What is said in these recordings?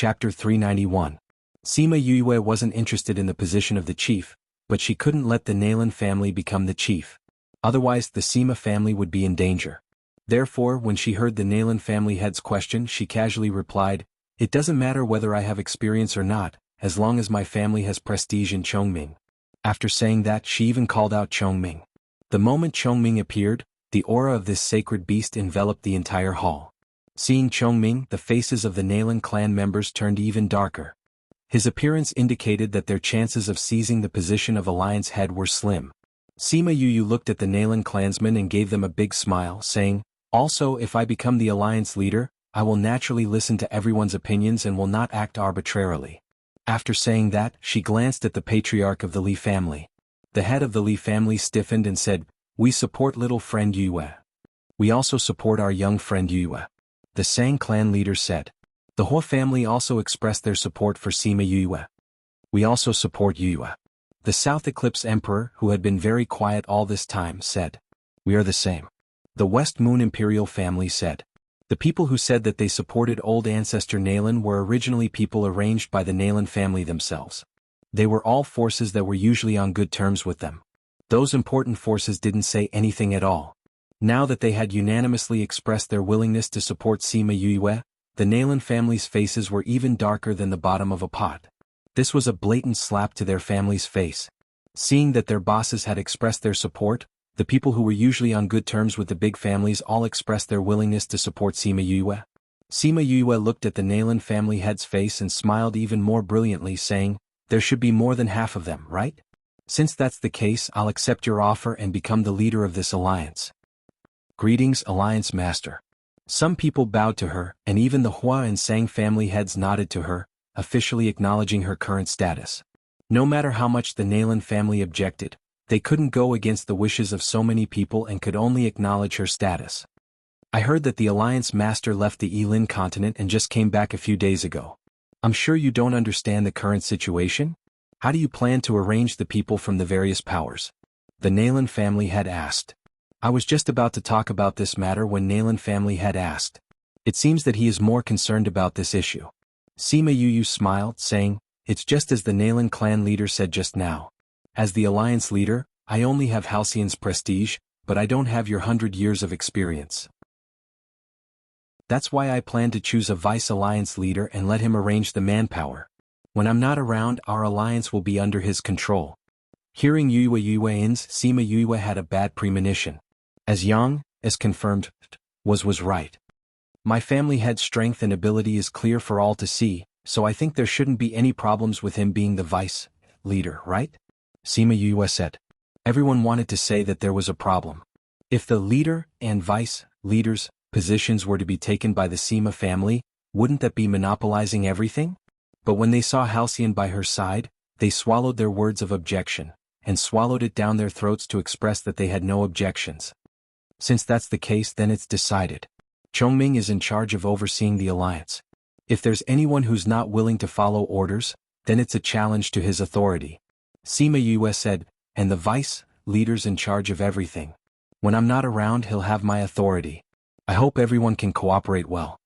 Chapter 391. Sima Yue wasn't interested in the position of the chief, but she couldn't let the Nalan family become the chief. Otherwise the Sima family would be in danger. Therefore, when she heard the Nalan family head's question, she casually replied, "It doesn't matter whether I have experience or not, as long as my family has prestige in Chongming." After saying that, she even called out Chongming. The moment Chongming appeared, the aura of this sacred beast enveloped the entire hall. Seeing Chongming, the faces of the Nalan clan members turned even darker. His appearance indicated that their chances of seizing the position of Alliance head were slim. Sima Yu looked at the Nalan clansmen and gave them a big smile, saying, "Also, if I become the Alliance leader, I will naturally listen to everyone's opinions and will not act arbitrarily." After saying that, she glanced at the patriarch of the Li family. The head of the Li family stiffened and said, "We support little friend Yue. We also support our young friend Yue." The Sang clan leader said. The Hua family also expressed their support for Sima Yue. "We also support Yue." The South Eclipse Emperor, who had been very quiet all this time, said, "We are the same." The West Moon Imperial family said. The people who said that they supported old ancestor Nalan were originally people arranged by the Nalan family themselves. They were all forces that were usually on good terms with them. Those important forces didn't say anything at all. Now that they had unanimously expressed their willingness to support Sima Yue, the Nalan family's faces were even darker than the bottom of a pot. This was a blatant slap to their family's face. Seeing that their bosses had expressed their support, the people who were usually on good terms with the big families all expressed their willingness to support Sima Yue. Sima Yue looked at the Nalan family head's face and smiled even more brilliantly, saying, "There should be more than half of them, right? Since that's the case, I'll accept your offer and become the leader of this alliance." "Greetings, Alliance Master." Some people bowed to her, and even the Hua and Sang family heads nodded to her, officially acknowledging her current status. No matter how much the Nalan family objected, they couldn't go against the wishes of so many people and could only acknowledge her status. "I heard that the Alliance Master left the Yilin continent and just came back a few days ago. I'm sure you don't understand the current situation? How do you plan to arrange the people from the various powers?" the Nalan family had asked. I was just about to talk about this matter when Nalan family had asked. It seems that he is more concerned about this issue. Sima Yu smiled, saying, "It's just as the Nalan clan leader said just now. As the alliance leader, I only have Halcyon's prestige, but I don't have your 100 years of experience. That's why I plan to choose a vice alliance leader and let him arrange the manpower. When I'm not around, our alliance will be under his control." Hearing Yue's, Sima Yue had a bad premonition. As Yang, as confirmed, was right. My family head's strength and ability is clear for all to see, so I think there shouldn't be any problems with him being the vice leader, right? Sima Yue said. Everyone wanted to say that there was a problem. If the leader and vice leaders' positions were to be taken by the Sima family, wouldn't that be monopolizing everything? But when they saw Halcyon by her side, they swallowed their words of objection, and swallowed it down their throats to express that they had no objections. Since that's the case, then it's decided. Chongming is in charge of overseeing the alliance. If there's anyone who's not willing to follow orders, then it's a challenge to his authority. Sima Yue said, and the vice leader's in charge of everything. When I'm not around, he'll have my authority. I hope everyone can cooperate well.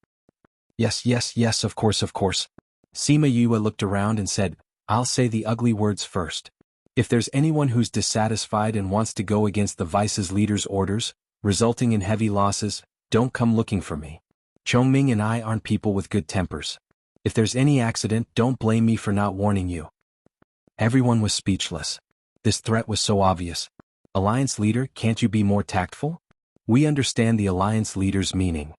Yes, of course. Sima Yue looked around and said, I'll say the ugly words first. If there's anyone who's dissatisfied and wants to go against the vice's leader's orders, resulting in heavy losses, don't come looking for me. Chongming and I aren't people with good tempers. If there's any accident, don't blame me for not warning you. Everyone was speechless. This threat was so obvious. Alliance leader, can't you be more tactful? We understand the alliance leader's meaning.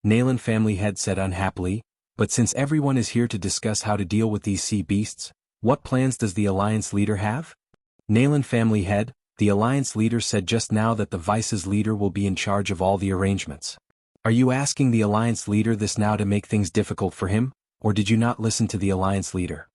Nalan family head said unhappily, but since everyone is here to discuss how to deal with these sea beasts, what plans does the alliance leader have? Nalan family head, the alliance leader said just now that the vice's leader will be in charge of all the arrangements. Are you asking the alliance leader this now to make things difficult for him, or did you not listen to the alliance leader?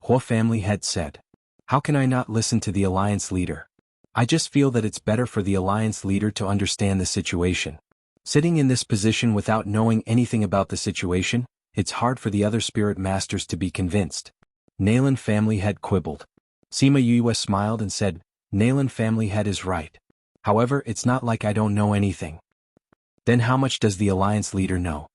Hua family head said. How can I not listen to the alliance leader? I just feel that it's better for the alliance leader to understand the situation. Sitting in this position without knowing anything about the situation, it's hard for the other spirit masters to be convinced. Nalan family head quibbled. Sima Yue smiled and said, Nalan family head is right. However, it's not like I don't know anything. Then how much does the alliance leader know?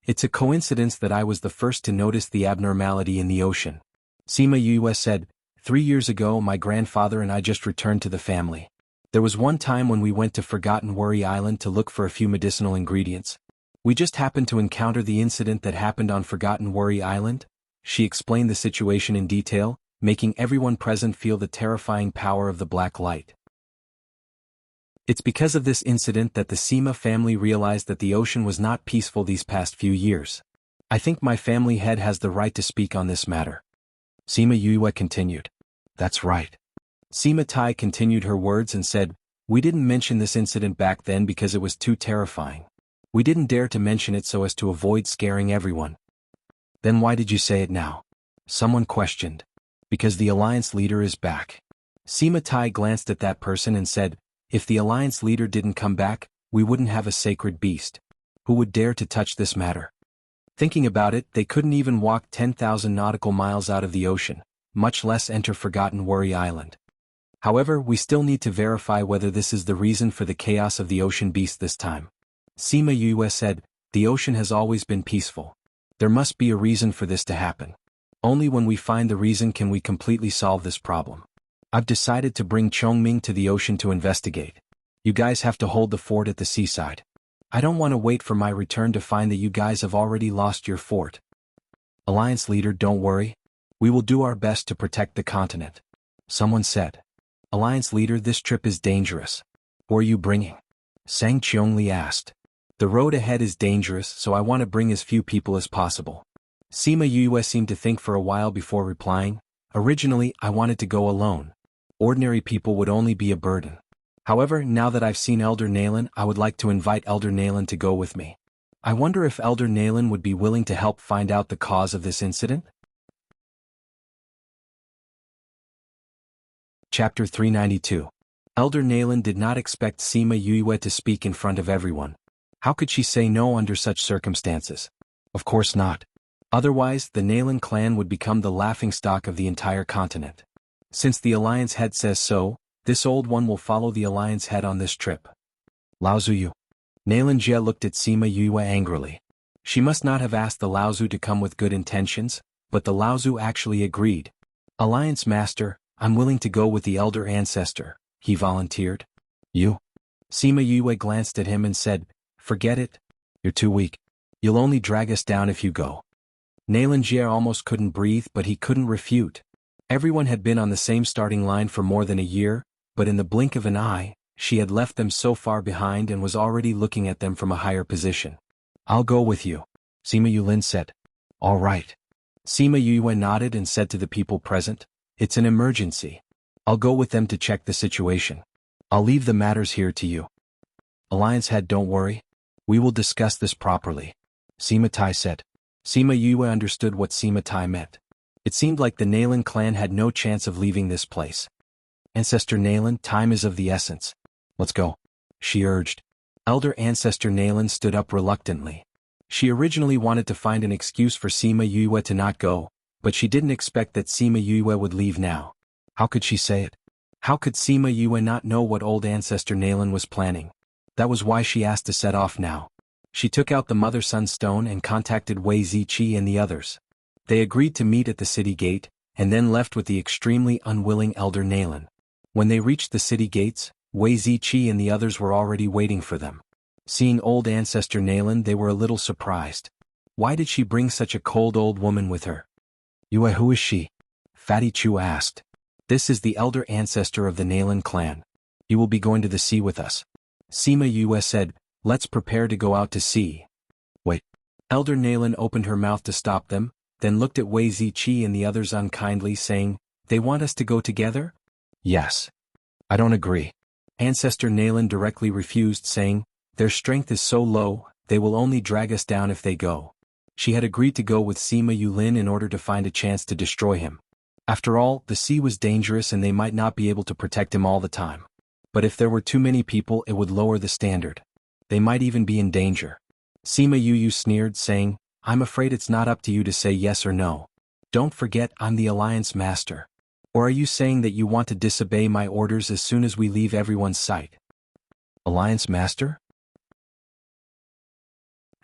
It's a coincidence that I was the first to notice the abnormality in the ocean. Sima Yue said, 3 years ago my grandfather and I just returned to the family. There was one time when we went to Forgotten Worry Island to look for a few medicinal ingredients. We just happened to encounter the incident that happened on Forgotten Worry Island. She explained the situation in detail, making everyone present feel the terrifying power of the black light. It's because of this incident that the Sima family realized that the ocean was not peaceful these past few years. I think my family head has the right to speak on this matter. Sima Yue continued. That's right. Sima Tai continued her words and said, we didn't mention this incident back then because it was too terrifying. We didn't dare to mention it so as to avoid scaring everyone. Then why did you say it now? Someone questioned. Because the alliance leader is back. Sima Tai glanced at that person and said, if the alliance leader didn't come back, we wouldn't have a sacred beast. Who would dare to touch this matter? Thinking about it, they couldn't even walk 10,000 nautical miles out of the ocean, much less enter Forgotten Worry Island. However, we still need to verify whether this is the reason for the chaos of the ocean beast this time. Sima Yue said, the ocean has always been peaceful. There must be a reason for this to happen. Only when we find the reason can we completely solve this problem. I've decided to bring Chongming to the ocean to investigate. You guys have to hold the fort at the seaside. I don't want to wait for my return to find that you guys have already lost your fort. Alliance leader, don't worry. We will do our best to protect the continent. Someone said. Alliance leader, this trip is dangerous. Who are you bringing? Sang Qiongli asked. The road ahead is dangerous, so I want to bring as few people as possible. Sima Yue seemed to think for a while before replying. Originally, I wanted to go alone. Ordinary people would only be a burden. However, now that I've seen Elder Nalan, I would like to invite Elder Nalan to go with me. I wonder if Elder Nalan would be willing to help find out the cause of this incident? Chapter 392. Elder Nalan did not expect Sima Yue to speak in front of everyone. How could she say no under such circumstances? Of course not. Otherwise, the Nalan clan would become the laughingstock of the entire continent. Since the Alliance head says so, this old one will follow the Alliance head on this trip. Laozu. Nalan Jie looked at Sima Yue angrily. She must not have asked the Laozu to come with good intentions, but the Laozu actually agreed. Alliance Master, I'm willing to go with the Elder Ancestor, he volunteered. You? Sima Yue glanced at him and said, forget it. You're too weak. You'll only drag us down if you go. Nalan Jie almost couldn't breathe, but he couldn't refute. Everyone had been on the same starting line for more than a year, but in the blink of an eye, she had left them so far behind and was already looking at them from a higher position. I'll go with you, Sima Yulin said. All right. Sima Yue nodded and said to the people present, it's an emergency. I'll go with them to check the situation. I'll leave the matters here to you. Alliance head, don't worry. We will discuss this properly, Sima Tai said. Sima Yue understood what Sima Tai meant. It seemed like the Nalan clan had no chance of leaving this place. Ancestor Nalan, time is of the essence. Let's go, she urged. Elder Ancestor Nalan stood up reluctantly. She originally wanted to find an excuse for Sima Yue to not go, but she didn't expect that Sima Yue would leave now. How could she say it? How could Sima Yue not know what old Ancestor Nalan was planning? That was why she asked to set off now. She took out the Mother-Sun Stone and contacted Wei Ziqi and the others. They agreed to meet at the city gate, and then left with the extremely unwilling Elder Nalan. When they reached the city gates, Wei Ziqi and the others were already waiting for them. Seeing old Ancestor Nalan, they were a little surprised. Why did she bring such a cold old woman with her? Yue, who is she? Fatty Chu asked. This is the elder ancestor of the Nalan clan. You will be going to the sea with us. Sima Yue said, let's prepare to go out to sea. Wait. Elder Nalan opened her mouth to stop them, then looked at Wei Ziqi and the others unkindly, saying, they want us to go together? Yes. I don't agree. Ancestor Nalan directly refused, saying, their strength is so low, they will only drag us down if they go. She had agreed to go with Sima Yulin in order to find a chance to destroy him. After all, the sea was dangerous and they might not be able to protect him all the time. But if there were too many people, it would lower the standard. They might even be in danger. Sima Yu sneered, saying, I'm afraid it's not up to you to say yes or no. Don't forget I'm the Alliance Master. Or are you saying that you want to disobey my orders as soon as we leave everyone's sight? Alliance Master?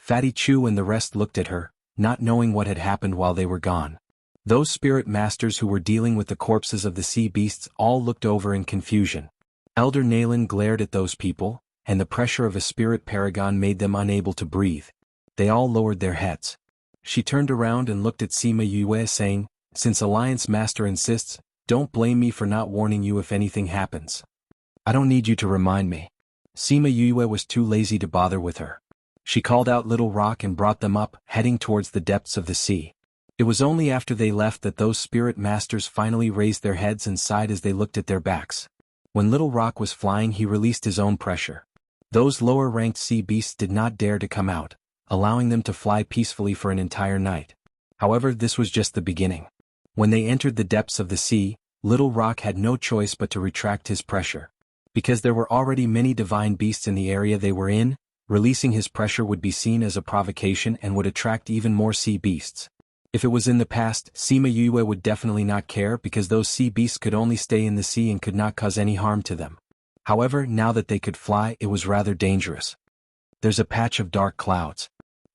Fatty Chu and the rest looked at her, not knowing what had happened while they were gone. Those spirit masters who were dealing with the corpses of the sea beasts all looked over in confusion. Elder Nalan glared at those people, and the pressure of a spirit paragon made them unable to breathe. They all lowered their heads. She turned around and looked at Sima Yue saying, "Since Alliance Master insists, don't blame me for not warning you if anything happens. I don't need you to remind me." Sima Yue was too lazy to bother with her. She called out Little Rock and brought them up, heading towards the depths of the sea. It was only after they left that those spirit masters finally raised their heads and sighed as they looked at their backs. When Little Rock was flying, he released his own pressure. Those lower-ranked sea beasts did not dare to come out, allowing them to fly peacefully for an entire night. However, this was just the beginning. When they entered the depths of the sea, Little Rock had no choice but to retract his pressure. Because there were already many divine beasts in the area they were in, releasing his pressure would be seen as a provocation and would attract even more sea beasts. If it was in the past, Sima Yue would definitely not care because those sea beasts could only stay in the sea and could not cause any harm to them. However, now that they could fly, it was rather dangerous. "There's a patch of dark clouds."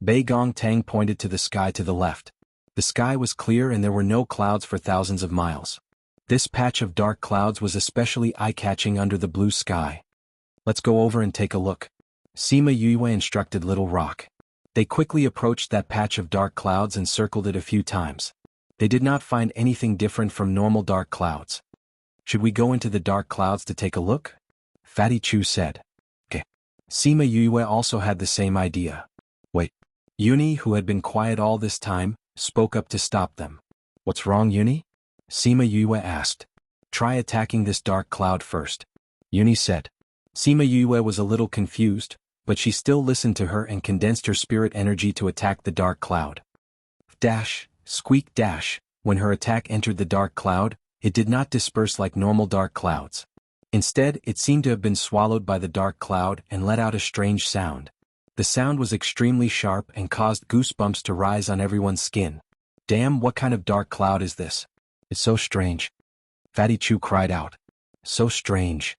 Bei Gong Tang pointed to the sky to the left. The sky was clear and there were no clouds for thousands of miles. This patch of dark clouds was especially eye-catching under the blue sky. "Let's go over and take a look." Sima Yue instructed Little Rock. They quickly approached that patch of dark clouds and circled it a few times. They did not find anything different from normal dark clouds. "Should we go into the dark clouds to take a look?" Fatty Chu said. "Okay." Sima Yue also had the same idea. "Wait." Yuni, who had been quiet all this time, spoke up to stop them. "What's wrong, Yuni?" Sima Yue asked. "Try attacking this dark cloud first," Yuni said. Sima Yue was a little confused, but she still listened to her and condensed her spirit energy to attack the dark cloud. Dash, squeak dash, when her attack entered the dark cloud, it did not disperse like normal dark clouds. Instead, it seemed to have been swallowed by the dark cloud and let out a strange sound. The sound was extremely sharp and caused goosebumps to rise on everyone's skin. "Damn, what kind of dark cloud is this? It's so strange." Fatty Chu cried out. "So strange."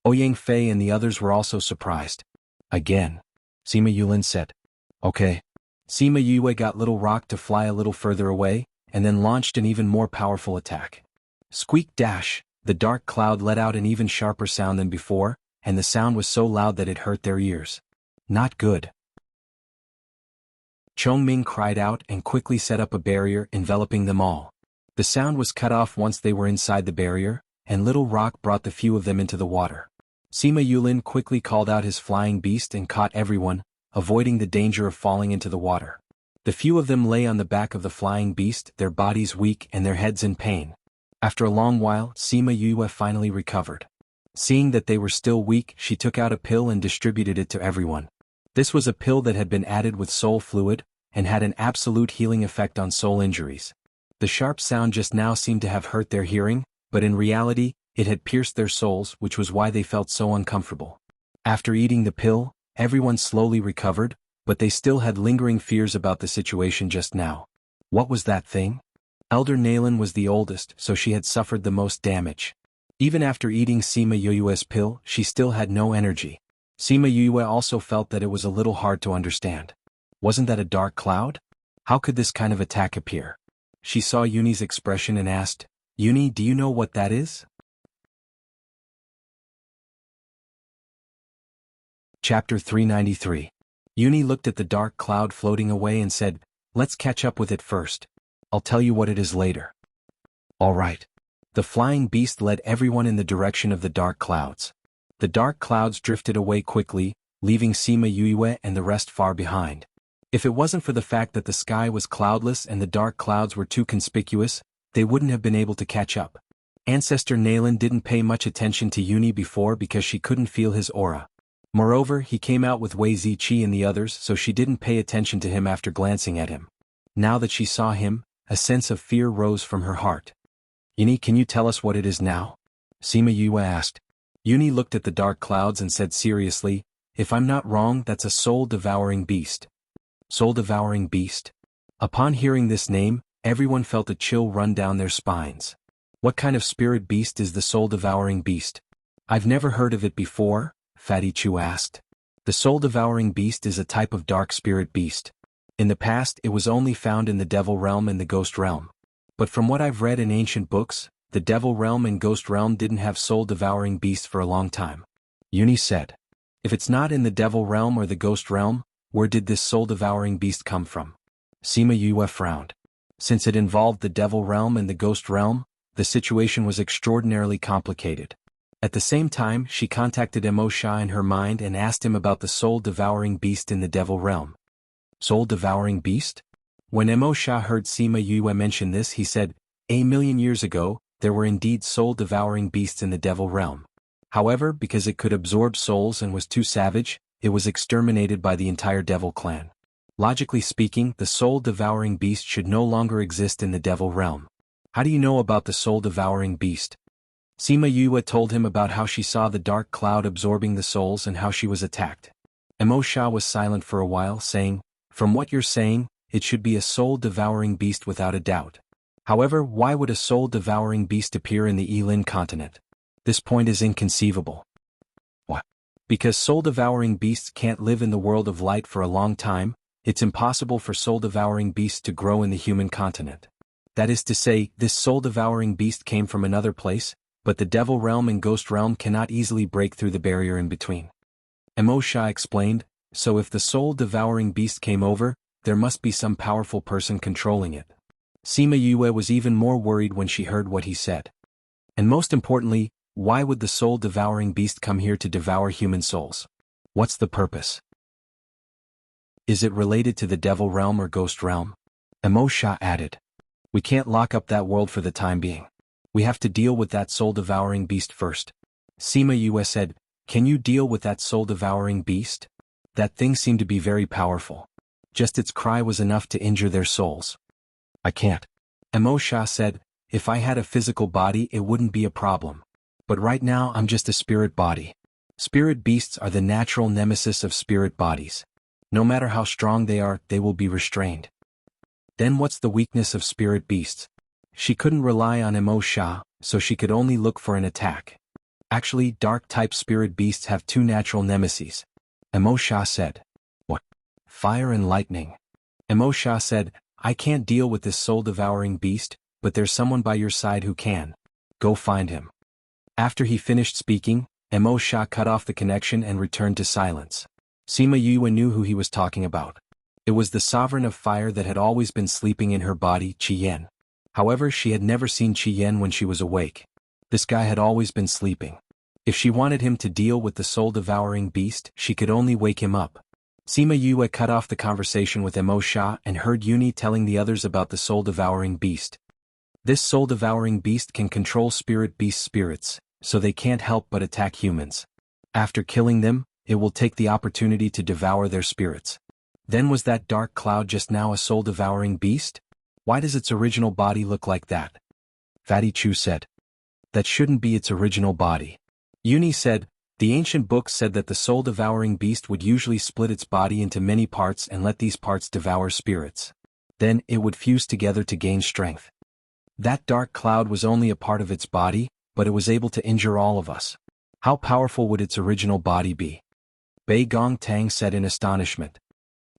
Ouyang Fei and the others were also surprised. "Again," Sima Yulin said. "Okay." Sima Yue got Little Rock to fly a little further away, and then launched an even more powerful attack. Squeak dash, the dark cloud let out an even sharper sound than before, and the sound was so loud that it hurt their ears. "Not good." Chongming cried out and quickly set up a barrier enveloping them all. The sound was cut off once they were inside the barrier, and Little Rock brought the few of them into the water. Sima Yulin quickly called out his flying beast and caught everyone, avoiding the danger of falling into the water. The few of them lay on the back of the flying beast, their bodies weak and their heads in pain. After a long while, Sima Yue finally recovered. Seeing that they were still weak, she took out a pill and distributed it to everyone. This was a pill that had been added with soul fluid, and had an absolute healing effect on soul injuries. The sharp sound just now seemed to have hurt their hearing, but in reality, it had pierced their souls, which was why they felt so uncomfortable. After eating the pill, everyone slowly recovered, but they still had lingering fears about the situation just now. What was that thing? Elder Nalan was the oldest, so she had suffered the most damage. Even after eating Sima Yue's pill, she still had no energy. Sima Yue also felt that it was a little hard to understand. Wasn't that a dark cloud? How could this kind of attack appear? She saw Yuni's expression and asked, "Yuni, do you know what that is?" Chapter 393. Yuni looked at the dark cloud floating away and said, "Let's catch up with it first. I'll tell you what it is later." "All right." The flying beast led everyone in the direction of the dark clouds. The dark clouds drifted away quickly, leaving Sima Yue and the rest far behind. If it wasn't for the fact that the sky was cloudless and the dark clouds were too conspicuous, they wouldn't have been able to catch up. Ancestor Nalan didn't pay much attention to Yuni before because she couldn't feel his aura. Moreover, he came out with Wei Ziqi and the others, so she didn't pay attention to him after glancing at him. Now that she saw him, a sense of fear rose from her heart. "Yuni, can you tell us what it is now?" Sima Yue asked. Yuni looked at the dark clouds and said seriously, "If I'm not wrong, that's a soul-devouring beast." Soul-devouring beast? Upon hearing this name, everyone felt a chill run down their spines. What kind of spirit beast is the soul-devouring beast? I've never heard of it before, Fatty Chu asked. The soul-devouring beast is a type of dark spirit beast. In the past it was only found in the devil realm and the ghost realm. But from what I've read in ancient books, the devil realm and ghost realm didn't have soul-devouring beasts for a long time. Uni said. If it's not in the devil realm or the ghost realm, where did this soul-devouring beast come from? Sima Yue frowned. Since it involved the devil realm and the ghost realm, the situation was extraordinarily complicated. At the same time, she contacted Mo Sha in her mind and asked him about the soul-devouring beast in the devil realm. Soul-devouring beast? When Mo Sha heard Sima Yue mention this, he said, "A million years ago, there were indeed soul-devouring beasts in the devil realm. However, because it could absorb souls and was too savage, it was exterminated by the entire devil clan. Logically speaking, the soul-devouring beast should no longer exist in the devil realm." How do you know about the soul-devouring beast? Sima Yue told him about how she saw the dark cloud absorbing the souls and how she was attacked. Mo Sha was silent for a while, saying, "From what you're saying, it should be a soul-devouring beast without a doubt. However, why would a soul-devouring beast appear in the Yilin continent? This point is inconceivable." What? Because soul-devouring beasts can't live in the world of light for a long time, it's impossible for soul-devouring beasts to grow in the human continent. That is to say, this soul-devouring beast came from another place, but the devil realm and ghost realm cannot easily break through the barrier in between. Mo Sha explained, so if the soul-devouring beast came over, there must be some powerful person controlling it. Sima Yue was even more worried when she heard what he said. And most importantly, why would the soul-devouring beast come here to devour human souls? What's the purpose? Is it related to the devil realm or ghost realm? Mo Sha added. We can't lock up that world for the time being. We have to deal with that soul-devouring beast first. Sima Yue said, "Can you deal with that soul-devouring beast? That thing seemed to be very powerful. Just its cry was enough to injure their souls." "I can't." Mo Sha said, "If I had a physical body it wouldn't be a problem. But right now I'm just a spirit body. Spirit beasts are the natural nemesis of spirit bodies. No matter how strong they are, they will be restrained." Then what's the weakness of spirit beasts? She couldn't rely on Mo Sha, so she could only look for an attack. Actually, dark-type spirit beasts have two natural nemeses. Mo Sha said. What? Fire and lightning. Mo Sha said, "I can't deal with this soul-devouring beast, but there's someone by your side who can. Go find him." After he finished speaking, Mo Sha cut off the connection and returned to silence. Sima Yue knew who he was talking about. It was the sovereign of fire that had always been sleeping in her body, Qi Yan. However, she had never seen Qi Yan when she was awake. This guy had always been sleeping. If she wanted him to deal with the soul-devouring beast, she could only wake him up. Sima Yue cut off the conversation with Mo Sha and heard Uni telling the others about the soul-devouring beast. This soul-devouring beast can control spirit beast spirits, so they can't help but attack humans. After killing them, it will take the opportunity to devour their spirits. Then was that dark cloud just now a soul-devouring beast? Why does its original body look like that? Fatty Chu said. That shouldn't be its original body. Uni said, the ancient books said that the soul-devouring beast would usually split its body into many parts and let these parts devour spirits. Then it would fuse together to gain strength. That dark cloud was only a part of its body, but it was able to injure all of us. How powerful would its original body be? Bei Gong Tang said in astonishment.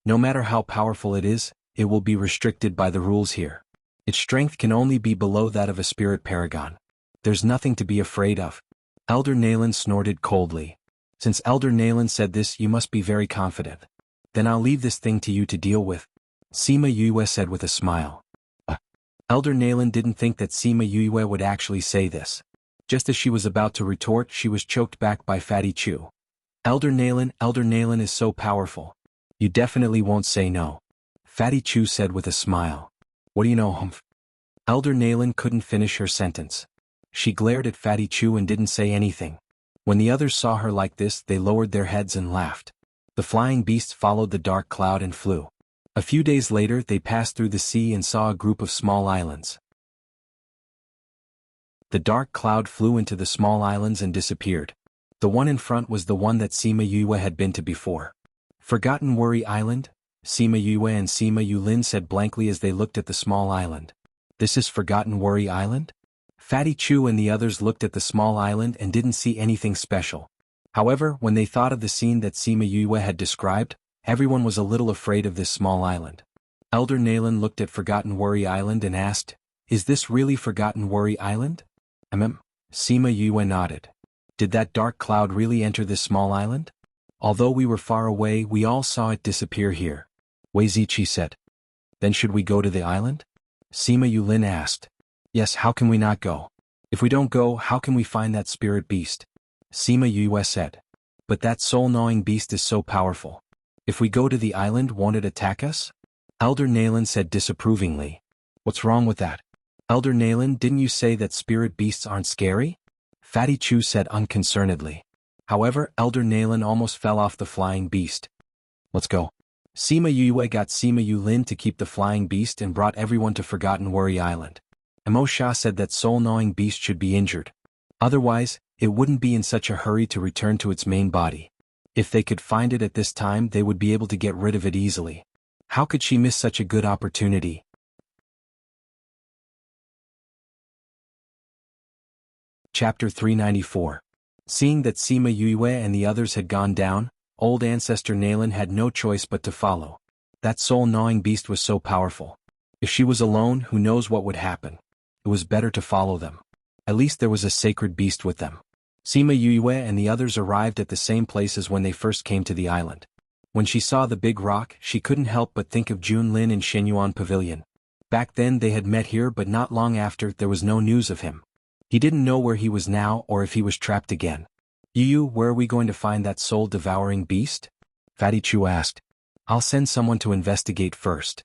No matter how powerful it is, it will be restricted by the rules here. Its strength can only be below that of a spirit paragon. There's nothing to be afraid of. Elder Nayland snorted coldly. Since Elder Nayland said this, you must be very confident. Then I'll leave this thing to you to deal with. Sima Yue said with a smile. Elder Nayland didn't think that Sima Yue would actually say this. Just as she was about to retort, she was choked back by Fatty Chu. Elder Nayland is so powerful. You definitely won't say no. Fatty Chu said with a smile. What do you know, humph? Elder Nayland couldn't finish her sentence. She glared at Fatty Chu and didn't say anything. When the others saw her like this, they lowered their heads and laughed. The flying beasts followed the dark cloud and flew. A few days later, they passed through the sea and saw a group of small islands. The dark cloud flew into the small islands and disappeared. The one in front was the one that Sima Yue had been to before. Forgotten Worry Island? Sima Yue and Sima Yulin said blankly as they looked at the small island. This is Forgotten Worry Island? Fatty Chu and the others looked at the small island and didn't see anything special. However, when they thought of the scene that Sima Yue had described, everyone was a little afraid of this small island. Elder Nalan looked at Forgotten Worry Island and asked, "Is this really Forgotten Worry Island?" Sima Yue nodded. "Did that dark cloud really enter this small island? Although we were far away, we all saw it disappear here," Wei Ziqi said. "Then should we go to the island?" Sima Yulin asked. "Yes, how can we not go? If we don't go, how can we find that spirit beast?" Sima Yue said. "But that soul-gnawing beast is so powerful. If we go to the island, won't it attack us?" Elder Nalan said disapprovingly. "What's wrong with that? Elder Nalan, didn't you say that spirit beasts aren't scary?" Fatty Chu said unconcernedly. However, Elder Nalan almost fell off the flying beast. "Let's go." Sima Yue got Sima Yulin to keep the flying beast and brought everyone to Forgotten Worry Island. Emo Sha said that soul-gnawing beast should be injured. Otherwise, it wouldn't be in such a hurry to return to its main body. If they could find it at this time, they would be able to get rid of it easily. How could she miss such a good opportunity? Chapter 394. Seeing that Sima Yue and the others had gone down, old ancestor Nalan had no choice but to follow. That soul-gnawing beast was so powerful. If she was alone, who knows what would happen? It was better to follow them. At least there was a sacred beast with them. Sima Yue and the others arrived at the same place as when they first came to the island. When she saw the big rock, she couldn't help but think of Jun Lin in Shenyuan Pavilion. Back then they had met here, but not long after there was no news of him. He didn't know where he was now or if he was trapped again. "Yu, where are we going to find that soul-devouring beast?" Fatty Chu asked. "I'll send someone to investigate first."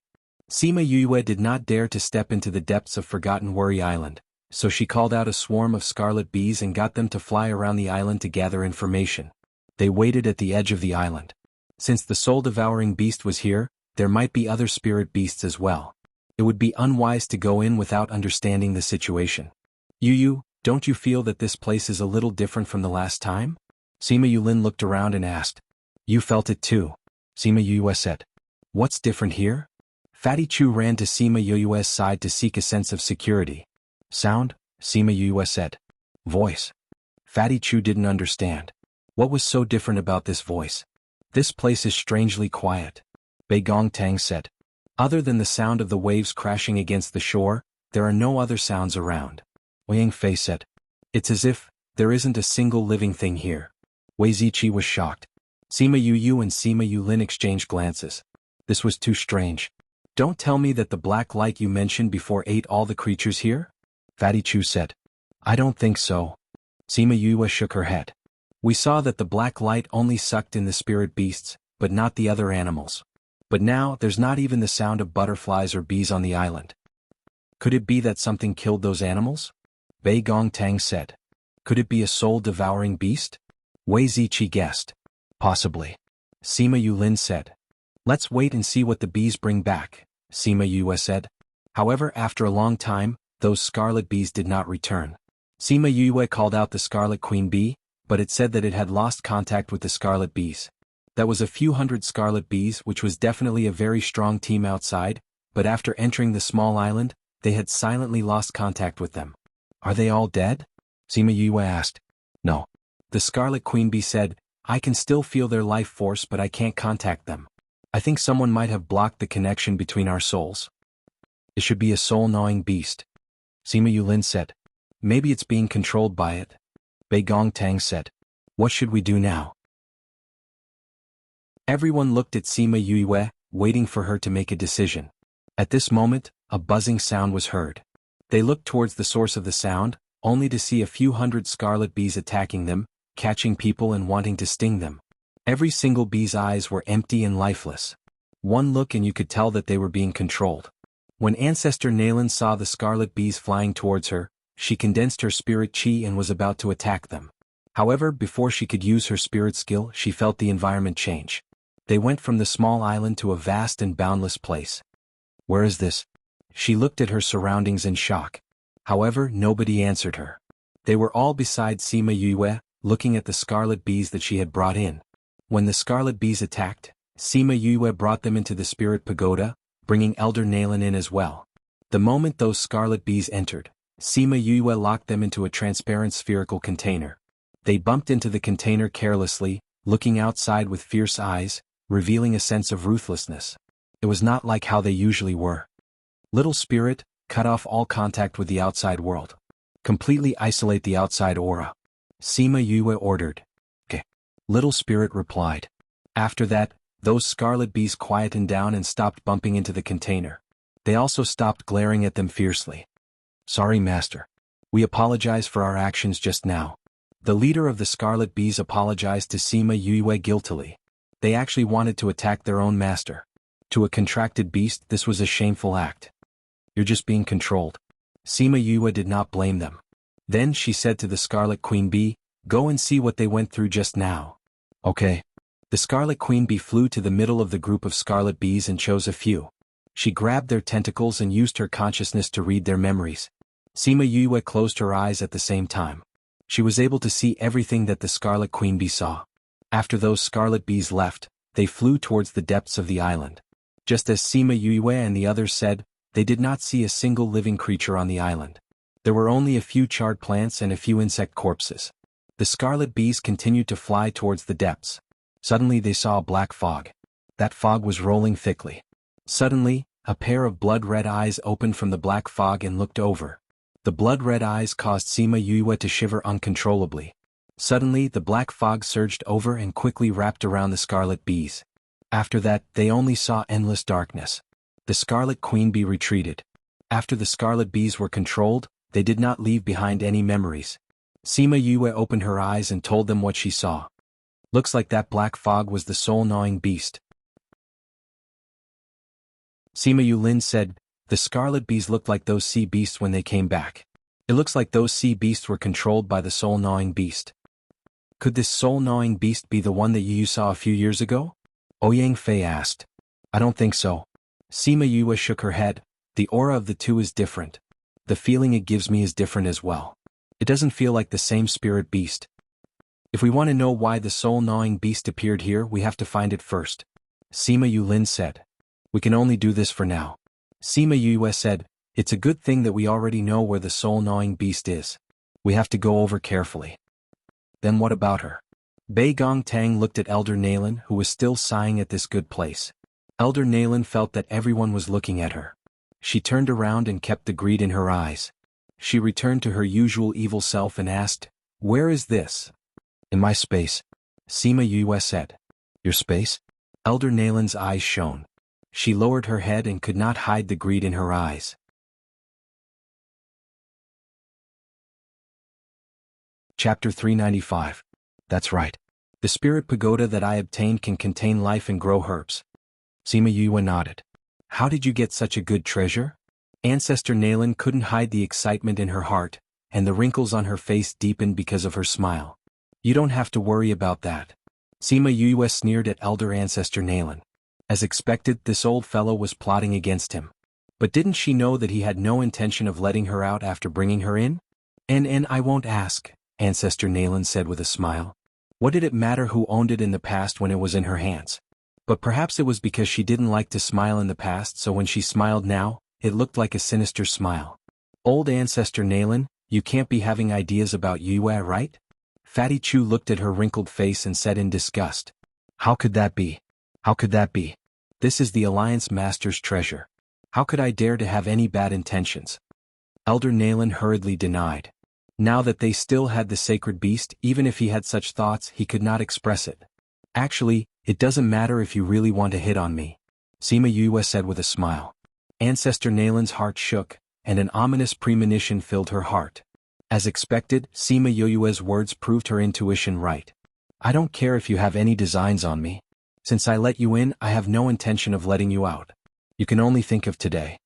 Sima Yue did not dare to step into the depths of Forgotten Worry Island, so she called out a swarm of scarlet bees and got them to fly around the island to gather information. They waited at the edge of the island. Since the soul-devouring beast was here, there might be other spirit beasts as well. It would be unwise to go in without understanding the situation. "Yu, don't you feel that this place is a little different from the last time?" Sima Yulin looked around and asked. "You felt it too," Sima Yue said. "What's different here?" Fatty Chu ran to Sima Yue's side to seek a sense of security. "Sound," Sima Yue said. "Voice." Fatty Chu didn't understand. What was so different about this voice? "This place is strangely quiet," Bei Gongtang said. "Other than the sound of the waves crashing against the shore, there are no other sounds around." Wang Fei said. "It's as if there isn't a single living thing here." Wei Ziqi was shocked. Sima Yu and Sima Yulin exchanged glances. This was too strange. "Don't tell me that the black light you mentioned before ate all the creatures here?" Fatty Chu said. "I don't think so." Sima Yue shook her head. "We saw that the black light only sucked in the spirit beasts, but not the other animals. But now there's not even the sound of butterflies or bees on the island. Could it be that something killed those animals?" Bei Gongtang said. "Could it be a soul-devouring beast?" Wei Ziqi guessed. "Possibly." Sima Yulin said. "Let's wait and see what the bees bring back," Sima Yue said. However, after a long time, those scarlet bees did not return. Sima Yue called out the scarlet queen bee, but it said that it had lost contact with the scarlet bees. That was a few hundred scarlet bees, which was definitely a very strong team outside, but after entering the small island, they had silently lost contact with them. "Are they all dead?" Sima Yue asked. "No." The scarlet queen bee said, "I can still feel their life force, but I can't contact them. I think someone might have blocked the connection between our souls. It should be a soul-gnawing beast." Sima Yulin said. "Maybe it's being controlled by it." Bei Gongtang said. "What should we do now?" Everyone looked at Sima Yue, waiting for her to make a decision. At this moment, a buzzing sound was heard. They looked towards the source of the sound, only to see a few hundred scarlet bees attacking them, catching people and wanting to sting them. Every single bee's eyes were empty and lifeless. One look and you could tell that they were being controlled. When Ancestor Nalan saw the scarlet bees flying towards her, she condensed her spirit chi and was about to attack them. However, before she could use her spirit skill, she felt the environment change. They went from the small island to a vast and boundless place. "Where is this?" She looked at her surroundings in shock. However, nobody answered her. They were all beside Sima Yue, looking at the scarlet bees that she had brought in. When the scarlet bees attacked, Sima Yue brought them into the spirit pagoda, bringing Elder Nalan in as well. The moment those scarlet bees entered, Sima Yue locked them into a transparent spherical container. They bumped into the container carelessly, looking outside with fierce eyes, revealing a sense of ruthlessness. It was not like how they usually were. Little spirit, cut off all contact with the outside world. Completely isolate the outside aura. Sima Yue ordered. Okay. Little spirit replied. After that, those scarlet bees quietened down and stopped bumping into the container. They also stopped glaring at them fiercely. Sorry, Master. We apologize for our actions just now. The leader of the scarlet bees apologized to Sima Yue guiltily. They actually wanted to attack their own master. To a contracted beast, this was a shameful act. You're just being controlled. Sima Yue did not blame them. Then she said to the Scarlet Queen Bee, go and see what they went through just now. Okay. The Scarlet Queen Bee flew to the middle of the group of scarlet bees and chose a few. She grabbed their tentacles and used her consciousness to read their memories. Sima Yue closed her eyes at the same time. She was able to see everything that the Scarlet Queen Bee saw. After those scarlet bees left, they flew towards the depths of the island. Just as Sima Yue and the others said, they did not see a single living creature on the island. There were only a few charred plants and a few insect corpses. The scarlet bees continued to fly towards the depths. Suddenly they saw a black fog. That fog was rolling thickly. Suddenly, a pair of blood-red eyes opened from the black fog and looked over. The blood-red eyes caused Sima Yue to shiver uncontrollably. Suddenly the black fog surged over and quickly wrapped around the scarlet bees. After that, they only saw endless darkness. The Scarlet Queen Bee retreated. After the scarlet bees were controlled, they did not leave behind any memories. Sima Yue opened her eyes and told them what she saw. Looks like that black fog was the soul-gnawing beast. Sima Yulin said, the scarlet bees looked like those sea beasts when they came back. It looks like those sea beasts were controlled by the soul-gnawing beast. Could this soul-gnawing beast be the one that you saw a few years ago? Ouyang Fei asked. I don't think so. Sima Yue shook her head. The aura of the two is different. The feeling it gives me is different as well. It doesn't feel like the same spirit beast. If we want to know why the soul-gnawing beast appeared here, we have to find it first. Sima Yulin said. We can only do this for now. Sima Yue said, it's a good thing that we already know where the soul-gnawing beast is. We have to go over carefully. Then what about her? Bei Gong Tang looked at Elder Nalen, who was still sighing at this good place. Elder Nalen felt that everyone was looking at her. She turned around and kept the greed in her eyes. She returned to her usual evil self and asked, where is this? In my space. Sima Yue said. Your space? Elder Nalen's eyes shone. She lowered her head and could not hide the greed in her eyes. Chapter 395. That's right. The spirit pagoda that I obtained can contain life and grow herbs. Sima Yue nodded. How did you get such a good treasure? Ancestor Nalen couldn't hide the excitement in her heart, and the wrinkles on her face deepened because of her smile. You don't have to worry about that. Sima Yue sneered at Elder Ancestor Nalen. As expected, this old fellow was plotting against him. But didn't she know that he had no intention of letting her out after bringing her in? And I won't ask, Ancestor Nalen said with a smile. What did it matter who owned it in the past when it was in her hands? But perhaps it was because she didn't like to smile in the past, so when she smiled now, it looked like a sinister smile. Old Ancestor Nalen, you can't be having ideas about Yue, right? Fatty Chu looked at her wrinkled face and said in disgust. How could that be? How could that be? This is the Alliance Master's treasure. How could I dare to have any bad intentions? Elder Nalen hurriedly denied. Now that they still had the sacred beast, even if he had such thoughts, he could not express it. Actually, it doesn't matter if you really want to hit on me, Sima Yue said with a smile. Ancestor Nalen's heart shook, and an ominous premonition filled her heart. As expected, Sima Yue's words proved her intuition right. I don't care if you have any designs on me. Since I let you in, I have no intention of letting you out. You can only think of today.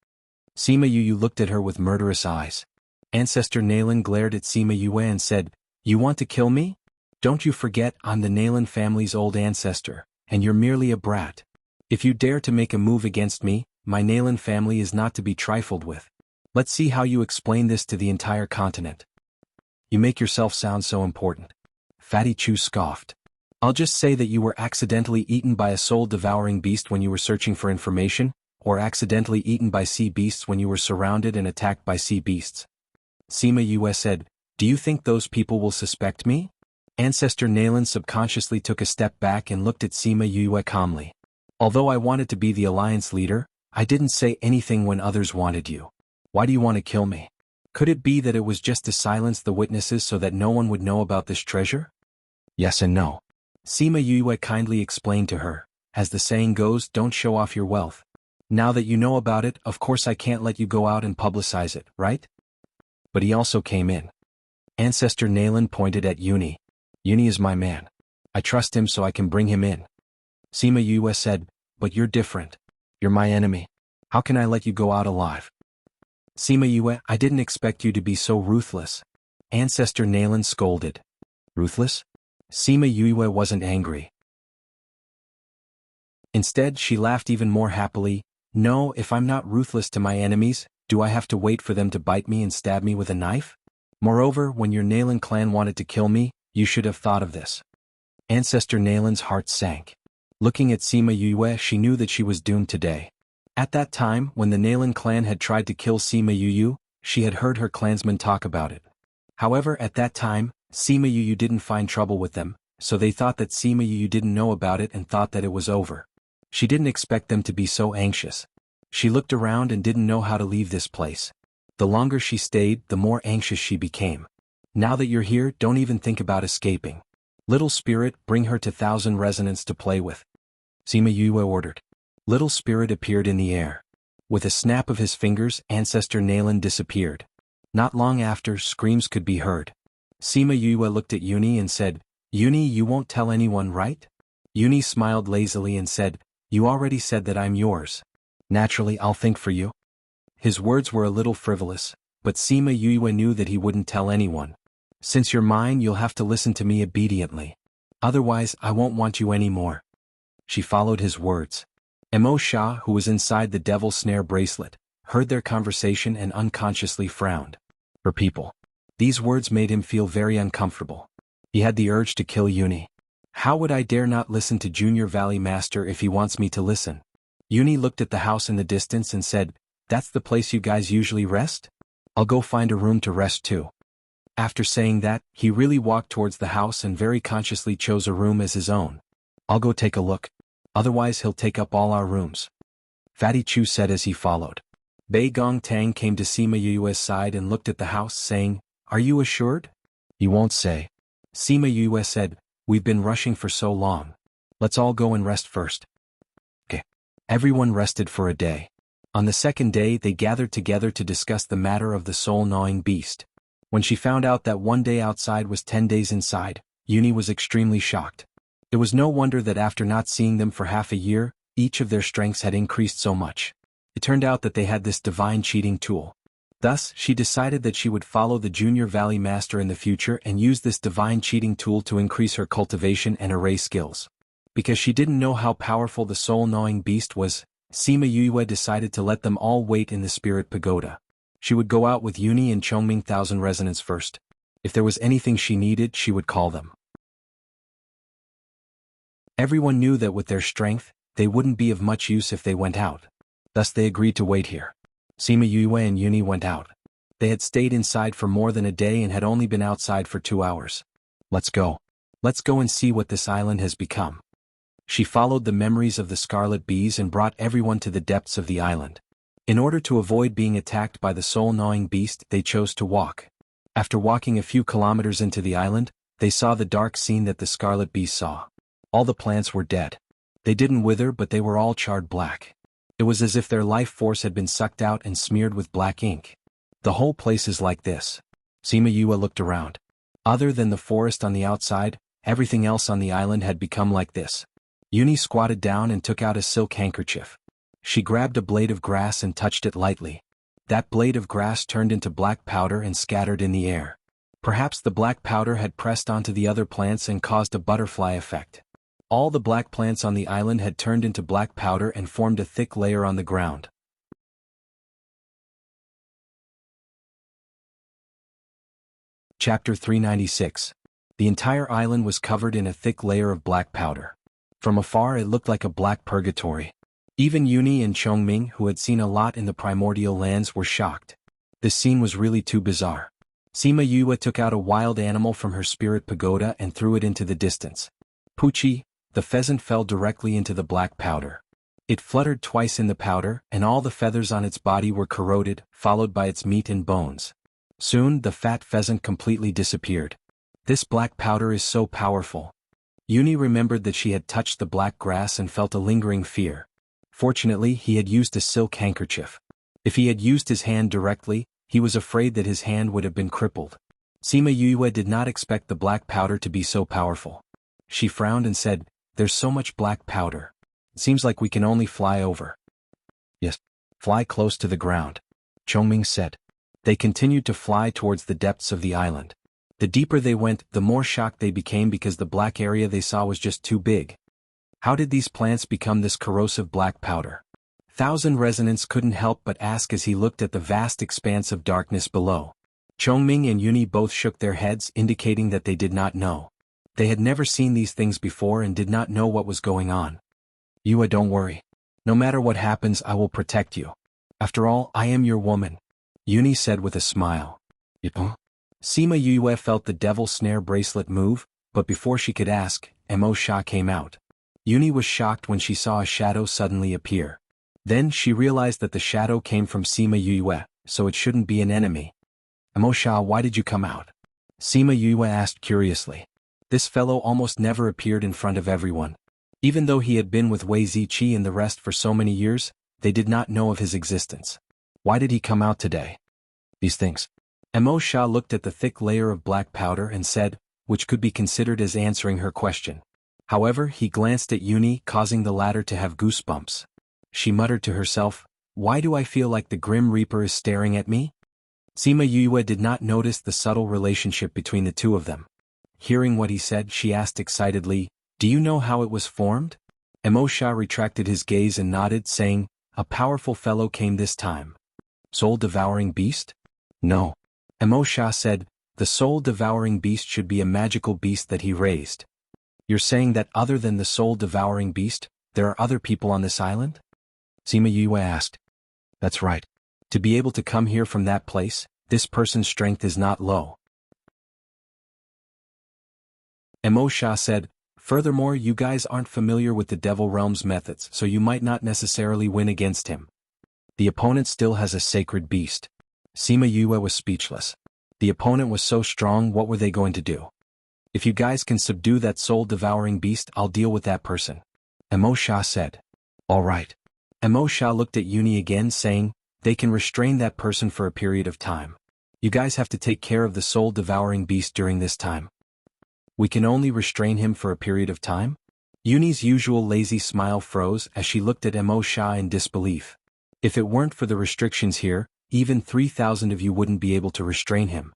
Sima Yue looked at her with murderous eyes. Ancestor Nalen glared at Sima Yue and said, You want to kill me? Don't you forget I'm the Nalen family's old ancestor, and you're merely a brat. If you dare to make a move against me, my Nalen family is not to be trifled with. Let's see how you explain this to the entire continent. You make yourself sound so important. Fatty Chu scoffed. I'll just say that you were accidentally eaten by a soul-devouring beast when you were searching for information, or accidentally eaten by sea beasts when you were surrounded and attacked by sea beasts. Sima Yue said, Do you think those people will suspect me? Ancestor Nalan subconsciously took a step back and looked at Sima Yue calmly. Although I wanted to be the alliance leader, I didn't say anything when others wanted you. Why do you want to kill me? Could it be that it was just to silence the witnesses so that no one would know about this treasure? Yes and no. Sima Yue kindly explained to her. As the saying goes, don't show off your wealth. Now that you know about it, of course I can't let you go out and publicize it, right? But he also came in. Ancestor Nalan pointed at Uni. Uni is my man. I trust him so I can bring him in. Sima Yue said, but you're different. You're my enemy. How can I let you go out alive? Sima Yue, I didn't expect you to be so ruthless. Ancestor Nalan scolded. Ruthless? Sima Yue wasn't angry. Instead, she laughed even more happily. No, if I'm not ruthless to my enemies, do I have to wait for them to bite me and stab me with a knife? Moreover, when your Nalan clan wanted to kill me, you should have thought of this. Ancestor Nalan's heart sank. Looking at Sima Yue, she knew that she was doomed today. At that time, when the Nalan clan had tried to kill Sima Yue, she had heard her clansmen talk about it. However, at that time, Sima Yue didn't find trouble with them, so they thought that Sima Yue didn't know about it and thought that it was over. She didn't expect them to be so anxious. She looked around and didn't know how to leave this place. The longer she stayed, the more anxious she became. Now that you're here, don't even think about escaping. Little spirit, bring her to 1,000 resonance to play with. Sima Yue ordered. Little spirit appeared in the air. With a snap of his fingers, Ancestor Nalan disappeared. Not long after, screams could be heard. Sima Yue looked at Uni and said, Uni, you won't tell anyone, right? Uni smiled lazily and said, you already said that I'm yours. Naturally, I'll think for you. His words were a little frivolous, but Sima Yue knew that he wouldn't tell anyone. Since you're mine, you'll have to listen to me obediently. Otherwise, I won't want you anymore. She followed his words. Mo Shah, who was inside the devil snare bracelet, heard their conversation and unconsciously frowned. For people. These words made him feel very uncomfortable. He had the urge to kill Uni. How would I dare not listen to Junior Valley Master if he wants me to listen? Uni looked at the house in the distance and said, that's the place you guys usually rest? I'll go find a room to rest too. After saying that, he really walked towards the house and very consciously chose a room as his own. I'll go take a look. Otherwise he'll take up all our rooms. Fatty Chu said as he followed. Bei Gong Tang came to Sima Yue's side and looked at the house, saying, are you assured? You won't say. Sima Yue said, we've been rushing for so long. Let's all go and rest first. Okay. Everyone rested for a day. On the second day they gathered together to discuss the matter of the soul-gnawing beast. When she found out that 1 day outside was 10 days inside, Uni was extremely shocked. It was no wonder that after not seeing them for half a year, each of their strengths had increased so much. It turned out that they had this divine cheating tool. Thus, she decided that she would follow the Junior Valley Master in the future and use this divine cheating tool to increase her cultivation and array skills. Because she didn't know how powerful the soul-gnawing beast was, Sima Yue decided to let them all wait in the spirit pagoda. She would go out with Uni and Chongming 1,000 resonance first. If there was anything she needed, she would call them. Everyone knew that with their strength, they wouldn't be of much use if they went out. Thus they agreed to wait here. Sima Yue and Uni went out. They had stayed inside for more than a day and had only been outside for 2 hours. Let's go. Let's go and see what this island has become. She followed the memories of the scarlet bees and brought everyone to the depths of the island. In order to avoid being attacked by the soul-gnawing beast, they chose to walk. After walking a few kilometers into the island, they saw the dark scene that the scarlet bees saw. All the plants were dead. They didn't wither, but they were all charred black. It was as if their life force had been sucked out and smeared with black ink. The whole place is like this. Sima Yue looked around. Other than the forest on the outside, everything else on the island had become like this. Uni squatted down and took out a silk handkerchief. She grabbed a blade of grass and touched it lightly. That blade of grass turned into black powder and scattered in the air. Perhaps the black powder had pressed onto the other plants and caused a butterfly effect. All the black plants on the island had turned into black powder and formed a thick layer on the ground. Chapter 396. The entire island was covered in a thick layer of black powder. From afar it looked like a black purgatory. Even Uni and Chongming, who had seen a lot in the primordial lands, were shocked. This scene was really too bizarre. Sima Yue took out a wild animal from her spirit pagoda and threw it into the distance. Poochie, the pheasant fell directly into the black powder. It fluttered twice in the powder, and all the feathers on its body were corroded, followed by its meat and bones. Soon the fat pheasant completely disappeared. This black powder is so powerful. Uni remembered that she had touched the black grass and felt a lingering fear. Fortunately, he had used a silk handkerchief. If he had used his hand directly, he was afraid that his hand would have been crippled. Sima Yue did not expect the black powder to be so powerful. She frowned and said, "There's so much black powder. It seems like we can only fly over." "Yes, fly close to the ground," Chongming said. They continued to fly towards the depths of the island. The deeper they went, the more shocked they became because the black area they saw was just too big. How did these plants become this corrosive black powder? Thousand Resonance couldn't help but ask as he looked at the vast expanse of darkness below. Chongming and Uni both shook their heads, indicating that they did not know. They had never seen these things before and did not know what was going on. "Yue, don't worry. No matter what happens, I will protect you. After all, I am your woman," Uni said with a smile. "Yep." Sima Yue felt the devil snare bracelet move, but before she could ask, Mo Sha came out. Uni was shocked when she saw a shadow suddenly appear. Then she realized that the shadow came from Sima Yue, so it shouldn't be an enemy. "Mo Sha, why did you come out?" Sima Yue asked curiously. This fellow almost never appeared in front of everyone. Even though he had been with Wei Ziqi and the rest for so many years, they did not know of his existence. Why did he come out today? "These things." Mo Sha looked at the thick layer of black powder and said, which could be considered as answering her question. However, he glanced at Uni, causing the latter to have goosebumps. She muttered to herself, "Why do I feel like the Grim Reaper is staring at me?" Sima Yue did not notice the subtle relationship between the two of them. Hearing what he said, she asked excitedly, "Do you know how it was formed?" Mo Sha retracted his gaze and nodded, saying, "A powerful fellow came this time." "Soul-devouring beast?" "No." Mo Sha said, "The soul-devouring beast should be a magical beast that he raised." "You're saying that other than the soul-devouring beast, there are other people on this island?" Sima Yue asked. "That's right. To be able to come here from that place, this person's strength is not low." Mo Sha said, "Furthermore, you guys aren't familiar with the Devil Realm's methods, so you might not necessarily win against him. The opponent still has a sacred beast." Sima Yue was speechless. The opponent was so strong, what were they going to do? "If you guys can subdue that soul-devouring beast, I'll deal with that person," Mo Sha said. "All right." Mo Sha looked at Uni again, saying, "They can restrain that person for a period of time. You guys have to take care of the soul-devouring beast during this time." "We can only restrain him for a period of time?" Uni's usual lazy smile froze as she looked at Mo Sha in disbelief. "If it weren't for the restrictions here, even 3,000 of you wouldn't be able to restrain him,"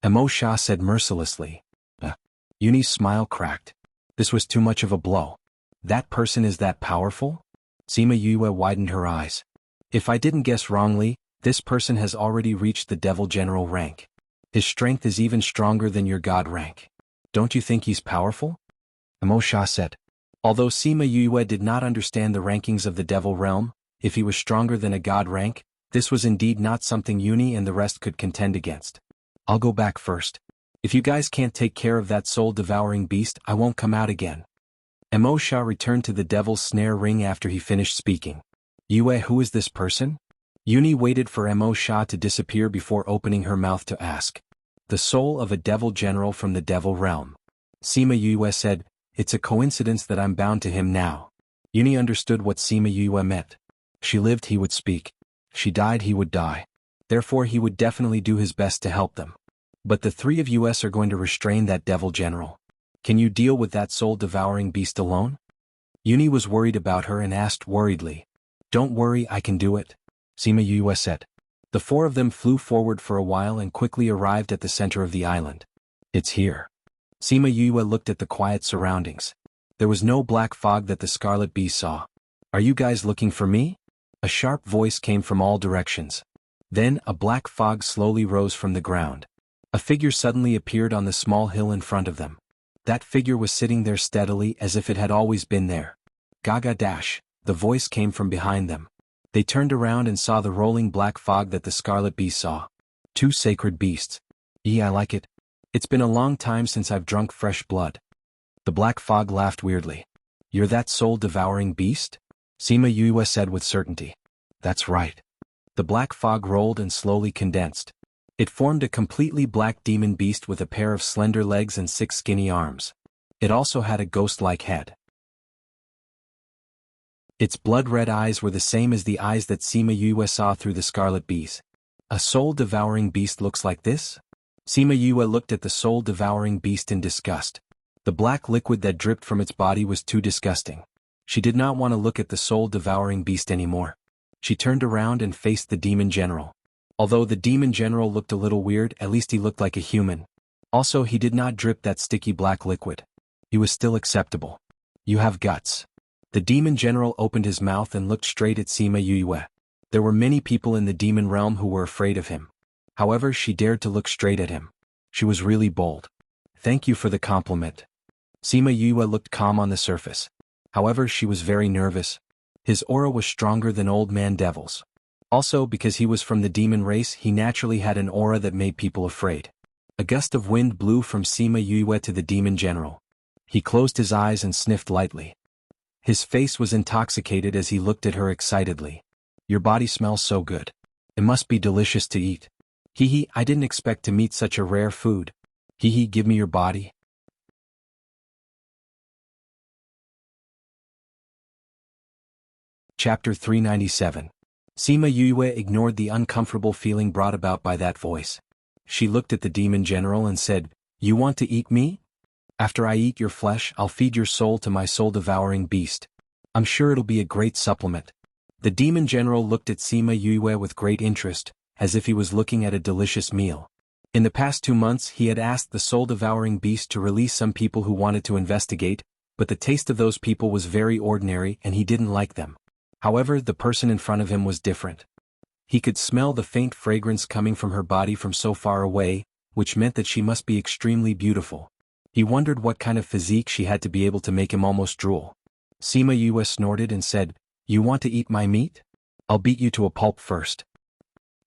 Mo Sha said mercilessly. Uni's smile cracked. This was too much of a blow. That person is that powerful? Sima Yue widened her eyes. "If I didn't guess wrongly, this person has already reached the Devil General rank. His strength is even stronger than your God rank. Don't you think he's powerful?" Mo Sha said. Although Sima Yue did not understand the rankings of the Devil Realm, if he was stronger than a God rank, this was indeed not something Uni and the rest could contend against. "I'll go back first. If you guys can't take care of that soul-devouring beast, I won't come out again." Mo Sha returned to the devil's snare ring after he finished speaking. "Yue, who is this person?" Uni waited for Mo Sha to disappear before opening her mouth to ask. "The soul of a devil general from the Devil Realm." Sima Yue said, "It's a coincidence that I'm bound to him now." Uni understood what Sima Yue meant. She lived, he would speak. She died, he would die. Therefore he would definitely do his best to help them. "But the three of us are going to restrain that devil general. Can you deal with that soul-devouring beast alone?" Uni was worried about her and asked worriedly. "Don't worry, I can do it," Sima Yue said. The four of them flew forward for a while and quickly arrived at the center of the island. "It's here." Sima Yue looked at the quiet surroundings. There was no black fog that the Scarlet Bee saw. "Are you guys looking for me?" A sharp voice came from all directions. Then a black fog slowly rose from the ground. A figure suddenly appeared on the small hill in front of them. That figure was sitting there steadily as if it had always been there. "Gaga dash," the voice came from behind them. They turned around and saw the rolling black fog that the Scarlet Bee saw. Two sacred beasts. I like it. It's been a long time since I've drunk fresh blood. The black fog laughed weirdly. You're that soul-devouring beast? Sima Yue said with certainty. That's right. The black fog rolled and slowly condensed. It formed a completely black demon beast with a pair of slender legs and 6 skinny arms. It also had a ghost-like head. Its blood-red eyes were the same as the eyes that Sima Yue saw through the scarlet bees. A soul-devouring beast looks like this? Sima Yue looked at the soul-devouring beast in disgust. The black liquid that dripped from its body was too disgusting. She did not want to look at the soul-devouring beast anymore. She turned around and faced the demon general. Although the demon general looked a little weird, at least he looked like a human. Also, he did not drip that sticky black liquid. He was still acceptable. You have guts. The demon general opened his mouth and looked straight at Sima Yue. There were many people in the demon realm who were afraid of him. However, she dared to look straight at him. She was really bold. Thank you for the compliment. Sima Yue looked calm on the surface. However, she was very nervous. His aura was stronger than Old Man Devil's. Also, because he was from the demon race, he naturally had an aura that made people afraid. A gust of wind blew from Sima Yue to the demon general. He closed his eyes and sniffed lightly. His face was intoxicated as he looked at her excitedly. Your body smells so good. It must be delicious to eat. Hee, I didn't expect to meet such a rare food. Hee, give me your body. Chapter 397. Sima Yue ignored the uncomfortable feeling brought about by that voice. She looked at the demon general and said, You want to eat me? After I eat your flesh, I'll feed your soul to my soul-devouring beast. I'm sure it'll be a great supplement. The demon general looked at Sima Yue with great interest, as if he was looking at a delicious meal. In the past 2 months he had asked the soul-devouring beast to release some people who wanted to investigate, but the taste of those people was very ordinary and he didn't like them. However, the person in front of him was different. He could smell the faint fragrance coming from her body from so far away, which meant that she must be extremely beautiful. He wondered what kind of physique she had to be able to make him almost drool. Sima Yue snorted and said, You want to eat my meat? I'll beat you to a pulp first.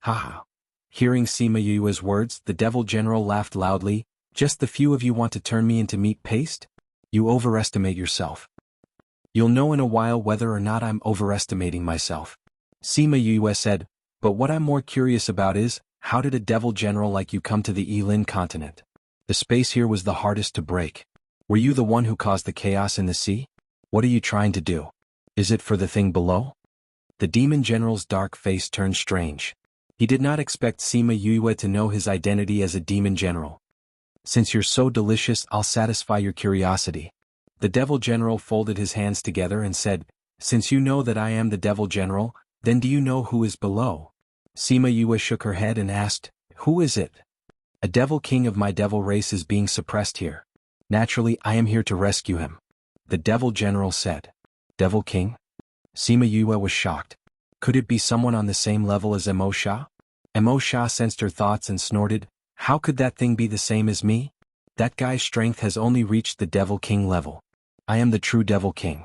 Ha! Hearing Sima Yue's words, the devil general laughed loudly. Just the few of you want to turn me into meat paste? You overestimate yourself. You'll know in a while whether or not I'm overestimating myself. Sima Yue said, But what I'm more curious about is, how did a devil general like you come to the Yilin continent? The space here was the hardest to break. Were you the one who caused the chaos in the sea? What are you trying to do? Is it for the thing below? The demon general's dark face turned strange. He did not expect Sima Yue to know his identity as a demon general. Since you're so delicious, I'll satisfy your curiosity. The devil general folded his hands together and said, Since you know that I am the devil general, then do you know who is below? Sima Yue shook her head and asked, Who is it? A devil king of my devil race is being suppressed here. Naturally, I am here to rescue him. The devil general said. Devil king? Sima Yue was shocked. Could it be someone on the same level as Emo Sha? Emo Sha sensed her thoughts and snorted, How could that thing be the same as me? That guy's strength has only reached the devil king level. I am the true devil king.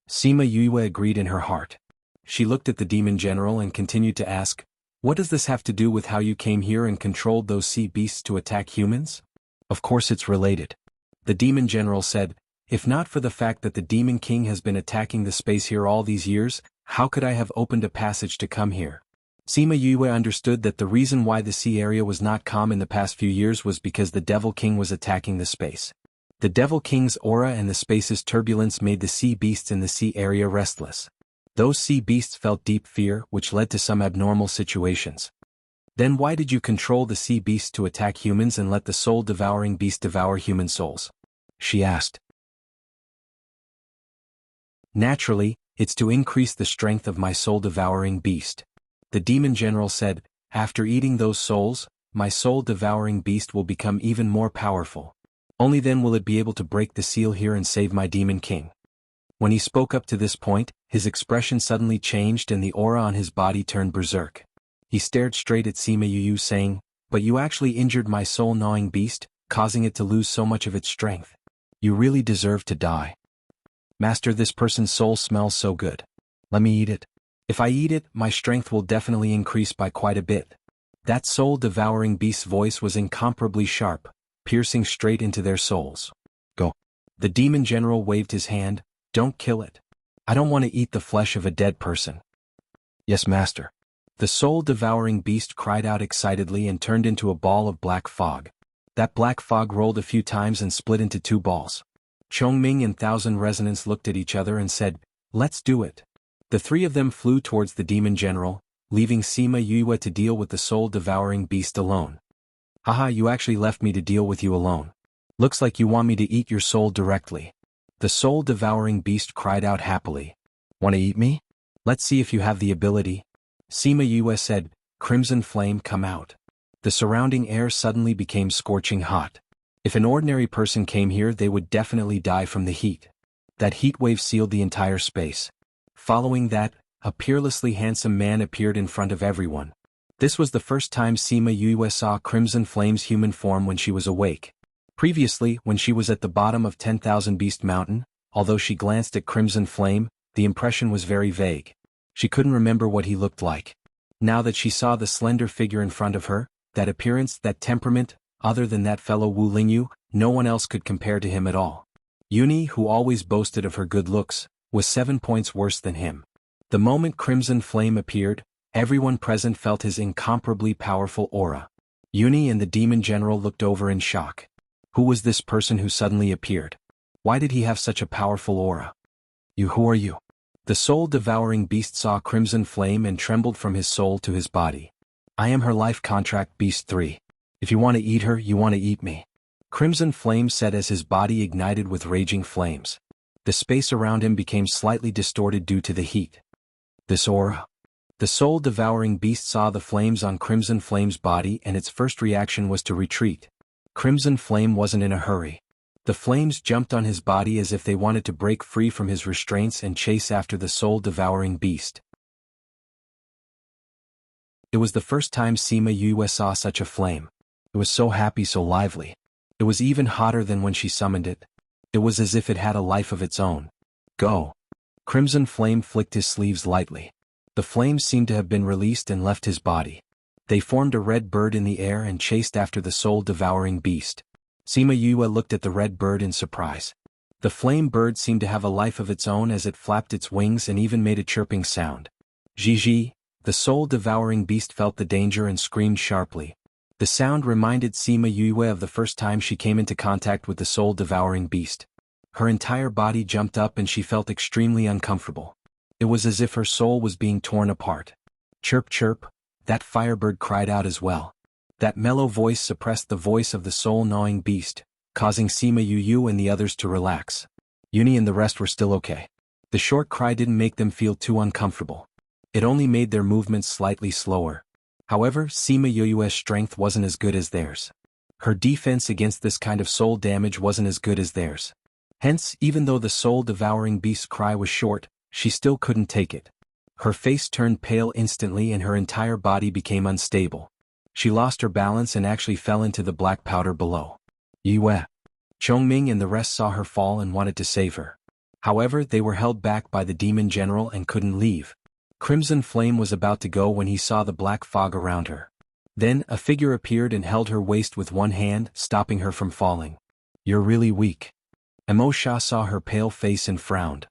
Sima Yue agreed in her heart. She looked at the demon general and continued to ask, What does this have to do with how you came here and controlled those sea beasts to attack humans? Of course it's related. The demon general said, If not for the fact that the demon king has been attacking the space here all these years, how could I have opened a passage to come here? Sima Yue understood that the reason why the sea area was not calm in the past few years was because the devil king was attacking the space. The devil king's aura and the space's turbulence made the sea beasts in the sea area restless. Those sea beasts felt deep fear, which led to some abnormal situations. Then why did you control the sea beasts to attack humans and let the soul-devouring beast devour human souls? She asked. Naturally, it's to increase the strength of my soul-devouring beast. The demon general said, After eating those souls, my soul-devouring beast will become even more powerful. Only then will it be able to break the seal here and save my demon king. When he spoke up to this point, his expression suddenly changed and the aura on his body turned berserk. He stared straight at Sima Yue saying, But you actually injured my soul-gnawing beast, causing it to lose so much of its strength. You really deserve to die. Master, this person's soul smells so good. Let me eat it. If I eat it, my strength will definitely increase by quite a bit. That soul-devouring beast's voice was incomparably sharp, piercing straight into their souls. Go. The demon general waved his hand. Don't kill it. I don't want to eat the flesh of a dead person. Yes, master. The soul-devouring beast cried out excitedly and turned into a ball of black fog. That black fog rolled a few times and split into two balls. Chongming and Thousand Resonance looked at each other and said, "Let's do it." The three of them flew towards the demon general, leaving Sima Yue to deal with the soul-devouring beast alone. Haha, you actually left me to deal with you alone. Looks like you want me to eat your soul directly. The soul-devouring beast cried out happily. Want to eat me? Let's see if you have the ability. Sima Yue said, "Crimson flame, come out." The surrounding air suddenly became scorching hot. If an ordinary person came here, they would definitely die from the heat. That heat wave sealed the entire space. Following that, a peerlessly handsome man appeared in front of everyone. This was the first time Sima Yue saw Crimson Flame's human form when she was awake. Previously, when she was at the bottom of 10,000 Beast Mountain, although she glanced at Crimson Flame, the impression was very vague. She couldn't remember what he looked like. Now that she saw the slender figure in front of her, that appearance, that temperament, other than that fellow Wu Lingyu, no one else could compare to him at all. Yuni, who always boasted of her good looks, was 7 points worse than him. The moment Crimson Flame appeared, everyone present felt his incomparably powerful aura. Yuni and the demon general looked over in shock. Who was this person who suddenly appeared? Why did he have such a powerful aura? Who are you? The soul-devouring beast saw Crimson Flame and trembled from his soul to his body. I am her life contract beast 3. If you want to eat her, you want to eat me. Crimson Flame said as his body ignited with raging flames. The space around him became slightly distorted due to the heat. This aura. The soul-devouring beast saw the flames on Crimson Flame's body and its first reaction was to retreat. Crimson Flame wasn't in a hurry. The flames jumped on his body as if they wanted to break free from his restraints and chase after the soul-devouring beast. It was the first time Sima Yue saw such a flame. It was so happy, so lively. It was even hotter than when she summoned it. It was as if it had a life of its own. Go. Crimson Flame flicked his sleeves lightly. The flames seemed to have been released and left his body. They formed a red bird in the air and chased after the soul-devouring beast. Sima Yue looked at the red bird in surprise. The flame bird seemed to have a life of its own as it flapped its wings and even made a chirping sound. Jiji, the soul-devouring beast felt the danger and screamed sharply. The sound reminded Sima Yue of the first time she came into contact with the soul-devouring beast. Her entire body jumped up and she felt extremely uncomfortable. It was as if her soul was being torn apart. Chirp chirp, that firebird cried out as well. That mellow voice suppressed the voice of the soul-gnawing beast, causing Sima Yue and the others to relax. Yuni and the rest were still okay. The short cry didn't make them feel too uncomfortable. It only made their movements slightly slower. However, Sima Yue's strength wasn't as good as theirs. Her defense against this kind of soul damage wasn't as good as theirs. Hence, even though the soul-devouring beast's cry was short, she still couldn't take it. Her face turned pale instantly and her entire body became unstable. She lost her balance and actually fell into the black powder below. Yue. Chongming and the rest saw her fall and wanted to save her. However, they were held back by the demon general and couldn't leave. Crimson Flame was about to go when he saw the black fog around her. Then, a figure appeared and held her waist with one hand, stopping her from falling. You're really weak. Emosha saw her pale face and frowned.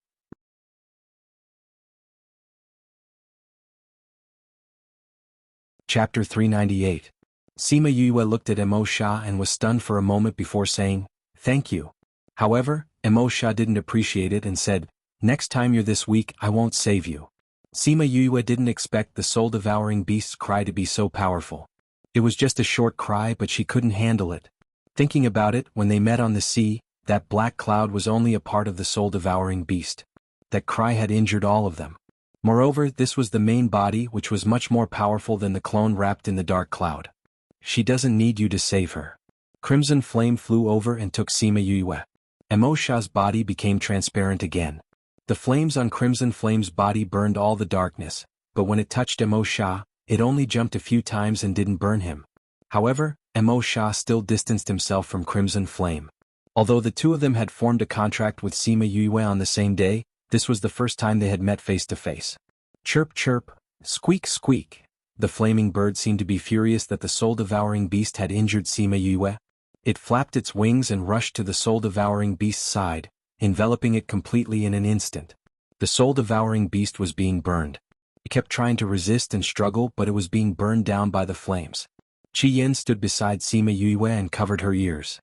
Chapter 398. Sima Yue looked at Emosha and was stunned for a moment before saying, "Thank you." However, Emosha didn't appreciate it and said, "Next time you're this weak, I won't save you." Sima Yue didn't expect the soul-devouring beast's cry to be so powerful. It was just a short cry, but she couldn't handle it. Thinking about it, when they met on the sea, that black cloud was only a part of the soul-devouring beast. That cry had injured all of them. Moreover, this was the main body, which was much more powerful than the clone wrapped in the dark cloud. She doesn't need you to save her. Crimson Flame flew over and took Sima Yue. Emosha's body became transparent again. The flames on Crimson Flame's body burned all the darkness, but when it touched Emosha, it only jumped a few times and didn't burn him. However, Emosha still distanced himself from Crimson Flame. Although the two of them had formed a contract with Sima Yue on the same day, this was the first time they had met face to face. Chirp chirp, squeak squeak. The flaming bird seemed to be furious that the soul-devouring beast had injured Sima Yue. It flapped its wings and rushed to the soul-devouring beast's side, enveloping it completely in an instant. The soul-devouring beast was being burned. It kept trying to resist and struggle, but it was being burned down by the flames. Qi Yin stood beside Sima Yue and covered her ears.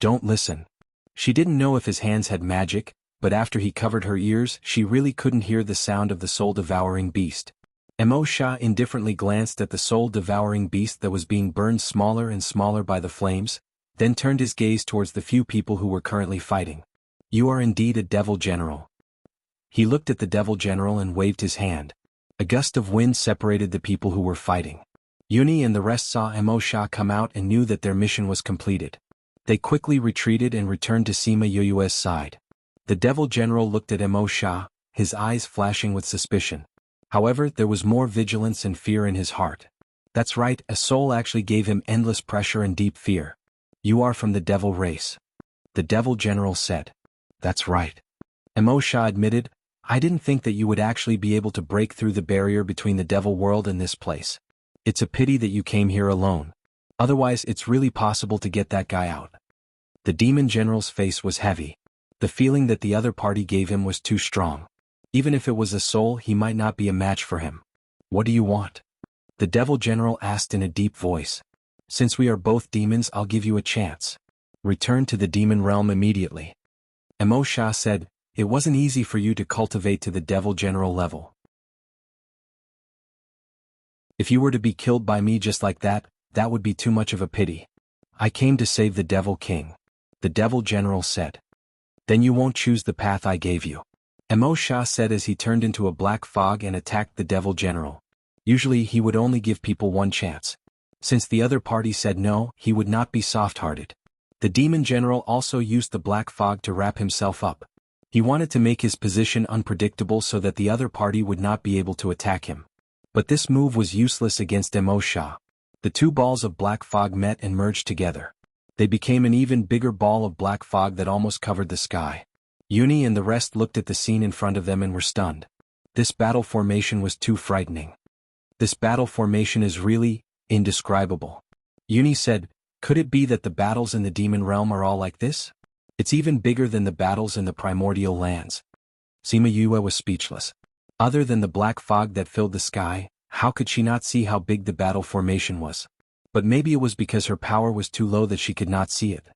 Don't listen. She didn't know if his hands had magic, but after he covered her ears, she really couldn't hear the sound of the soul-devouring beast. Mo Sha indifferently glanced at the soul-devouring beast that was being burned smaller and smaller by the flames, then turned his gaze towards the few people who were currently fighting. You are indeed a devil general. He looked at the devil general and waved his hand. A gust of wind separated the people who were fighting. Yuni and the rest saw Mo Sha come out and knew that their mission was completed. They quickly retreated and returned to Sima Yue's side. The devil general looked at Mo Sha, his eyes flashing with suspicion. However, there was more vigilance and fear in his heart. That's right, a soul actually gave him endless pressure and deep fear. You are from the devil race. The devil general said. That's right. Mo Sha admitted, I didn't think that you would actually be able to break through the barrier between the devil world and this place. It's a pity that you came here alone. Otherwise, it's really possible to get that guy out. The demon general's face was heavy. The feeling that the other party gave him was too strong. Even if it was a soul, he might not be a match for him. What do you want? The devil general asked in a deep voice. Since we are both demons, I'll give you a chance. Return to the demon realm immediately. Mo Sha said, it wasn't easy for you to cultivate to the devil general level. If you were to be killed by me just like that, that would be too much of a pity. I came to save the devil king. The devil general said. Then you won't choose the path I gave you. Mo Sha said as he turned into a black fog and attacked the devil general. Usually he would only give people one chance. Since the other party said no, he would not be soft-hearted. The demon general also used the black fog to wrap himself up. He wanted to make his position unpredictable so that the other party would not be able to attack him. But this move was useless against Mo Sha. The two balls of black fog met and merged together. They became an even bigger ball of black fog that almost covered the sky. Yuni and the rest looked at the scene in front of them and were stunned. This battle formation was too frightening. This battle formation is really indescribable. Yuni said, could it be that the battles in the demon realm are all like this? It's even bigger than the battles in the primordial lands. Sima Yue was speechless. Other than the black fog that filled the sky, how could she not see how big the battle formation was? But maybe it was because her power was too low that she could not see it.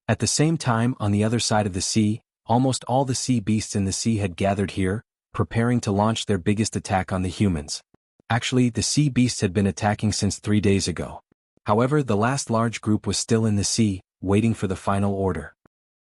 At the same time, on the other side of the sea, almost all the sea beasts in the sea had gathered here, preparing to launch their biggest attack on the humans. Actually, the sea beasts had been attacking since 3 days ago. However, the last large group was still in the sea, waiting for the final order.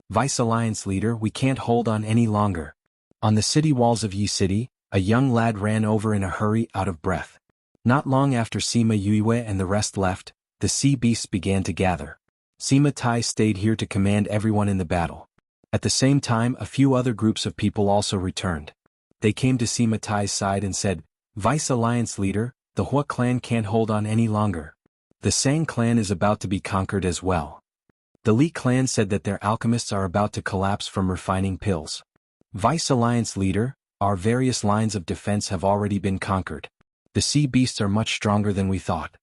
Vice Alliance leader, we can't hold on any longer. On the city walls of Yi City, a young lad ran over in a hurry, out of breath. Not long after Sima Yue and the rest left, the sea beasts began to gather. Sima Tai stayed here to command everyone in the battle. At the same time, a few other groups of people also returned. They came to Sima Tai's side and said, Vice Alliance leader, the Hua clan can't hold on any longer. The Sang clan is about to be conquered as well. The Li clan said that their alchemists are about to collapse from refining pills. Vice Alliance leader, our various lines of defense have already been conquered. The sea beasts are much stronger than we thought.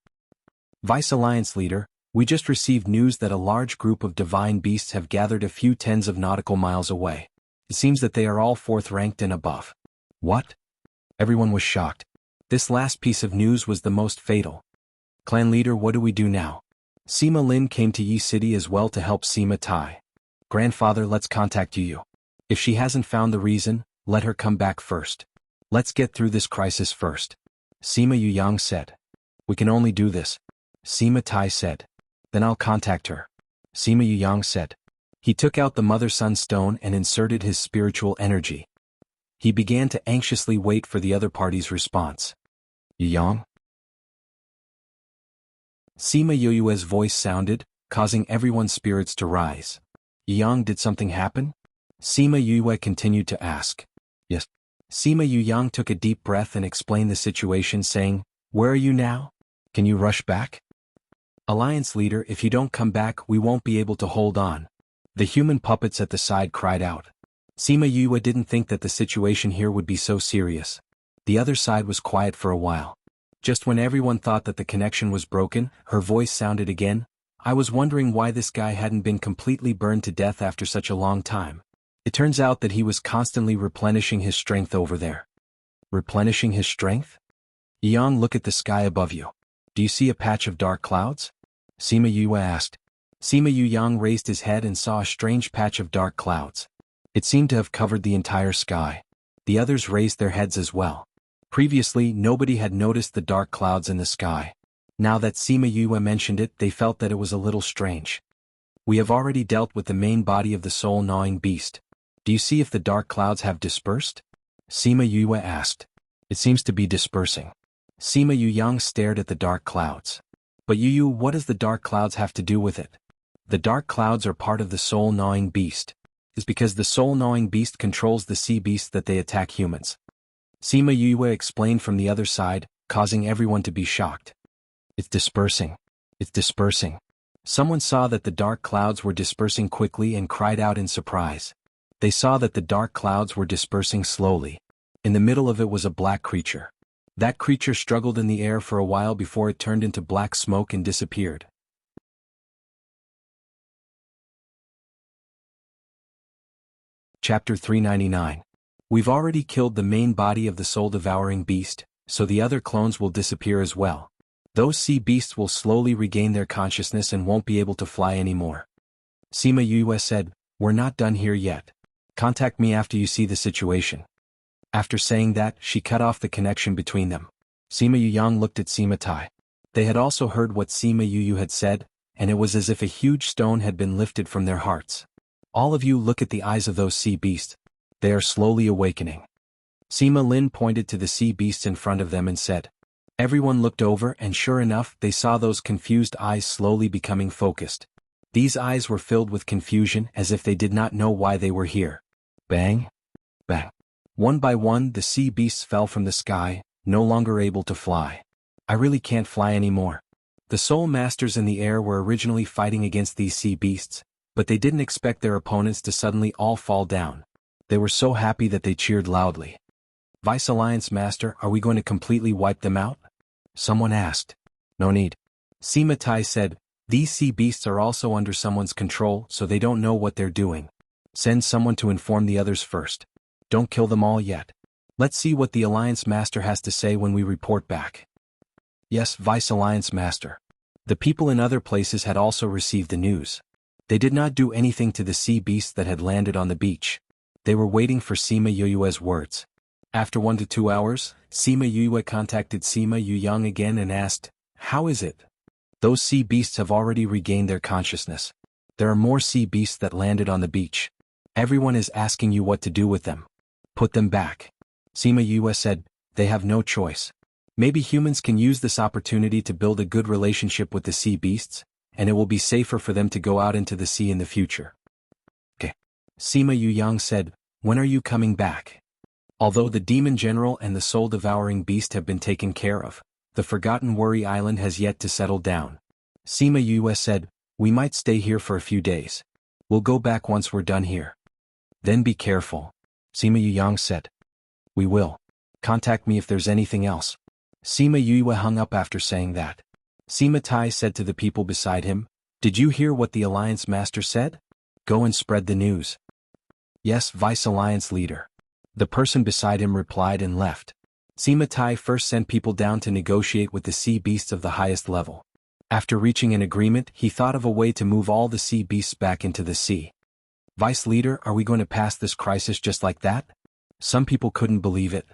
Vice Alliance leader, we just received news that a large group of divine beasts have gathered a few tens of nautical miles away. It seems that they are all 4th ranked and above. What? Everyone was shocked. This last piece of news was the most fatal. Clan leader, what do we do now? Sima Lin came to Yi City as well to help Sima Tai. Grandfather, let's contact Yu. If she hasn't found the reason, let her come back first. Let's get through this crisis first. Sima Yuyang said. We can only do this. Sima Tai said. Then I'll contact her. Sima Yuyang said. He took out the Mother-Sun stone and inserted his spiritual energy. He began to anxiously wait for the other party's response. Yuyang? Sima Yue's voice sounded, causing everyone's spirits to rise. Yuyang, did something happen? Sima Yue continued to ask. Yes. Sima Yuyang took a deep breath and explained the situation, saying, Where are you now? Can you rush back? Alliance leader, if you don't come back, we won't be able to hold on. The human puppets at the side cried out. Sima Yue didn't think that the situation here would be so serious. The other side was quiet for a while. Just when everyone thought that the connection was broken, her voice sounded again. I was wondering why this guy hadn't been completely burned to death after such a long time. It turns out that he was constantly replenishing his strength over there. Replenishing his strength? Yang, look at the sky above you. Do you see a patch of dark clouds? Sima Yue asked. Sima Yu Yang raised his head and saw a strange patch of dark clouds. It seemed to have covered the entire sky. The others raised their heads as well. Previously, nobody had noticed the dark clouds in the sky. Now that Sima Yue mentioned it, they felt that it was a little strange. We have already dealt with the main body of the soul-gnawing beast. Do you see if the dark clouds have dispersed? Sima Yue asked. It seems to be dispersing. Sima Yu Yang stared at the dark clouds. But Yu, what does the dark clouds have to do with it? The dark clouds are part of the soul-gnawing beast. It's because the soul-gnawing beast controls the sea beasts that they attack humans. Sima Yue explained from the other side, causing everyone to be shocked. It's dispersing. It's dispersing. Someone saw that the dark clouds were dispersing quickly and cried out in surprise. They saw that the dark clouds were dispersing slowly. In the middle of it was a black creature. That creature struggled in the air for a while before it turned into black smoke and disappeared. Chapter 399. We've already killed the main body of the soul-devouring beast, so the other clones will disappear as well. Those sea beasts will slowly regain their consciousness and won't be able to fly anymore. Sima Yue said, we're not done here yet. Contact me after you see the situation. After saying that, she cut off the connection between them. Sima Yu Yang looked at Sima Tai. They had also heard what Sima Yu had said, and it was as if a huge stone had been lifted from their hearts. All of you look at the eyes of those sea beasts. They are slowly awakening. Sima Lin pointed to the sea beasts in front of them and said. Everyone looked over and sure enough they saw those confused eyes slowly becoming focused. These eyes were filled with confusion as if they did not know why they were here. Bang! Bang! One by one the sea beasts fell from the sky, no longer able to fly. I really can't fly anymore. The soul masters in the air were originally fighting against these sea beasts, but they didn't expect their opponents to suddenly all fall down. They were so happy that they cheered loudly. Vice Alliance Master, are we going to completely wipe them out? Someone asked. No need. Sima Tai said, these sea beasts are also under someone's control, so they don't know what they're doing. Send someone to inform the others first. Don't kill them all yet. Let's see what the Alliance Master has to say when we report back. Yes, Vice Alliance Master. The people in other places had also received the news. They did not do anything to the sea beasts that had landed on the beach. They were waiting for Sima Yue's words. After 1 to 2 hours, Sima Yue contacted Sima Yu Yang again and asked, how is it? Those sea beasts have already regained their consciousness. There are more sea beasts that landed on the beach. Everyone is asking you what to do with them. Put them back. Sima Yue said, they have no choice. Maybe humans can use this opportunity to build a good relationship with the sea beasts, and it will be safer for them to go out into the sea in the future. Okay. Sima Yu Yang said, when are you coming back? Although the demon general and the soul-devouring beast have been taken care of, the Forgotten Worry Island has yet to settle down. Sima Yue said, we might stay here for a few days. We'll go back once we're done here. Then be careful. Sima Yu Yang said. We will. Contact me if there's anything else. Sima Yue hung up after saying that. Sima Tai said to the people beside him, did you hear what the Alliance Master said? Go and spread the news. Yes, Vice Alliance Leader. The person beside him replied and left. Sima Tai first sent people down to negotiate with the sea beasts of the highest level. After reaching an agreement, he thought of a way to move all the sea beasts back into the sea. Vice Leader, are we going to pass this crisis just like that? Some people couldn't believe it.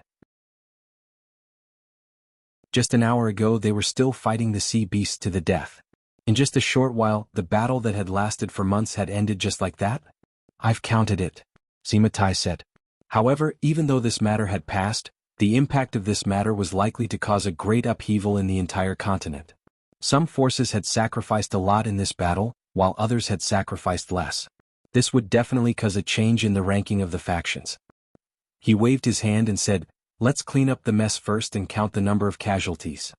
Just an hour ago they were still fighting the sea beasts to the death. In just a short while, the battle that had lasted for months had ended just like that? I've counted it. Sima Tai said. However, even though this matter had passed, the impact of this matter was likely to cause a great upheaval in the entire continent. Some forces had sacrificed a lot in this battle, while others had sacrificed less. This would definitely cause a change in the ranking of the factions. He waved his hand and said, let's clean up the mess first and count the number of casualties.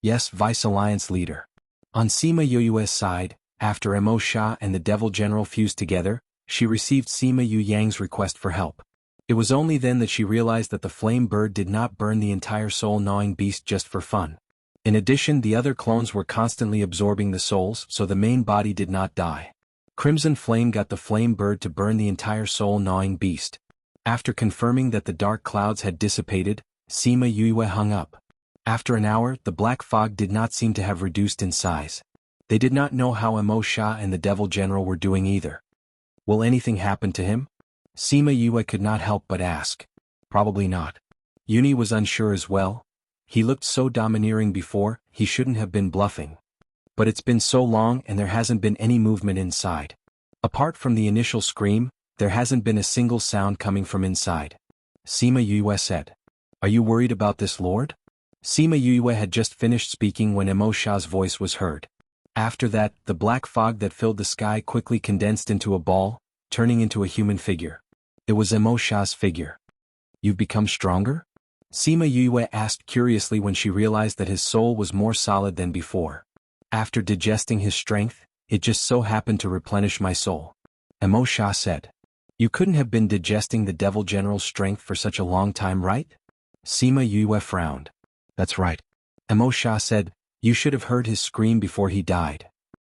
Yes, Vice Alliance Leader. On Sima Yue's side, after Mo Sha and the Devil General fused together, she received Sima Yu Yang's request for help. It was only then that she realized that the flame bird did not burn the entire soul-gnawing beast just for fun. In addition, the other clones were constantly absorbing the souls, so the main body did not die. Crimson Flame got the flame bird to burn the entire soul-gnawing beast. After confirming that the dark clouds had dissipated, Sima Yue hung up. After an hour, the black fog did not seem to have reduced in size. They did not know how Emo Sha and the Devil General were doing either. Will anything happen to him? Sima Yue could not help but ask. Probably not. Uni was unsure as well. He looked so domineering before, he shouldn't have been bluffing. But it's been so long and there hasn't been any movement inside. Apart from the initial scream, there hasn't been a single sound coming from inside. Sima Yue said. Are you worried about this, Lord? Sima Yue had just finished speaking when Emo Sha's voice was heard. After that, the black fog that filled the sky quickly condensed into a ball, turning into a human figure. It was Emo Sha's figure. You've become stronger? Sima Yue asked curiously when she realized that his soul was more solid than before. After digesting his strength, it just so happened to replenish my soul. Emo Sha said. You couldn't have been digesting the Devil General's strength for such a long time, right? Sima Yue frowned. That's right. Emo Sha said, you should have heard his scream before he died.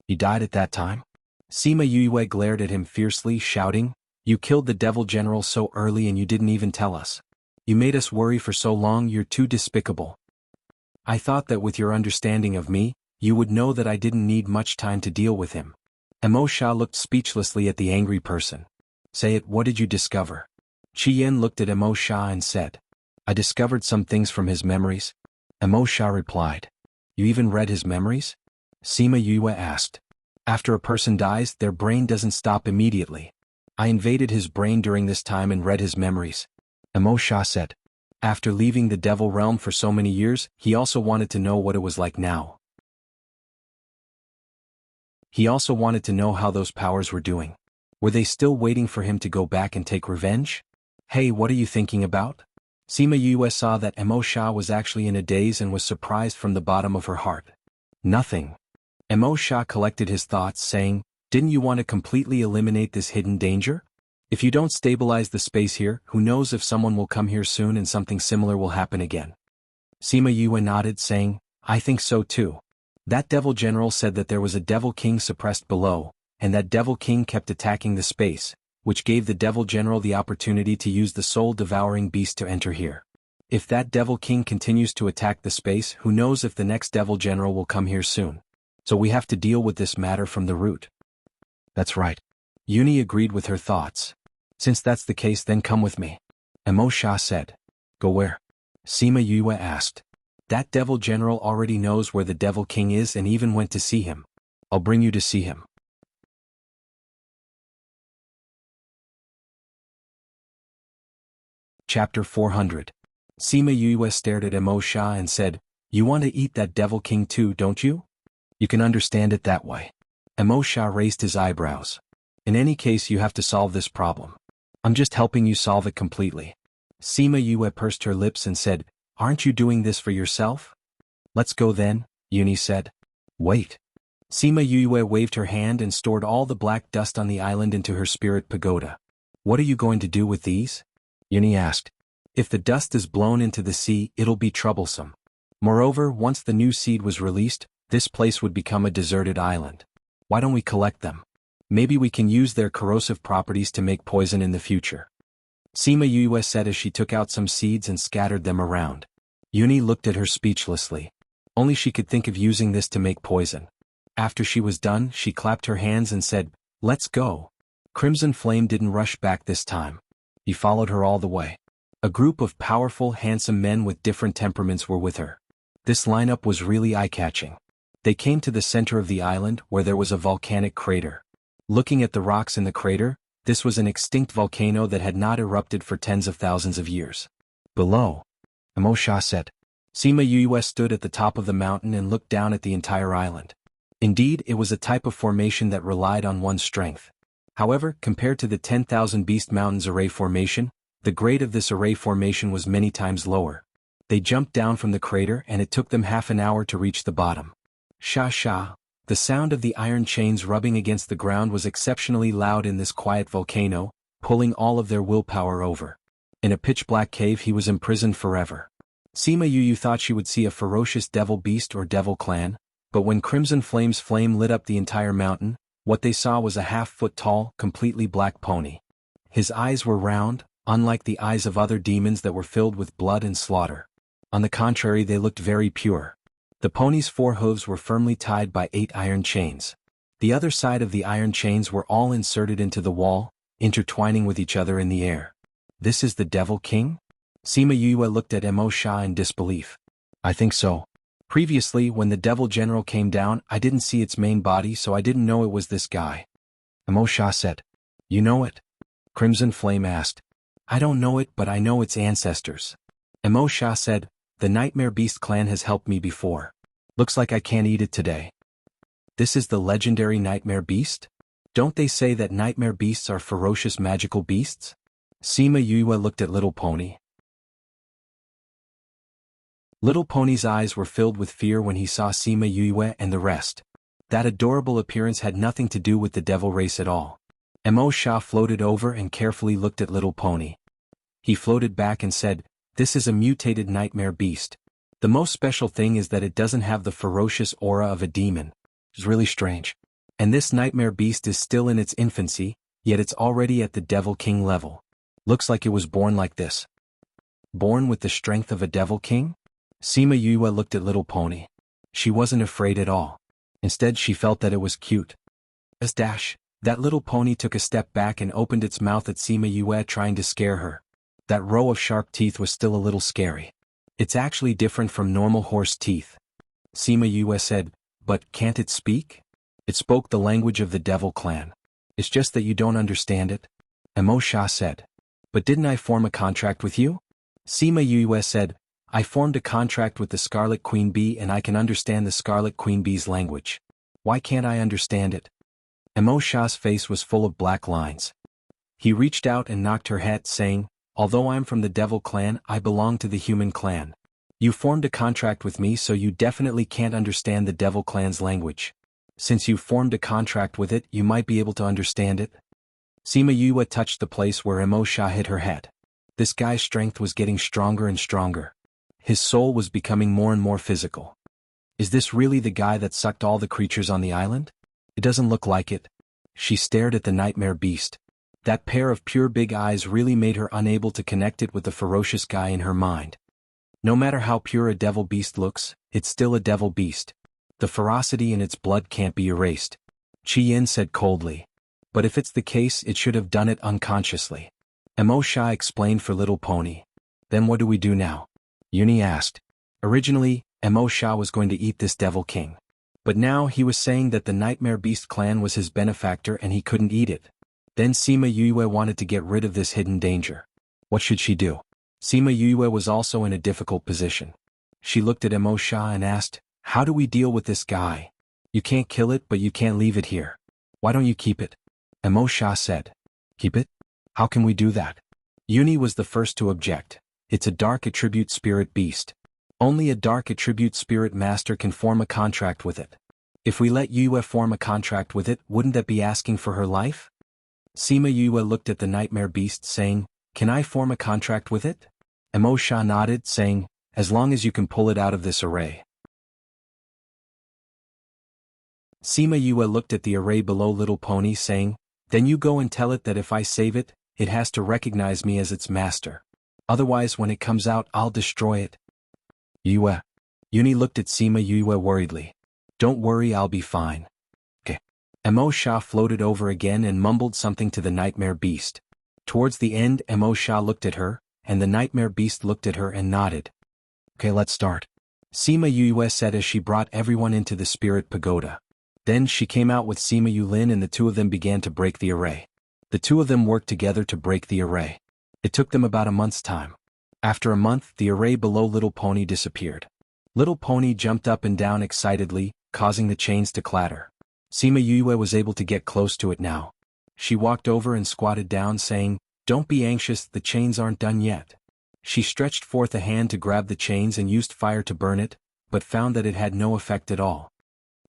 He died at that time? Sima Yue glared at him fiercely, shouting, you killed the Devil General so early and you didn't even tell us. You made us worry for so long, you're too despicable. I thought that with your understanding of me, you would know that I didn't need much time to deal with him. Emo Sha looked speechlessly at the angry person. Say it, what did you discover? Qi Yen looked at Emo Sha and said. I discovered some things from his memories. Emo Sha replied. You even read his memories? Sima Yue asked. After a person dies, their brain doesn't stop immediately. I invaded his brain during this time and read his memories. Emo Sha said. After leaving the Devil Realm for so many years, he also wanted to know what it was like now. He also wanted to know how those powers were doing. Were they still waiting for him to go back and take revenge? Hey, what are you thinking about? Sima Yue saw that Emo Sha was actually in a daze and was surprised from the bottom of her heart. Nothing. Emo Sha collected his thoughts, saying, didn't you want to completely eliminate this hidden danger? If you don't stabilize the space here, who knows if someone will come here soon and something similar will happen again. Sima Yue nodded, saying, I think so too. That Devil General said that there was a Devil King suppressed below, and that Devil King kept attacking the space, which gave the Devil General the opportunity to use the soul-devouring beast to enter here. If that Devil King continues to attack the space, who knows if the next Devil General will come here soon. So we have to deal with this matter from the root. That's right. Uni agreed with her thoughts. Since that's the case, then come with me. Emo Sha said. Go where? Sima Yue asked. That Devil General already knows where the Devil King is and even went to see him. I'll bring you to see him. Chapter 400. Sima Yue stared at Emo Sha and said, you want to eat that Devil King too, don't you? You can understand it that way. Emo Sha raised his eyebrows. In any case, you have to solve this problem. I'm just helping you solve it completely. Sima Yue pursed her lips and said, aren't you doing this for yourself? Let's go then, Uni said. Wait. Sima Yue waved her hand and stored all the black dust on the island into her spirit pagoda. What are you going to do with these? Uni asked. If the dust is blown into the sea, it'll be troublesome. Moreover, once the new seed was released, this place would become a deserted island. Why don't we collect them? Maybe we can use their corrosive properties to make poison in the future. Sima Yue said as she took out some seeds and scattered them around. Uni looked at her speechlessly. Only she could think of using this to make poison. After she was done, she clapped her hands and said, let's go. Crimson Flame didn't rush back this time. He followed her all the way. A group of powerful, handsome men with different temperaments were with her. This lineup was really eye-catching. They came to the center of the island where there was a volcanic crater. Looking at the rocks in the crater, this was an extinct volcano that had not erupted for tens of thousands of years. Below, Emo Sha said. Sima Yue stood at the top of the mountain and looked down at the entire island. Indeed, it was a type of formation that relied on one's strength. However, compared to the 10,000 Beast Mountains array formation, the grade of this array formation was many times lower. They jumped down from the crater and it took them half an hour to reach the bottom. Sha sha. The sound of the iron chains rubbing against the ground was exceptionally loud in this quiet volcano, pulling all of their willpower over. In a pitch-black cave he was imprisoned forever. Sima Yu thought she would see a ferocious devil beast or devil clan, but when Crimson Flame's flame lit up the entire mountain, what they saw was a half-foot-tall, completely black pony. His eyes were round, unlike the eyes of other demons that were filled with blood and slaughter. On the contrary, they looked very pure. The pony's 4 hooves were firmly tied by 8 iron chains. The other side of the iron chains were all inserted into the wall, intertwining with each other in the air. This is the Devil King? Sima Yue looked at Emo Sha in disbelief. I think so. Previously, when the Devil General came down, I didn't see its main body, so I didn't know it was this guy. Emo Sha said. You know it? Crimson Flame asked. I don't know it, but I know its ancestors. Emo Sha said, the Nightmare Beast clan has helped me before. Looks like I can't eat it today. This is the legendary Nightmare Beast? Don't they say that Nightmare Beasts are ferocious magical beasts? Sima Yue looked at Little Pony. Little Pony's eyes were filled with fear when he saw Sima Yue and the rest. That adorable appearance had nothing to do with the devil race at all. Emo Sha floated over and carefully looked at Little Pony. He floated back and said, this is a mutated Nightmare Beast. The most special thing is that it doesn't have the ferocious aura of a demon. It's really strange. And this Nightmare Beast is still in its infancy, yet it's already at the Devil King level. Looks like it was born like this. Born with the strength of a Devil King? Sima Yue looked at Little Pony. She wasn't afraid at all. Instead, she felt that it was cute. As dash, that little pony took a step back and opened its mouth at Sima Yue, trying to scare her. That row of sharp teeth was still a little scary. It's actually different from normal horse teeth. Sima Yue said, but can't it speak? It spoke the language of the Devil Clan. It's just that you don't understand it. Emo Sha said. But didn't I form a contract with you? Sima Yue said, I formed a contract with the Scarlet Queen Bee and I can understand the Scarlet Queen Bee's language. Why can't I understand it? Emo Sha's face was full of black lines. He reached out and knocked her head, saying, although I'm from the Devil Clan, I belong to the Human Clan. You formed a contract with me, so you definitely can't understand the Devil Clan's language. Since you formed a contract with it, you might be able to understand it. Sima Yue touched the place where Emo Sha hit her head. This guy's strength was getting stronger and stronger. His soul was becoming more and more physical. Is this really the guy that sucked all the creatures on the island? It doesn't look like it. She stared at the Nightmare Beast. That pair of pure big eyes really made her unable to connect it with the ferocious guy in her mind. No matter how pure a devil beast looks, it's still a devil beast. The ferocity in its blood can't be erased. Qi Yin said coldly. But if it's the case, it should have done it unconsciously. Emo Sha explained for Little Pony. Then what do we do now? Uni asked. Originally, Emo Sha was going to eat this Devil King. But now he was saying that the Nightmare Beast clan was his benefactor and he couldn't eat it. Then Sima Yue wanted to get rid of this hidden danger. What should she do? Sima Yue was also in a difficult position. She looked at Emo Sha and asked, how do we deal with this guy? You can't kill it, but you can't leave it here. Why don't you keep it? Emo Sha said. Keep it? How can we do that? Uni was the first to object. It's a dark attribute spirit beast. Only a dark attribute spirit master can form a contract with it. If we let Yue form a contract with it, wouldn't that be asking for her life? Sima Yue looked at the Nightmare Beast, saying, can I form a contract with it? Emo Sha nodded, saying, as long as you can pull it out of this array. Sima Yue looked at the array below Little Pony, saying, then you go and tell it that if I save it, it has to recognize me as its master. Otherwise, when it comes out, I'll destroy it. Yue. Uni looked at Sima Yue worriedly. Don't worry, I'll be fine. Okay. Emo Sha floated over again and mumbled something to the Nightmare Beast. Towards the end, Emo Sha looked at her, and the Nightmare Beast looked at her and nodded. Okay, let's start. Sima Yue said as she brought everyone into the Spirit Pagoda. Then she came out with Sima Yulin and the two of them began to break the array. The two of them worked together to break the array. It took them about a month's time. After a month, the array below Little Pony disappeared. Little Pony jumped up and down excitedly, causing the chains to clatter. Sima Yue was able to get close to it now. She walked over and squatted down, saying, don't be anxious, the chains aren't done yet. She stretched forth a hand to grab the chains and used fire to burn it, but found that it had no effect at all.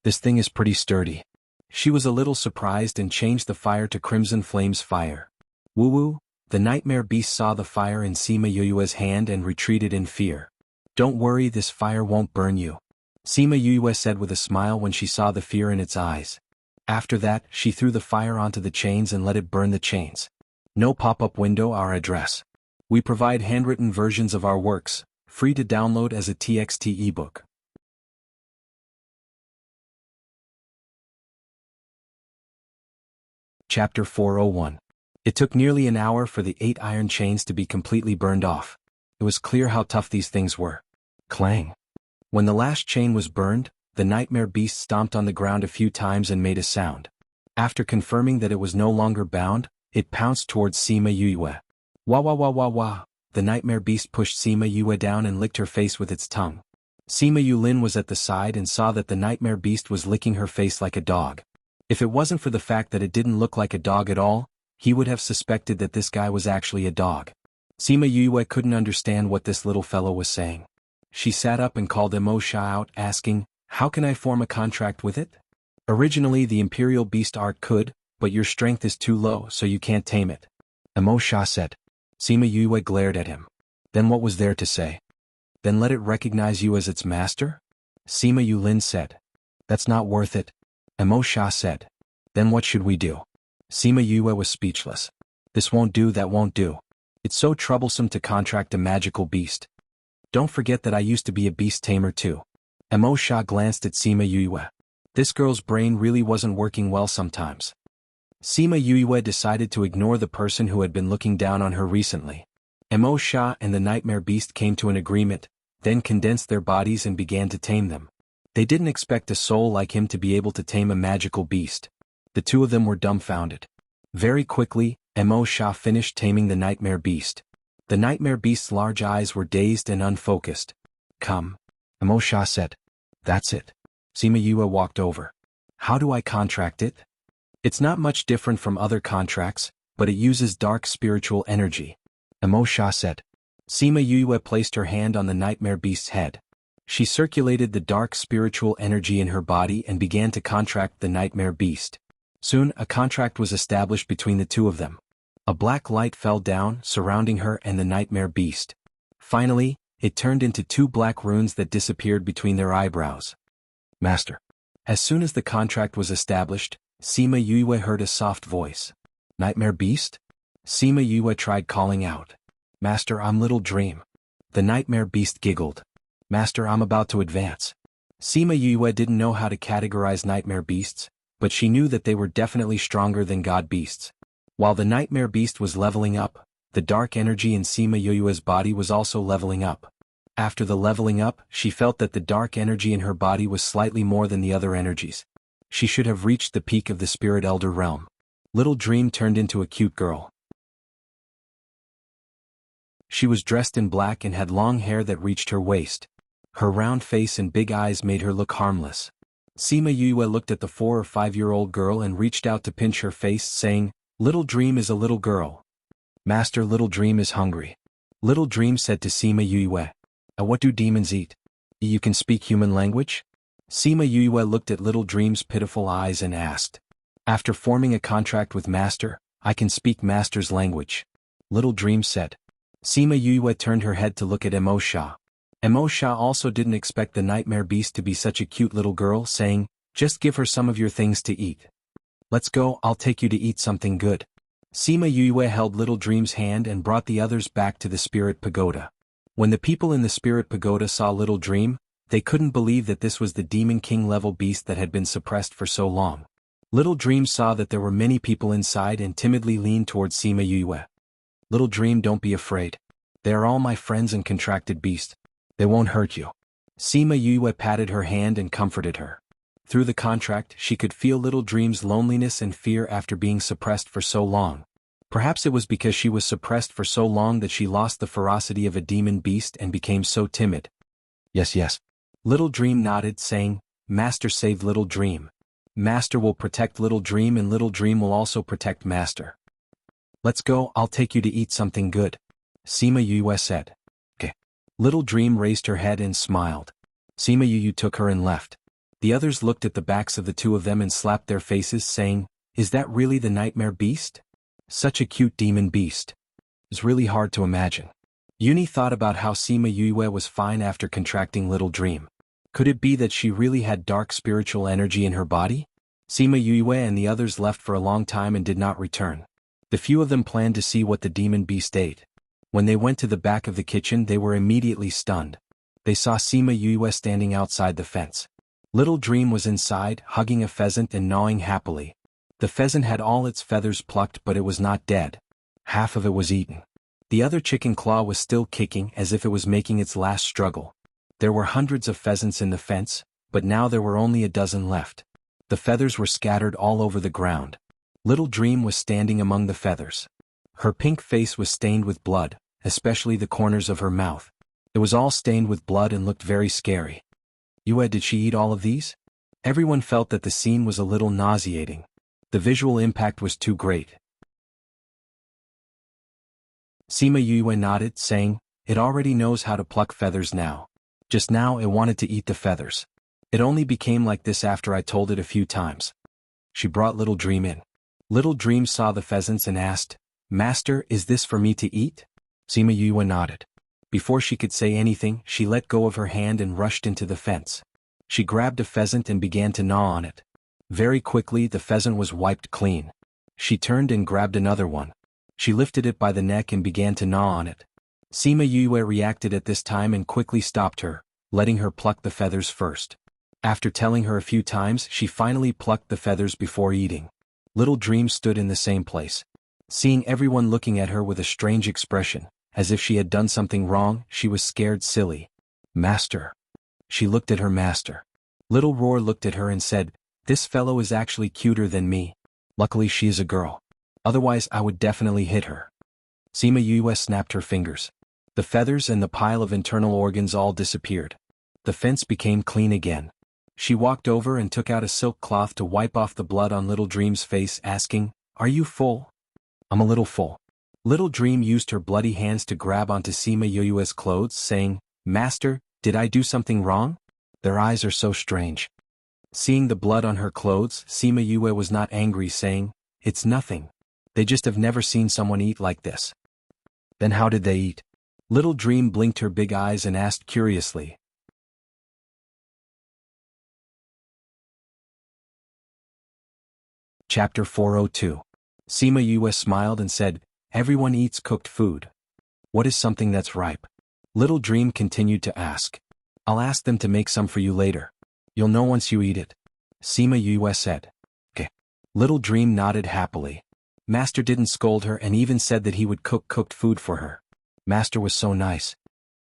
This thing is pretty sturdy. She was a little surprised and changed the fire to Crimson Flame's fire. Woo-woo, the Nightmare Beast saw the fire in Sima Yue's hand and retreated in fear. Don't worry, this fire won't burn you. Sima Yue said with a smile when she saw the fear in its eyes. After that, she threw the fire onto the chains and let it burn the chains. No pop-up window. Our address. We provide handwritten versions of our works, free to download as a TXT ebook. Chapter 401. It took nearly an hour for the 8 iron chains to be completely burned off. It was clear how tough these things were. Clang. When the last chain was burned, the nightmare beast stomped on the ground a few times and made a sound. After confirming that it was no longer bound, it pounced towards Sima Yue. Wah wah wah wah wah. The nightmare beast pushed Sima Yue down and licked her face with its tongue. Sima Yulin was at the side and saw that the nightmare beast was licking her face like a dog. If it wasn't for the fact that it didn't look like a dog at all, he would have suspected that this guy was actually a dog. Sima Yue couldn't understand what this little fellow was saying. She sat up and called Wuxia out, asking, "How can I form a contract with it? Originally the Imperial Beast Art could, but your strength is too low so you can't tame it." Wuxia said. Sima Yue glared at him. Then what was there to say? Then let it recognize you as its master? Sima Yulin said. That's not worth it. Wuxia said. Then what should we do? Sima Yue was speechless. This won't do, that won't do. It's so troublesome to contract a magical beast. Don't forget that I used to be a beast tamer too. Wuxia glanced at Sima Yue. This girl's brain really wasn't working well sometimes. Sima Yue decided to ignore the person who had been looking down on her recently. Wuxia and the nightmare beast came to an agreement, then condensed their bodies and began to tame them. They didn't expect a soul like him to be able to tame a magical beast. The two of them were dumbfounded. Very quickly, Wuxia finished taming the nightmare beast. The nightmare beast's large eyes were dazed and unfocused. Come. Wuxia said. That's it. Sima Yue walked over. How do I contract it? It's not much different from other contracts, but it uses dark spiritual energy. Wuxia said. Sima Yue placed her hand on the nightmare beast's head. She circulated the dark spiritual energy in her body and began to contract the nightmare beast. Soon, a contract was established between the two of them. A black light fell down, surrounding her and the nightmare beast. Finally, it turned into 2 black runes that disappeared between their eyebrows. Master. As soon as the contract was established, Sima Yue heard a soft voice. Nightmare beast? Sima Yue tried calling out. Master, I'm Little Dream. The nightmare beast giggled. Master, I'm about to advance. Sima Yue didn't know how to categorize nightmare beasts, but she knew that they were definitely stronger than god beasts. While the nightmare beast was leveling up, the dark energy in Sima Yue's body was also leveling up. After the leveling up, she felt that the dark energy in her body was slightly more than the other energies. She should have reached the peak of the Spirit Elder realm. Little Dream turned into a cute girl. She was dressed in black and had long hair that reached her waist. Her round face and big eyes made her look harmless. Sima Yue looked at the 4 or 5-year-old girl and reached out to pinch her face, saying, Little Dream is a little girl. Master, Little Dream is hungry. Little Dream said to Sima Yue. What do demons eat? You can speak human language? Sima Yue looked at Little Dream's pitiful eyes and asked. After forming a contract with Master, I can speak Master's language. Little Dream said. Sima Yue turned her head to look at Wuxia. Wuxia also didn't expect the nightmare beast to be such a cute little girl, saying, Just give her some of your things to eat. Let's go, I'll take you to eat something good. Sima Yue held Little Dream's hand and brought the others back to the Spirit Pagoda. When the people in the Spirit Pagoda saw Little Dream, they couldn't believe that this was the Demon King level beast that had been suppressed for so long. Little Dream saw that there were many people inside and timidly leaned towards Sima Yue. Little Dream, don't be afraid. They are all my friends and contracted beasts. They won't hurt you. Sima Yue patted her hand and comforted her. Through the contract, she could feel Little Dream's loneliness and fear after being suppressed for so long. Perhaps it was because she was suppressed for so long that she lost the ferocity of a demon beast and became so timid. Yes. Little Dream nodded, saying, Master saved Little Dream. Master will protect Little Dream and Little Dream will also protect Master. Let's go, I'll take you to eat something good. Sima Yue said. Okay. Little Dream raised her head and smiled. Sima Yue took her and left. The others looked at the backs of the two of them and slapped their faces, saying, Is that really the nightmare beast? Such a cute demon beast. It's really hard to imagine. Yuni thought about how Sima Yue was fine after contracting Little Dream. Could it be that she really had dark spiritual energy in her body? Sima Yue and the others left for a long time and did not return. The few of them planned to see what the demon beast ate. When they went to the back of the kitchen, they were immediately stunned. They saw Sima Yue standing outside the fence. Little Dream was inside, hugging a pheasant and gnawing happily. The pheasant had all its feathers plucked, but it was not dead. Half of it was eaten. The other chicken claw was still kicking as if it was making its last struggle. There were hundreds of pheasants in the fence, but now there were only a dozen left. The feathers were scattered all over the ground. Little Dream was standing among the feathers. Her pink face was stained with blood, especially the corners of her mouth. It was all stained with blood and looked very scary. Yue, did she eat all of these? Everyone felt that the scene was a little nauseating. The visual impact was too great. Sima Yue nodded, saying, "It already knows how to pluck feathers now. Just now it wanted to eat the feathers. It only became like this after I told it a few times." She brought Little Dream in. Little Dream saw the pheasants and asked, "Master, is this for me to eat?" Sima Yue nodded. Before she could say anything, she let go of her hand and rushed into the fence. She grabbed a pheasant and began to gnaw on it. Very quickly the pheasant was wiped clean. She turned and grabbed another one. She lifted it by the neck and began to gnaw on it. Sima Yue reacted at this time and quickly stopped her, letting her pluck the feathers first. After telling her a few times, she finally plucked the feathers before eating. Little Dream stood in the same place. Seeing everyone looking at her with a strange expression, as if she had done something wrong, she was scared silly. "Master." She looked at her master. Little Roar looked at her and said, "This fellow is actually cuter than me. Luckily she is a girl. Otherwise I would definitely hit her." Sima Yue snapped her fingers. The feathers and the pile of internal organs all disappeared. The fence became clean again. She walked over and took out a silk cloth to wipe off the blood on Little Dream's face, asking, "Are you full?" "I'm a little full." Little Dream used her bloody hands to grab onto Sima Yue's clothes, saying, "Master, did I do something wrong? Their eyes are so strange." Seeing the blood on her clothes, Sima Yue was not angry, saying, "It's nothing. They just have never seen someone eat like this." "Then how did they eat?" Little Dream blinked her big eyes and asked curiously. Chapter 402. Sima Yue smiled and said, "Everyone eats cooked food. What is something that's ripe?" Little Dream continued to ask. "I'll ask them to make some for you later. You'll know once you eat it." Sima Yue said. "Okay." Little Dream nodded happily. Master didn't scold her and even said that he would cook cooked food for her. Master was so nice.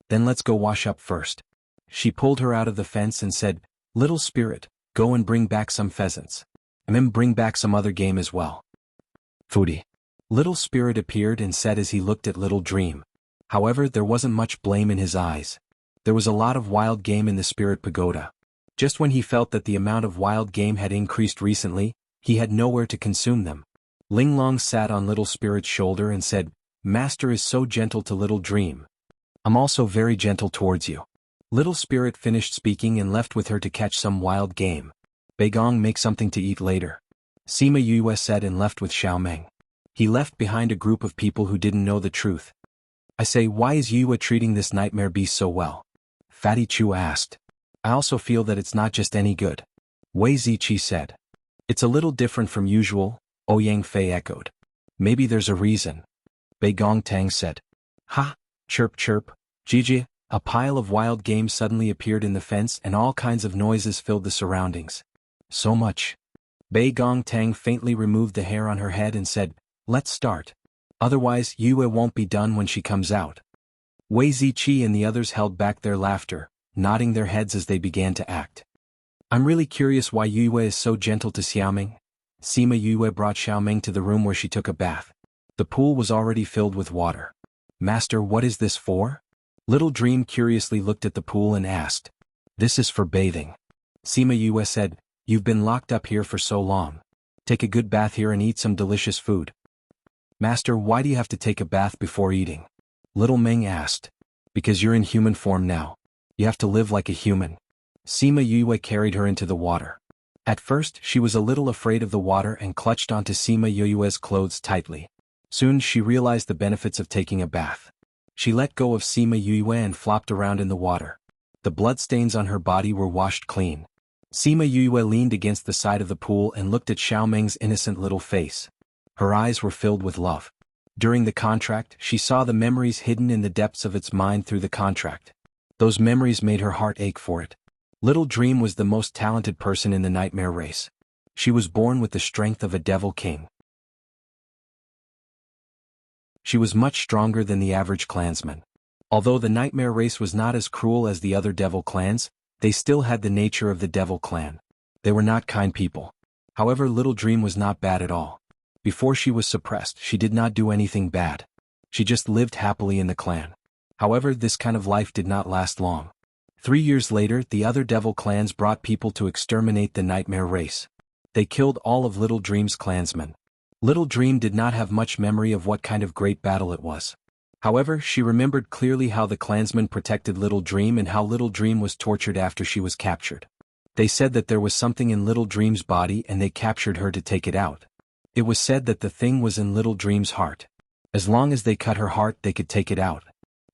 "Then let's go wash up first." She pulled her out of the fence and said, "Little Spirit, go and bring back some pheasants. And then bring back some other game as well." "Foodie." Little Spirit appeared and said as he looked at Little Dream. However, there wasn't much blame in his eyes. There was a lot of wild game in the Spirit Pagoda. Just when he felt that the amount of wild game had increased recently, he had nowhere to consume them. Ling Long sat on Little Spirit's shoulder and said, "Master is so gentle to Little Dream. I'm also very gentle towards you." Little Spirit finished speaking and left with her to catch some wild game. "Beigong, make something to eat later," Sima Yue said, and left with Xiao Meng. He left behind a group of people who didn't know the truth. "I say, why is Yue treating this nightmare beast so well?" Fatty Chu asked. "I also feel that it's not just any good," Wei Ziqi said. "It's a little different from usual," Ouyang Fei echoed. "Maybe there's a reason," Bei Gong Tang said. "Ha! Chirp chirp, Jiji." A pile of wild game suddenly appeared in the fence and all kinds of noises filled the surroundings. "So much." Bei Gong Tang faintly removed the hair on her head and said, "Let's start. Otherwise Yue won't be done when she comes out." Wei Ziqi and the others held back their laughter, nodding their heads as they began to act. "I'm really curious why Yue is so gentle to Xiaoming." Sima Yue brought Xiaoming to the room where she took a bath. The pool was already filled with water. "Master, what is this for?" Little Dream curiously looked at the pool and asked. "This is for bathing." Sima Yue said, "You've been locked up here for so long. Take a good bath here and eat some delicious food." "Master, why do you have to take a bath before eating?" Little Meng asked. "Because you're in human form now. You have to live like a human." Sima Yue carried her into the water. At first, she was a little afraid of the water and clutched onto Sima Yue's clothes tightly. Soon she realized the benefits of taking a bath. She let go of Sima Yue and flopped around in the water. The bloodstains on her body were washed clean. Sima Yue leaned against the side of the pool and looked at Xiaomeng's innocent little face. Her eyes were filled with love. During the contract, she saw the memories hidden in the depths of its mind through the contract. Those memories made her heart ache for it. Little Dream was the most talented person in the nightmare race. She was born with the strength of a devil king. She was much stronger than the average clansman. Although the nightmare race was not as cruel as the other devil clans, they still had the nature of the devil clan. They were not kind people. However, Little Dream was not bad at all. Before she was suppressed, she did not do anything bad. She just lived happily in the clan. However, this kind of life did not last long. 3 years later, the other devil clans brought people to exterminate the nightmare race. They killed all of Little Dream's clansmen. Little Dream did not have much memory of what kind of great battle it was. However, she remembered clearly how the clansmen protected Little Dream and how Little Dream was tortured after she was captured. They said that there was something in Little Dream's body and they captured her to take it out. It was said that the thing was in Little Dream's heart. As long as they cut her heart, they could take it out.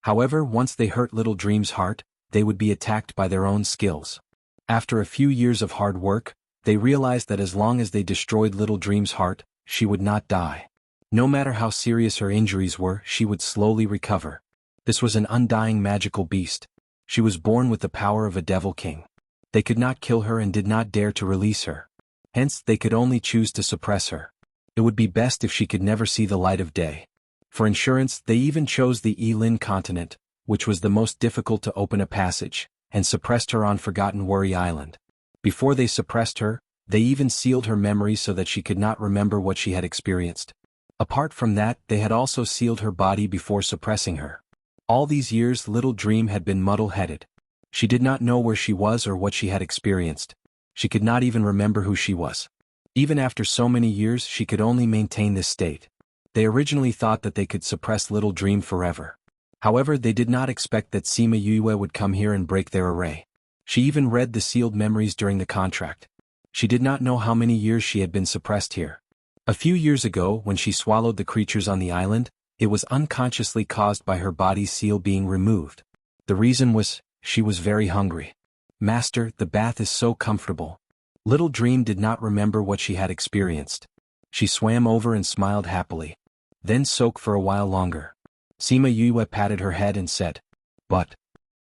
However, once they hurt Little Dream's heart, they would be attacked by their own skills. After a few years of hard work, they realized that as long as they destroyed Little Dream's heart, she would not die. No matter how serious her injuries were, she would slowly recover. This was an undying magical beast. She was born with the power of a devil king. They could not kill her and did not dare to release her. Hence, they could only choose to suppress her. It would be best if she could never see the light of day. For insurance, they even chose the Yilin continent, which was the most difficult to open a passage, and suppressed her on Forgotten Worry Island. Before they suppressed her, they even sealed her memory so that she could not remember what she had experienced. Apart from that, they had also sealed her body before suppressing her. All these years, Little Dream had been muddle-headed. She did not know where she was or what she had experienced. She could not even remember who she was. Even after so many years, she could only maintain this state. They originally thought that they could suppress Little Dream forever. However, they did not expect that Sima Yue would come here and break their array. She even read the sealed memories during the contract. She did not know how many years she had been suppressed here. A few years ago, when she swallowed the creatures on the island, it was unconsciously caused by her body's seal being removed. The reason was, she was very hungry. Master, the bath is so comfortable. Little Dream did not remember what she had experienced. She swam over and smiled happily. Then soaked for a while longer. Sima Yue patted her head and said, "But..."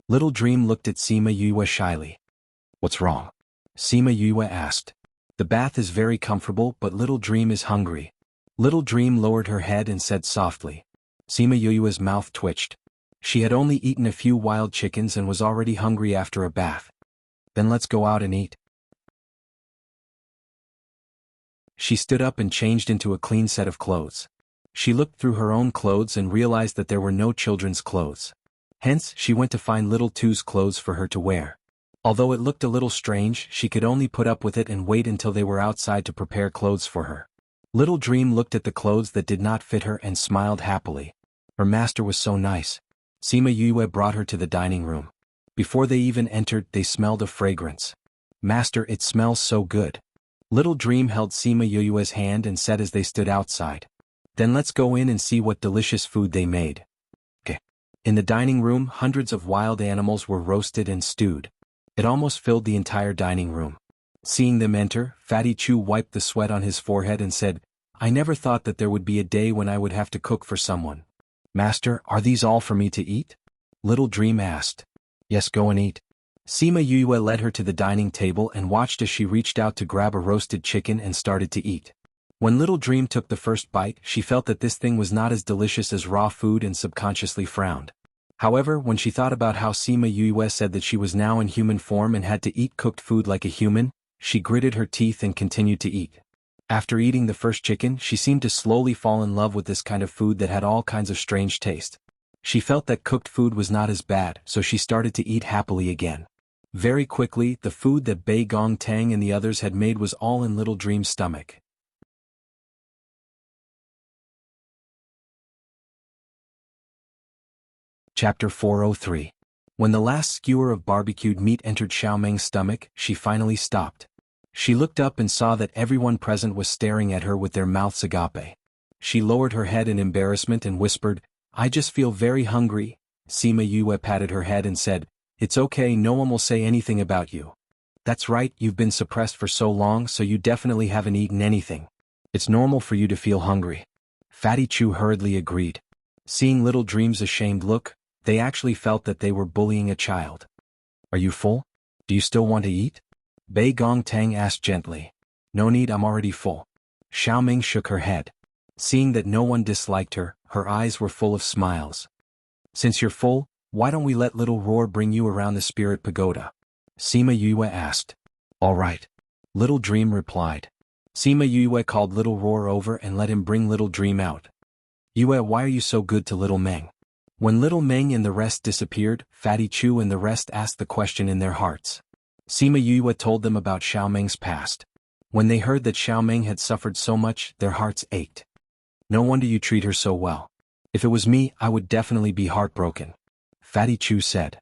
Little Dream looked at Sima Yue shyly. "What's wrong?" Sima Yue asked. "The bath is very comfortable, but Little Dream is hungry." Little Dream lowered her head and said softly. Sima Yue's mouth twitched. She had only eaten a few wild chickens and was already hungry after a bath. "Then let's go out and eat." She stood up and changed into a clean set of clothes. She looked through her own clothes and realized that there were no children's clothes. Hence, she went to find Little Two's clothes for her to wear. Although it looked a little strange, she could only put up with it and wait until they were outside to prepare clothes for her. Little Dream looked at the clothes that did not fit her and smiled happily. Her master was so nice. Sima Yue brought her to the dining room. Before they even entered, they smelled of fragrance. "Master, it smells so good." Little Dream held Sima Yue's hand and said as they stood outside, "Then let's go in and see what delicious food they made." Okay. In the dining room, hundreds of wild animals were roasted and stewed. It almost filled the entire dining room. Seeing them enter, Fatty Chu wiped the sweat on his forehead and said, "I never thought that there would be a day when I would have to cook for someone." "Master, are these all for me to eat?" Little Dream asked. "Yes, go and eat." Sima Yue led her to the dining table and watched as she reached out to grab a roasted chicken and started to eat. When Little Dream took the first bite, she felt that this thing was not as delicious as raw food and subconsciously frowned. However, when she thought about how Sima Yue said that she was now in human form and had to eat cooked food like a human, she gritted her teeth and continued to eat. After eating the first chicken, she seemed to slowly fall in love with this kind of food that had all kinds of strange taste. She felt that cooked food was not as bad, so she started to eat happily again. Very quickly, the food that Bei Gong Tang and the others had made was all in Little Dream's stomach. Chapter 403. When the last skewer of barbecued meat entered Xiaomeng's stomach, she finally stopped. She looked up and saw that everyone present was staring at her with their mouths agape. She lowered her head in embarrassment and whispered, I just feel very hungry. Sima Yue patted her head and said, "It's okay, no one will say anything about you. That's right, you've been suppressed for so long, so you definitely haven't eaten anything. It's normal for you to feel hungry." Fatty Chu hurriedly agreed. Seeing Little Dream's ashamed look, they actually felt that they were bullying a child. "Are you full? Do you still want to eat?" Bei Gong Tang asked gently. "No need, I'm already full." Xiaoming shook her head. Seeing that no one disliked her, her eyes were full of smiles. "Since you're full, why don't we let Little Roar bring you around the spirit pagoda?" Sima Yue asked. "All right." Little Dream replied. Sima Yue called Little Roar over and let him bring Little Dream out. "Yue, why are you so good to Little Meng?" When Little Meng and the rest disappeared, Fatty Chu and the rest asked the question in their hearts. Sima Yue told them about Xiaomeng's past. When they heard that Xiaomeng had suffered so much, their hearts ached. "No wonder you treat her so well. If it was me, I would definitely be heartbroken," Fatty Chu said.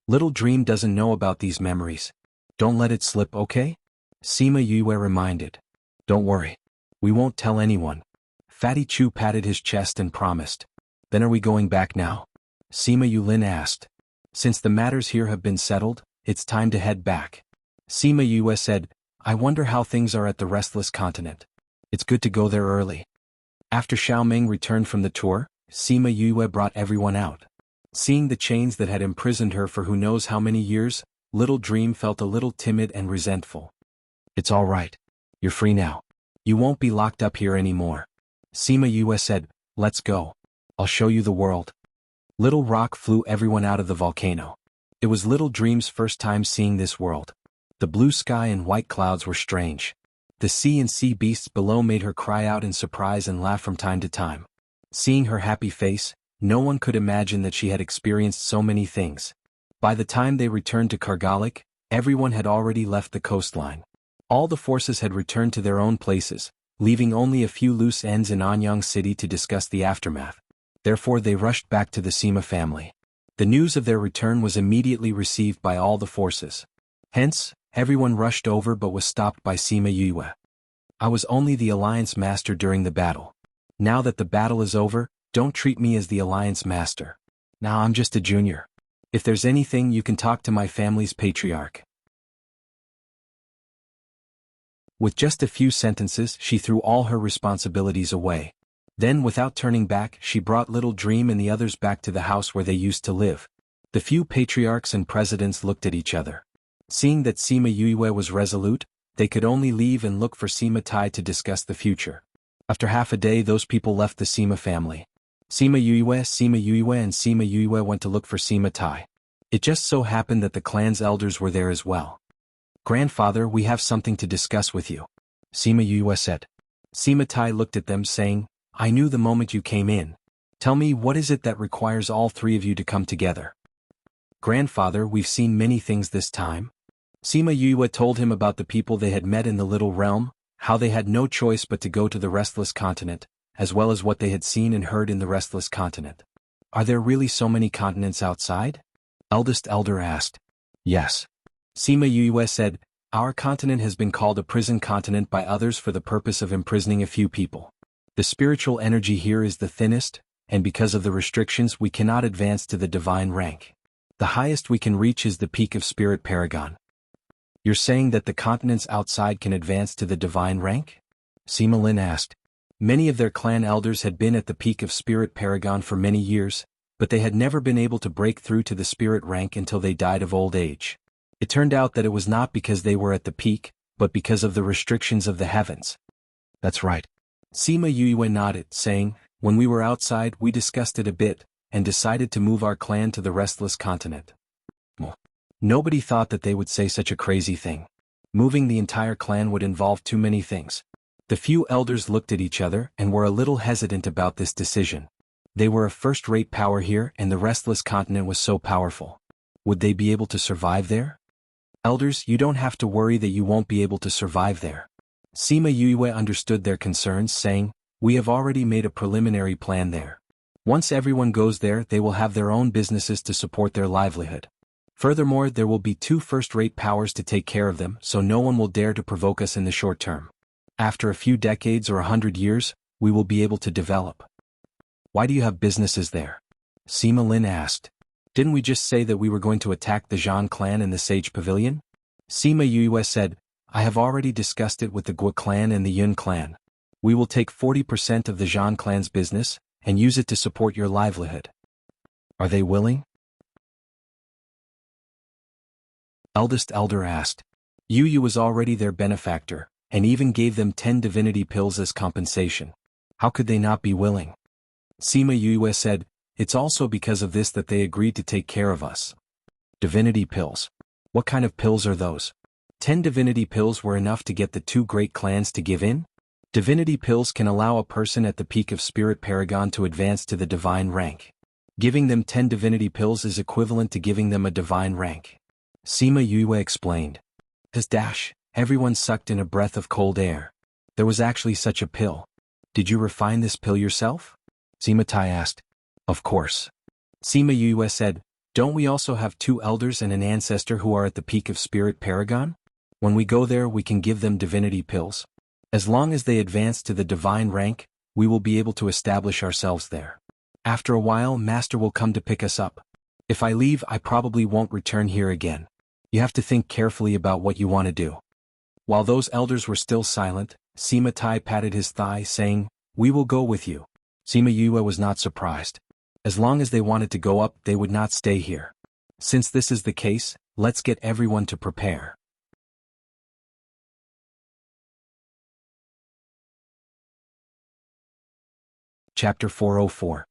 "Little Dream doesn't know about these memories. Don't let it slip, okay?" Sima Yue reminded. "Don't worry. We won't tell anyone." Fatty Chu patted his chest and promised. "Then are we going back now?" Sima Yulin asked. "Since the matters here have been settled, it's time to head back." Sima Yue said, "I wonder how things are at the Restless Continent. It's good to go there early." After Xiaoming returned from the tour, Sima Yue brought everyone out. Seeing the chains that had imprisoned her for who knows how many years, Little Dream felt a little timid and resentful. "It's all right. You're free now. You won't be locked up here anymore." Sima Yue said, "Let's go. I'll show you the world." Little Rock flew everyone out of the volcano. It was Little Dream's first time seeing this world. The blue sky and white clouds were strange. The sea and sea beasts below made her cry out in surprise and laugh from time to time. Seeing her happy face, no one could imagine that she had experienced so many things. By the time they returned to Kargalik, everyone had already left the coastline. All the forces had returned to their own places, leaving only a few loose ends in Anyang City to discuss the aftermath. Therefore they rushed back to the Sima family. The news of their return was immediately received by all the forces. Hence, everyone rushed over but was stopped by Sima Yue. "I was only the Alliance Master during the battle. Now that the battle is over, don't treat me as the Alliance Master. Now I'm just a junior. If there's anything, you can talk to my family's patriarch." With just a few sentences, she threw all her responsibilities away. Then, without turning back, she brought Little Dream and the others back to the house where they used to live. The few patriarchs and presidents looked at each other. Seeing that Sima Yue was resolute, they could only leave and look for Sima Tai to discuss the future. After half a day, those people left the Sima family. Sima Yue, and Sima Yue went to look for Sima Tai. It just so happened that the clan's elders were there as well. "Grandfather, we have something to discuss with you," Sima Yue said. Sima Tai looked at them saying, "I knew the moment you came in. Tell me, what is it that requires all three of you to come together?" "Grandfather, we've seen many things this time." Sima Yue told him about the people they had met in the Little Realm, how they had no choice but to go to the Restless Continent, as well as what they had seen and heard in the Restless Continent. "Are there really so many continents outside?" Eldest Elder asked. "Yes." Sima Yue said, "Our continent has been called a prison continent by others for the purpose of imprisoning a few people. The spiritual energy here is the thinnest, and because of the restrictions we cannot advance to the divine rank. The highest we can reach is the peak of Spirit Paragon." "You're saying that the continents outside can advance to the divine rank?" Sima Lin asked. Many of their clan elders had been at the peak of Spirit Paragon for many years, but they had never been able to break through to the spirit rank until they died of old age. It turned out that it was not because they were at the peak, but because of the restrictions of the heavens. "That's right." Sima Yue nodded, saying, "When we were outside we discussed it a bit, and decided to move our clan to the Restless Continent." Well, nobody thought that they would say such a crazy thing. Moving the entire clan would involve too many things. The few elders looked at each other and were a little hesitant about this decision. They were a first-rate power here and the Restless Continent was so powerful. Would they be able to survive there? "Elders, you don't have to worry that you won't be able to survive there." Sima Yue understood their concerns, saying, "We have already made a preliminary plan there. Once everyone goes there, they will have their own businesses to support their livelihood. Furthermore, there will be two first-rate powers to take care of them, so no one will dare to provoke us in the short term. After a few decades or 100 years, we will be able to develop." "Why do you have businesses there?" Sima Lin asked. Didn't we just say that we were going to attack the Zhan clan in the Sage Pavilion? Sima Yue said, I have already discussed it with the Gua clan and the Yun clan. We will take 40% of the Zhan clan's business, and use it to support your livelihood. Are they willing? Eldest elder asked. Yu was already their benefactor, and even gave them 10 divinity pills as compensation. How could they not be willing? Sima Yue said, it's also because of this that they agreed to take care of us. Divinity pills. What kind of pills are those? 10 divinity pills were enough to get the 2 great clans to give in? Divinity pills can allow a person at the peak of Spirit Paragon to advance to the divine rank. Giving them 10 divinity pills is equivalent to giving them a divine rank. Sima Yue explained. Everyone sucked in a breath of cold air. There was actually such a pill. Did you refine this pill yourself? Sima Tai asked. Of course. Sima Yue said, don't we also have 2 elders and an ancestor who are at the peak of Spirit Paragon? When we go there we can give them divinity pills. As long as they advance to the divine rank, we will be able to establish ourselves there. After a while Master will come to pick us up. If I leave I probably won't return here again. You have to think carefully about what you want to do. While those elders were still silent, Sima Tai patted his thigh saying, we will go with you. Sima Yue was not surprised. As long as they wanted to go up they would not stay here. Since this is the case, let's get everyone to prepare. Chapter 404.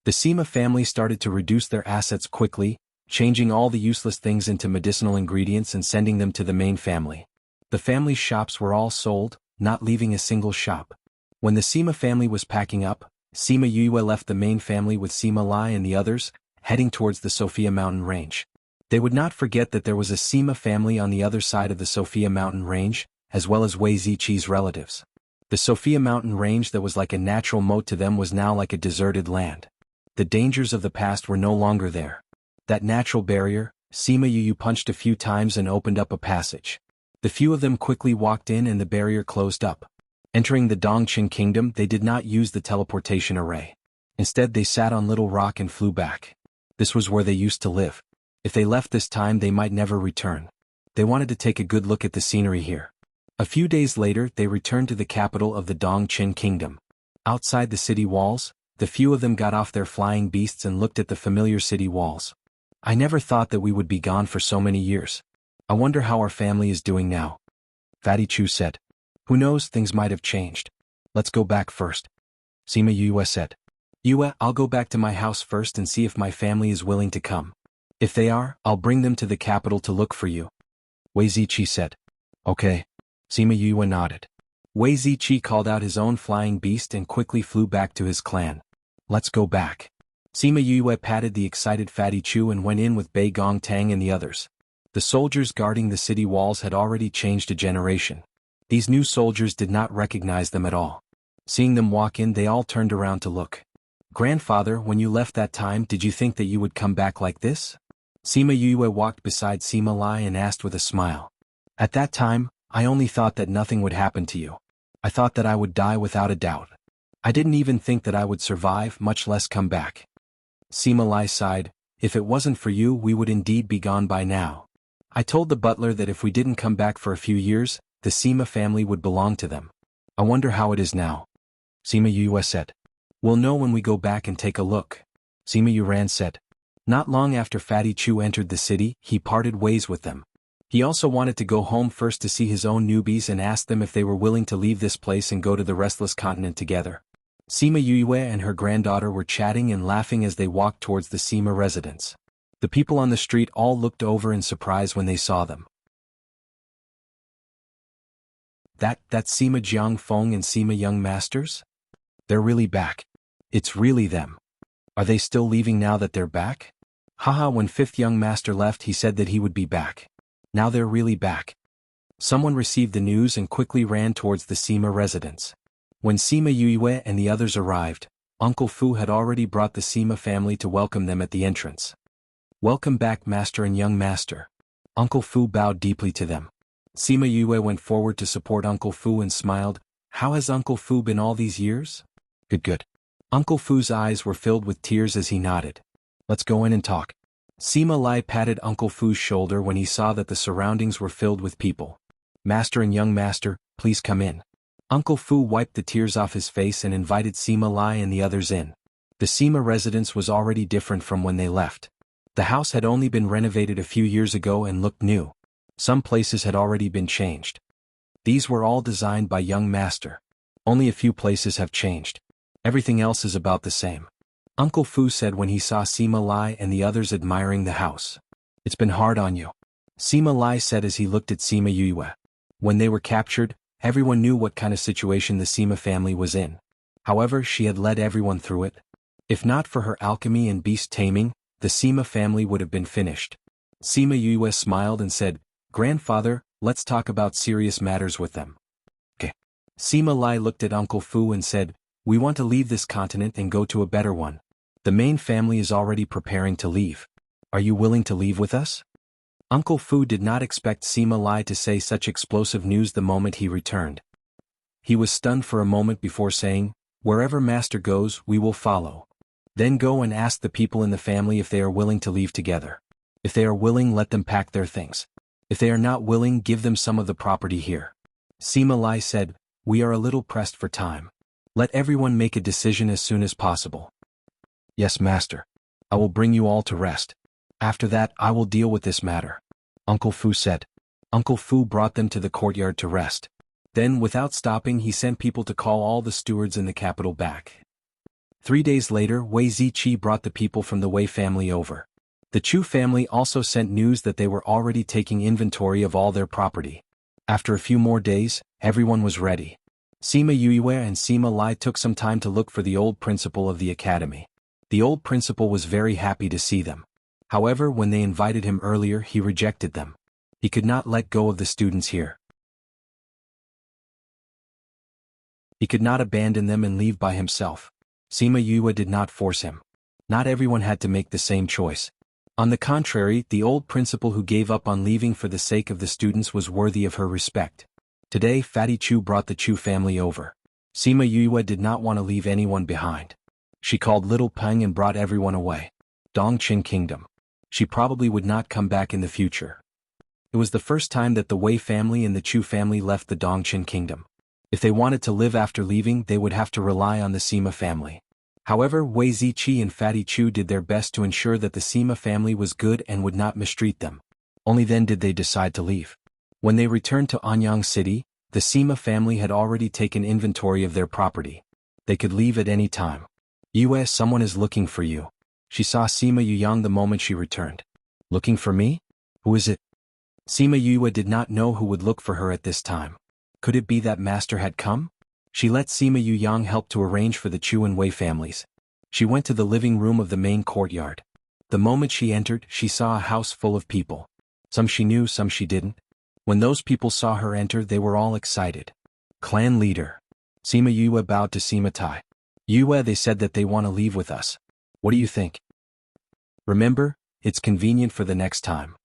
The Sima family started to reduce their assets quickly, changing all the useless things into medicinal ingredients and sending them to the main family. The family's shops were all sold, not leaving a single shop. When the Sima family was packing up, Sima Yue left the main family with Sima Lai and the others, heading towards the Sophia Mountain Range. They would not forget that there was a Sima family on the other side of the Sophia Mountain Range, as well as Wei Ziqi's relatives. The Sophia Mountain Range that was like a natural moat to them was now like a deserted land. The dangers of the past were no longer there. That natural barrier, Sima Yue punched a few times and opened up a passage. The few of them quickly walked in and the barrier closed up. Entering the Dongqing kingdom they did not use the teleportation array. Instead they sat on Little Rock and flew back. This was where they used to live. If they left this time they might never return. They wanted to take a good look at the scenery here. A few days later they returned to the capital of the Dongqing kingdom. Outside the city walls, the few of them got off their flying beasts and looked at the familiar city walls. I never thought that we would be gone for so many years. I wonder how our family is doing now. Fatty Chu said. Who knows, things might have changed. Let's go back first. Sima Yue said. Yue, I'll go back to my house first and see if my family is willing to come. If they are, I'll bring them to the capital to look for you. Wei Ziqi said. Okay. Sima Yue nodded. Wei Ziqi called out his own flying beast and quickly flew back to his clan. Let's go back. Sima Yue patted the excited Fatty Chu and went in with Bei Gong Tang and the others. The soldiers guarding the city walls had already changed a generation. These new soldiers did not recognize them at all. Seeing them walk in they all turned around to look. Grandfather, when you left that time did you think that you would come back like this? Sima Yue walked beside Sima Lai and asked with a smile. At that time, I only thought that nothing would happen to you. I thought that I would die without a doubt. I didn't even think that I would survive, much less come back. Sima Lai sighed. If it wasn't for you we would indeed be gone by now. I told the butler that if we didn't come back for a few years, the Sima family would belong to them. I wonder how it is now. Sima Yue said. We'll know when we go back and take a look. Sima Yuran said. Not long after Fatty Chu entered the city, he parted ways with them. He also wanted to go home first to see his own newbies and ask them if they were willing to leave this place and go to the Restless Continent together. Sima Yue and her granddaughter were chatting and laughing as they walked towards the Sima residence. The people on the street all looked over in surprise when they saw them. That's Sima Jiangfeng and Sima Young Masters? They're really back. It's really them. Are they still leaving now that they're back? Haha, when 5th Young Master left he said that he would be back. Now they're really back. Someone received the news and quickly ran towards the Sima residence. When Sima Yue and the others arrived, Uncle Fu had already brought the Sima family to welcome them at the entrance. Welcome back, Master and Young Master. Uncle Fu bowed deeply to them. Sima Yue went forward to support Uncle Fu and smiled. How has Uncle Fu been all these years? Good. Uncle Fu's eyes were filled with tears as he nodded. Let's go in and talk. Sima Lai patted Uncle Fu's shoulder when he saw that the surroundings were filled with people. Master and young master, please come in. Uncle Fu wiped the tears off his face and invited Sima Lai and the others in. The Sima residence was already different from when they left. The house had only been renovated a few years ago and looked new. Some places had already been changed. These were all designed by young master. Only a few places have changed. Everything else is about the same. Uncle Fu said when he saw Sima Lai and the others admiring the house. It's been hard on you. Sima Lai said as he looked at Sima Yue. When they were captured, everyone knew what kind of situation the Sima family was in. However, she had led everyone through it. If not for her alchemy and beast taming, the Sima family would have been finished. Sima Yue smiled and said, Grandfather, let's talk about serious matters with them. Okay. Sima Lai looked at Uncle Fu and said, we want to leave this continent and go to a better one. The main family is already preparing to leave. Are you willing to leave with us? Uncle Fu did not expect Sima Lai to say such explosive news the moment he returned. He was stunned for a moment before saying, wherever master goes, we will follow. Then go and ask the people in the family if they are willing to leave together. If they are willing, let them pack their things. If they are not willing, give them some of the property here. Sima Lai said, we are a little pressed for time. Let everyone make a decision as soon as possible. Yes, master. I will bring you all to rest. After that, I will deal with this matter. Uncle Fu said. Uncle Fu brought them to the courtyard to rest. Then, without stopping, he sent people to call all the stewards in the capital back. 3 days later, Wei Ziqi brought the people from the Wei family over. The Chu family also sent news that they were already taking inventory of all their property. After a few more days, everyone was ready. Sima Yue and Sima Lai took some time to look for the old principal of the academy. The old principal was very happy to see them. However, when they invited him earlier, he rejected them. He could not let go of the students here. He could not abandon them and leave by himself. Sima Yue did not force him. Not everyone had to make the same choice. On the contrary, the old principal who gave up on leaving for the sake of the students was worthy of her respect. Today, Fatty Chu brought the Chu family over. Sima Yue did not want to leave anyone behind. She called Little Peng and brought everyone away. Dongqing Kingdom. She probably would not come back in the future. It was the first time that the Wei family and the Chu family left the Dongqing Kingdom. If they wanted to live after leaving, they would have to rely on the Sima family. However, Wei Ziqi and Fatty Chu did their best to ensure that the Sima family was good and would not mistreat them. Only then did they decide to leave. When they returned to Anyang City, the Sima family had already taken inventory of their property. They could leave at any time. Yue, someone is looking for you. She saw Sima Yuyang the moment she returned. Looking for me? Who is it? Sima Yue did not know who would look for her at this time. Could it be that master had come? She let Sima Yuyang help to arrange for the Chu and Wei families. She went to the living room of the main courtyard. The moment she entered, she saw a house full of people. Some she knew, some she didn't. When those people saw her enter, they were all excited. Clan leader. Sima Yue bowed to Sima Tai. Yue, they said that they want to leave with us. What do you think? Remember, it's convenient for the next time.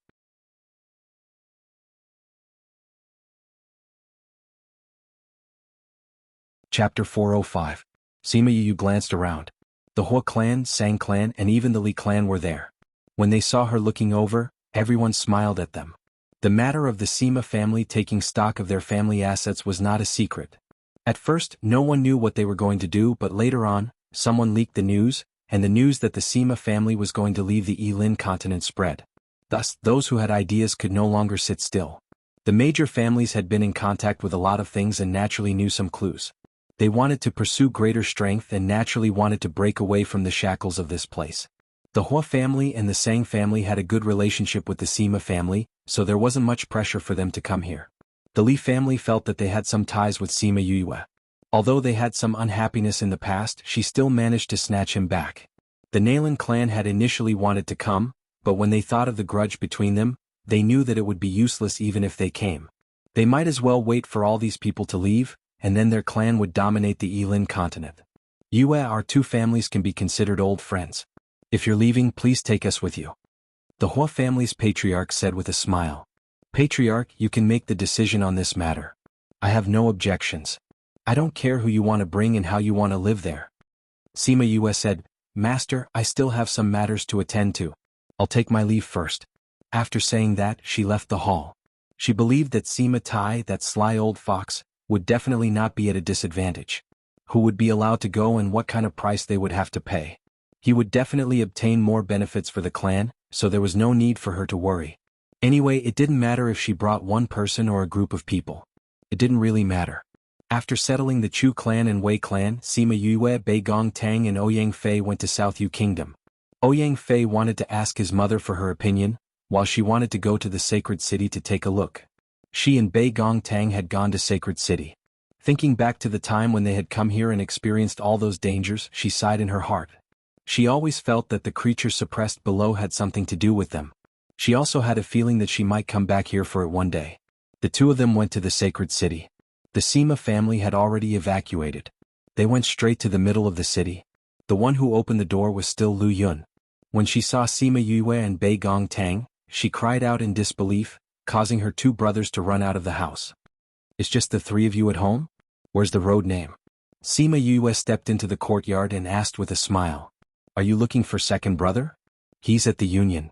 Chapter 405. Sima Yue glanced around. The Hua clan, Sang clan, and even the Li clan were there. When they saw her looking over, everyone smiled at them. The matter of the Sima family taking stock of their family assets was not a secret. At first, no one knew what they were going to do, but later on, someone leaked the news, and the news that the Sima family was going to leave the Yilin continent spread. Thus, those who had ideas could no longer sit still. The major families had been in contact with a lot of things and naturally knew some clues. They wanted to pursue greater strength and naturally wanted to break away from the shackles of this place. The Hua family and the Sang family had a good relationship with the Sima family, so there wasn't much pressure for them to come here. The Li family felt that they had some ties with Sima Yue. Although they had some unhappiness in the past, she still managed to snatch him back. The Nalan clan had initially wanted to come, but when they thought of the grudge between them, they knew that it would be useless even if they came. They might as well wait for all these people to leave, and then their clan would dominate the Yilin continent. Yue, our two families can be considered old friends. If you're leaving, please take us with you. The Hua family's patriarch said with a smile. Patriarch, you can make the decision on this matter. I have no objections. I don't care who you want to bring and how you want to live there. Sima Yue said, "Master, I still have some matters to attend to. I'll take my leave first." After saying that, she left the hall. She believed that Sima Tai, that sly old fox, would definitely not be at a disadvantage. Who would be allowed to go and what kind of price they would have to pay. He would definitely obtain more benefits for the clan, so there was no need for her to worry. Anyway, it didn't matter if she brought one person or a group of people. It didn't really matter. After settling the Chu clan and Wei clan, Sima Yue, Bei Gong Tang and Ouyang Fei went to South Yu Kingdom. Ouyang Fei wanted to ask his mother for her opinion, while she wanted to go to the sacred city to take a look. She and Bei Gong Tang had gone to Sacred City. Thinking back to the time when they had come here and experienced all those dangers, she sighed in her heart. She always felt that the creatures suppressed below had something to do with them. She also had a feeling that she might come back here for it one day. The two of them went to the Sacred City. The Sima family had already evacuated. They went straight to the middle of the city. The one who opened the door was still Lu Yun. When she saw Sima Yue and Bei Gong Tang, she cried out in disbelief, causing her two brothers to run out of the house. "It's just the three of you at home? Where's the road name?" Sima Yue stepped into the courtyard and asked with a smile. "Are you looking for second brother? He's at the Union.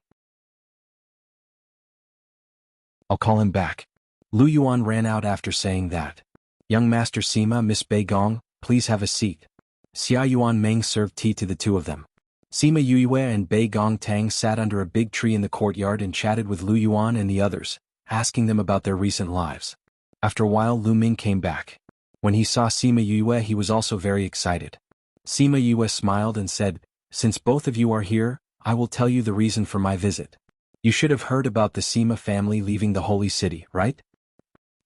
I'll call him back." Lu Yuan ran out after saying that. "Young Master Sima, Miss Bei Gong, please have a seat." Xia Yuan Meng served tea to the two of them. Sima Yue and Bei Gong Tang sat under a big tree in the courtyard and chatted with Lu Yuan and the others, asking them about their recent lives. After a while, Lu Ming came back. When he saw Sima Yue, he was also very excited. Sima Yue smiled and said, "Since both of you are here, I will tell you the reason for my visit. You should have heard about the Sima family leaving the holy city, right?"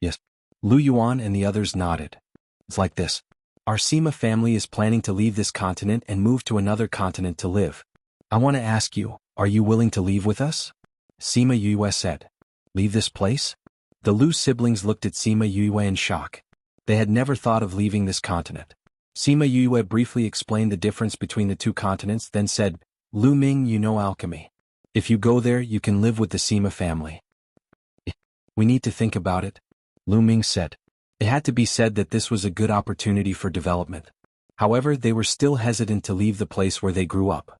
"Yes." Lu Yuan and the others nodded. "It's like this. Our Sima family is planning to leave this continent and move to another continent to live. I want to ask you, are you willing to leave with us?" Sima Yue said. "Leave this place?" The Lu siblings looked at Sima Yue in shock. They had never thought of leaving this continent. Sima Yue briefly explained the difference between the two continents, then said, "Lu Ming, you know alchemy. If you go there, you can live with the Sima family." "We need to think about it," Lu Ming said. It had to be said that this was a good opportunity for development. However, they were still hesitant to leave the place where they grew up.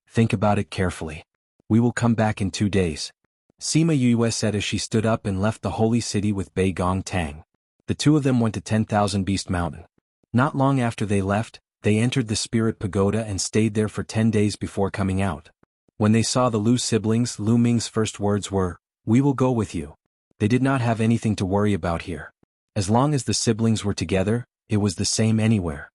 "Think about it carefully. We will come back in 2 days," Sima Yue said as she stood up and left the holy city with Bei Gong Tang. The two of them went to 10,000 Beast Mountain. Not long after they left, they entered the Spirit Pagoda and stayed there for 10 days before coming out. When they saw the Lu siblings, Lu Ming's first words were, "We will go with you." They did not have anything to worry about here. As long as the siblings were together, it was the same anywhere.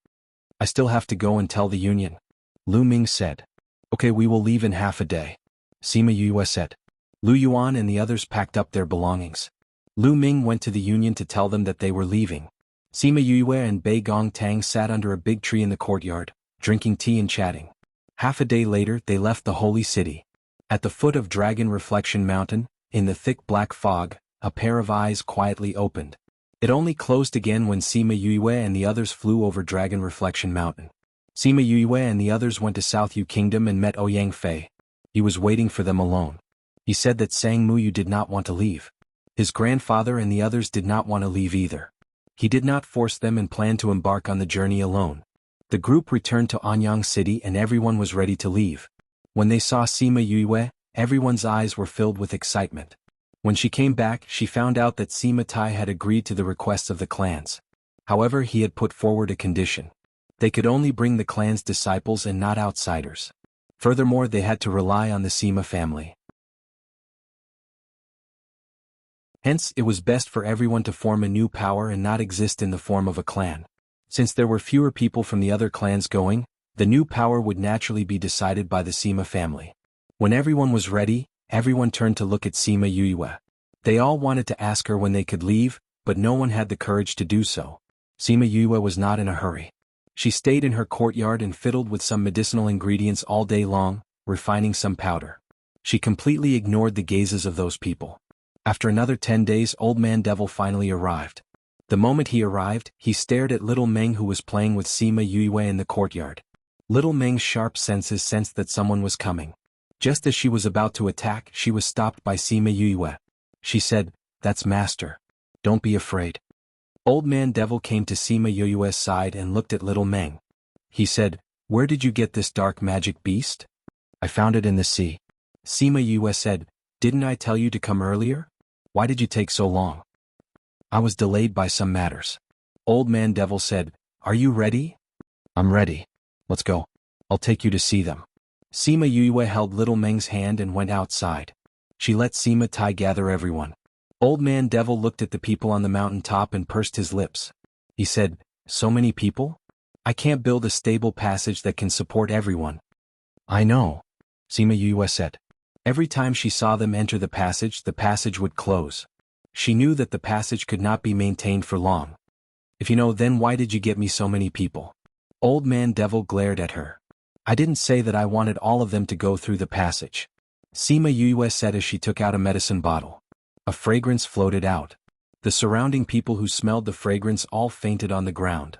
"I still have to go and tell the Union," Lu Ming said. "Okay, we will leave in half a day," Sima Yue said. Lu Yuan and the others packed up their belongings. Lu Ming went to the Union to tell them that they were leaving. Sima Yue and Bei Gong Tang sat under a big tree in the courtyard, drinking tea and chatting. Half a day later, they left the holy city. At the foot of Dragon Reflection Mountain, in the thick black fog, a pair of eyes quietly opened. It only closed again when Sima Yue and the others flew over Dragon Reflection Mountain. Sima Yue and the others went to South Yu Kingdom and met Ouyang Fei. He was waiting for them alone. He said that Sang Muyu did not want to leave. His grandfather and the others did not want to leave either. He did not force them and planned to embark on the journey alone. The group returned to Anyang City and everyone was ready to leave. When they saw Sima Yue, everyone's eyes were filled with excitement. When she came back, she found out that Sima Tai had agreed to the requests of the clans. However, he had put forward a condition. They could only bring the clan's disciples and not outsiders. Furthermore, they had to rely on the Sima family. Hence, it was best for everyone to form a new power and not exist in the form of a clan. Since there were fewer people from the other clans going, the new power would naturally be decided by the Sima family. When everyone was ready, everyone turned to look at Sima Yue. They all wanted to ask her when they could leave, but no one had the courage to do so. Sima Yue was not in a hurry. She stayed in her courtyard and fiddled with some medicinal ingredients all day long, refining some powder. She completely ignored the gazes of those people. After another 10 days, Old Man Devil finally arrived. The moment he arrived, he stared at Little Meng who was playing with Sima Yue in the courtyard. Little Meng's sharp senses sensed that someone was coming. Just as she was about to attack, she was stopped by Sima Yue. She said, "That's Master. Don't be afraid." Old Man Devil came to Sima Yue's side and looked at Little Meng. He said, Where did you get this dark magic beast? I found it in the sea. Sima Yue said, didn't I tell you to come earlier? Why did you take so long? I was delayed by some matters. Old Man Devil said, are you ready? I'm ready. Let's go. I'll take you to see them. Sima Yue held Little Meng's hand and went outside. She let Sima Tai gather everyone. Old Man Devil looked at the people on the mountain top and pursed his lips. He said, so many people? I can't build a stable passage that can support everyone. I know, Sima Yue said. Every time she saw them enter the passage would close. She knew that the passage could not be maintained for long. If you know, then why did you get me so many people? Old Man Devil glared at her. I didn't say that I wanted all of them to go through the passage. Sima Yue said as she took out a medicine bottle. A fragrance floated out. The surrounding people who smelled the fragrance all fainted on the ground.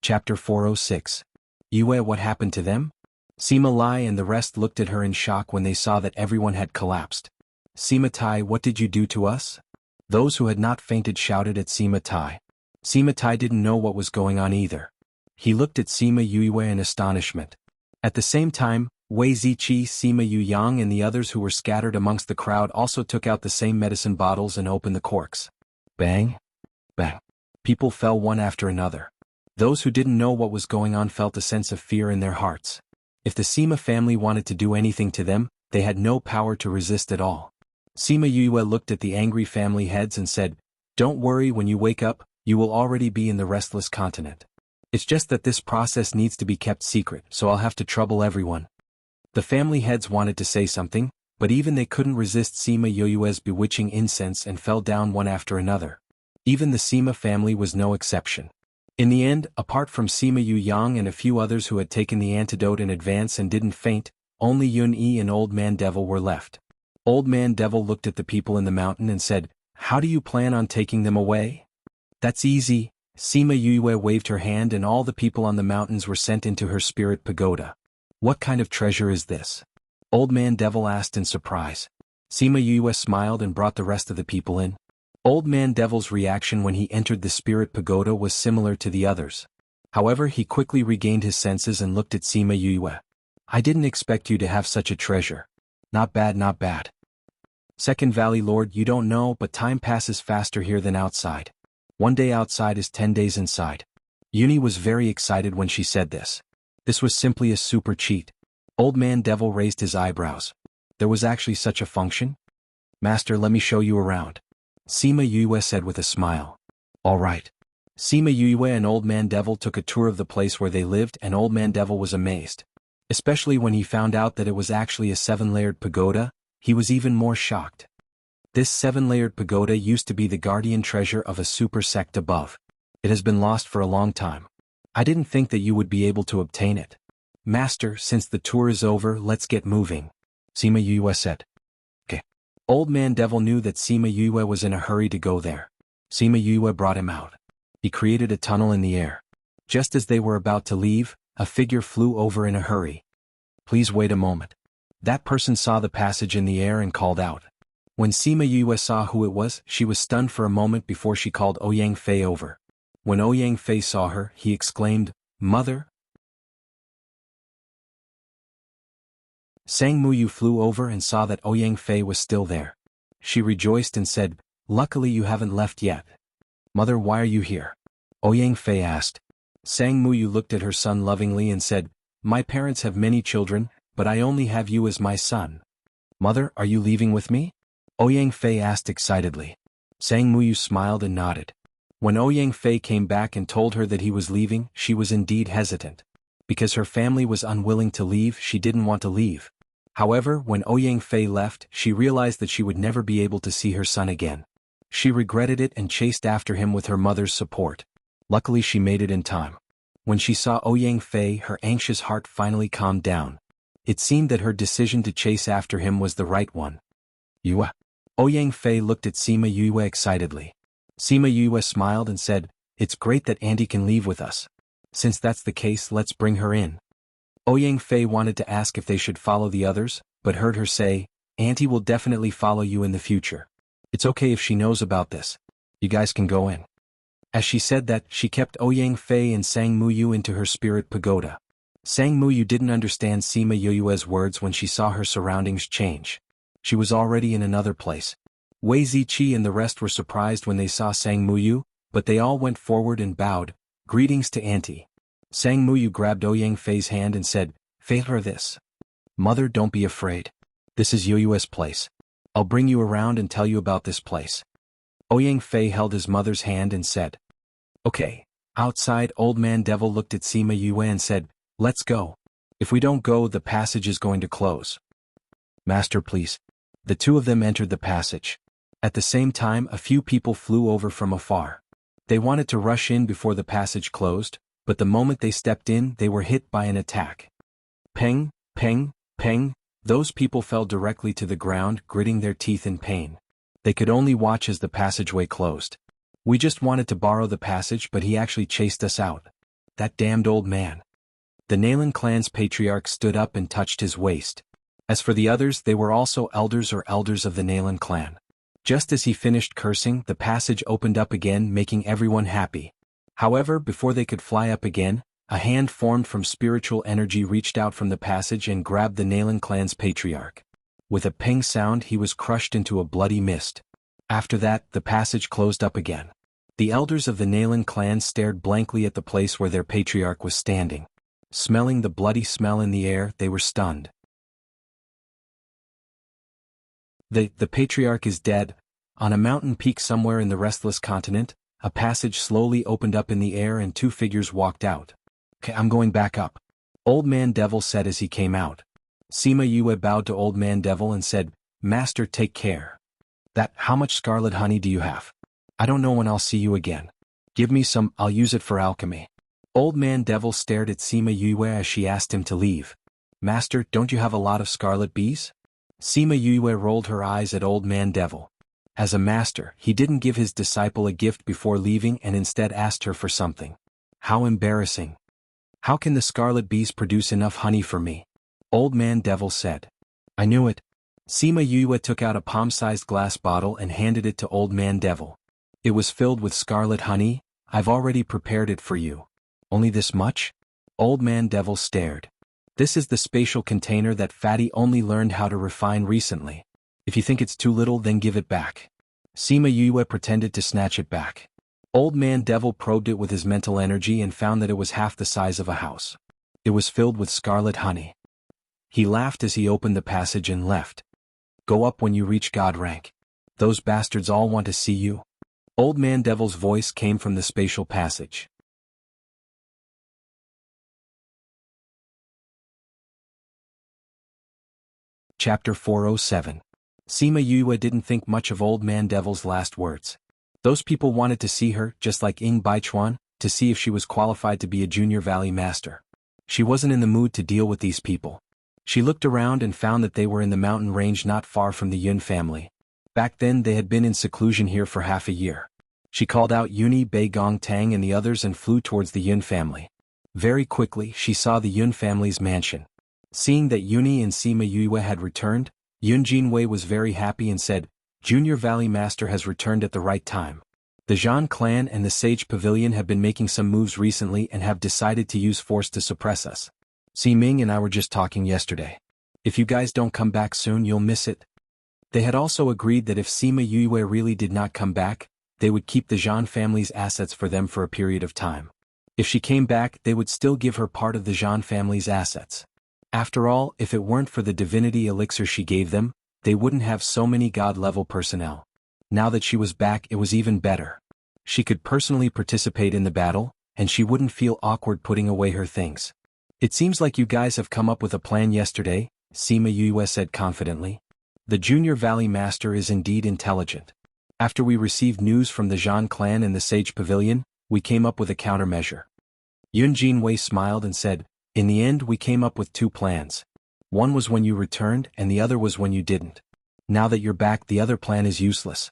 Chapter 406. Yue, what happened to them? Sima Lai and the rest looked at her in shock when they saw that everyone had collapsed. Sima Tai, what did you do to us? Those who had not fainted shouted at Sima Tai. Sima Tai didn't know what was going on either. He looked at Sima Yue in astonishment. At the same time, Wei Ziqi, Sima Yu Yang and the others who were scattered amongst the crowd also took out the same medicine bottles and opened the corks. Bang! Bang! People fell one after another. Those who didn't know what was going on felt a sense of fear in their hearts. If the Sima family wanted to do anything to them, they had no power to resist at all. Sima Yue looked at the angry family heads and said, don't worry, when you wake up, you will already be in the restless continent. It's just that this process needs to be kept secret, so I'll have to trouble everyone. The family heads wanted to say something, but even they couldn't resist Sima Yue's bewitching incense and fell down one after another. Even the Sima family was no exception. In the end, apart from Sima Yu Yang and a few others who had taken the antidote in advance and didn't faint, only Yun Yi and Old Man Devil were left. Old Man Devil looked at the people in the mountain and said, how do you plan on taking them away? That's easy. Sima Yue waved her hand and all the people on the mountains were sent into her spirit pagoda. What kind of treasure is this? Old Man Devil asked in surprise. Sima Yue smiled and brought the rest of the people in. Old Man Devil's reaction when he entered the spirit pagoda was similar to the others. However, he quickly regained his senses and looked at Sima Yue. I didn't expect you to have such a treasure. Not bad, not bad. Second Valley Lord, you don't know, but time passes faster here than outside. 1 day outside is 10 days inside. Uni was very excited when she said this. This was simply a super cheat. Old Man Devil raised his eyebrows. There was actually such a function? Master, let me show you around. Sima Yue said with a smile. All right. Sima Yue and Old Man Devil took a tour of the place where they lived, and Old Man Devil was amazed. Especially when he found out that it was actually a 7-layered pagoda, he was even more shocked. This 7-layered pagoda used to be the guardian treasure of a super sect above. It has been lost for a long time. I didn't think that you would be able to obtain it. Master, since the tour is over, let's get moving. Sima Yue said. Okay. Old Man Devil knew that Sima Yue was in a hurry to go there. Sima Yue brought him out. He created a tunnel in the air. Just as they were about to leave, a figure flew over in a hurry. Please wait a moment. That person saw the passage in the air and called out. When Sima Yue saw who it was, she was stunned for a moment before she called Ouyang Fei over. When Ouyang Fei saw her, he exclaimed, Mother? Sang Muyu flew over and saw that Ouyang Fei was still there. She rejoiced and said, luckily you haven't left yet. Mother, why are you here? Ouyang Fei asked. Sang Muyu looked at her son lovingly and said, my parents have many children, but I only have you as my son. Mother, are you leaving with me? Ouyang Fei asked excitedly. Sang Muyu smiled and nodded. When Ouyang Fei came back and told her that he was leaving, she was indeed hesitant. Because her family was unwilling to leave, she didn't want to leave. However, when Ouyang Fei left, she realized that she would never be able to see her son again. She regretted it and chased after him with her mother's support. Luckily she made it in time. When she saw Ouyang Fei, her anxious heart finally calmed down. It seemed that her decision to chase after him was the right one. Yue. Ouyang Fei looked at Sima Yue excitedly. Sima Yue smiled and said, it's great that Auntie can leave with us. Since that's the case, let's bring her in. Ouyang Fei wanted to ask if they should follow the others, but heard her say, Auntie will definitely follow you in the future. It's okay if she knows about this. You guys can go in. As she said that, she kept Ouyang Fei and Sang Muyu into her spirit pagoda. Sang Muyu didn't understand Sima Yoyue's words when she saw her surroundings change. She was already in another place. Wei Ziqi and the rest were surprised when they saw Sang Muyu, but they all went forward and bowed. Greetings to Auntie. Sang Muyu grabbed Ouyang Fei's hand and said, "Fei her this. Mother, don't be afraid. This is Yoyue's place. I'll bring you around and tell you about this place." Ouyang Fei held his mother's hand and said, "Okay." Outside, Old Man Devil looked at Sima Yue and said, "Let's go. If we don't go, the passage is going to close." "Master, please." The two of them entered the passage. At the same time, a few people flew over from afar. They wanted to rush in before the passage closed, but the moment they stepped in, they were hit by an attack. Peng, peng, peng, those people fell directly to the ground, gritting their teeth in pain. They could only watch as the passageway closed. "We just wanted to borrow the passage, but he actually chased us out. That damned old man." The Nalan clan's patriarch stood up and touched his waist. As for the others, they were also elders or elders of the Nalan clan. Just as he finished cursing, the passage opened up again, making everyone happy. However, before they could fly up again, a hand formed from spiritual energy reached out from the passage and grabbed the Nalan clan's patriarch. With a ping sound, he was crushed into a bloody mist. After that, the passage closed up again. The elders of the Nalan clan stared blankly at the place where their patriarch was standing. Smelling the bloody smell in the air, they were stunned. The patriarch is dead. On a mountain peak somewhere in the restless continent, a passage slowly opened up in the air and two figures walked out. "Okay, I'm going back up," Old Man Devil said as he came out. Sima Yue bowed to Old Man Devil and said, "Master, take care. How much scarlet honey do you have? I don't know when I'll see you again. Give me some, I'll use it for alchemy." Old Man Devil stared at Sima Yue as she asked him to leave. "Master, don't you have a lot of scarlet bees?" Sima Yue rolled her eyes at Old Man Devil. As a master, he didn't give his disciple a gift before leaving and instead asked her for something. How embarrassing. "How can the scarlet bees produce enough honey for me?" Old Man Devil said. "I knew it." Sima Yue took out a palm-sized glass bottle and handed it to Old Man Devil. "It was filled with scarlet honey. I've already prepared it for you." "Only this much?" Old Man Devil stared. "This is the spatial container that Fatty only learned how to refine recently. If you think it's too little, then give it back." Sima Yue pretended to snatch it back. Old Man Devil probed it with his mental energy and found that it was half the size of a house. It was filled with scarlet honey. He laughed as he opened the passage and left. "Go up when you reach God rank. Those bastards all want to see you." Old Man Devil's voice came from the spatial passage. Chapter 407. Sima Yue didn't think much of Old Man Devil's last words. Those people wanted to see her, just like Ying Baichuan, to see if she was qualified to be a junior valley master. She wasn't in the mood to deal with these people. She looked around and found that they were in the mountain range not far from the Yun family. Back then they had been in seclusion here for half a year. She called out Yuni, Bei Gong Tang and the others and flew towards the Yun family. Very quickly she saw the Yun family's mansion. Seeing that Yuni and Sima Yue had returned, Yun Jinwei was very happy and said, "Junior Valley Master has returned at the right time. The Zhan clan and the Sage Pavilion have been making some moves recently and have decided to use force to suppress us. Ming and I were just talking yesterday. If you guys don't come back soon, you'll miss it." They had also agreed that if Sima Yue really did not come back, they would keep the Zhan family's assets for them for a period of time. If she came back, they would still give her part of the Zhan family's assets. After all, if it weren't for the divinity elixir she gave them, they wouldn't have so many god-level personnel. Now that she was back, it was even better. She could personally participate in the battle, and she wouldn't feel awkward putting away her things. "It seems like you guys have come up with a plan yesterday," Sima Yue said confidently. "The Junior Valley Master is indeed intelligent. After we received news from the Zhan clan and the Sage Pavilion, we came up with a countermeasure." Yun Jinwei smiled and said, "In the end we came up with two plans. One was when you returned and the other was when you didn't. Now that you're back, the other plan is useless.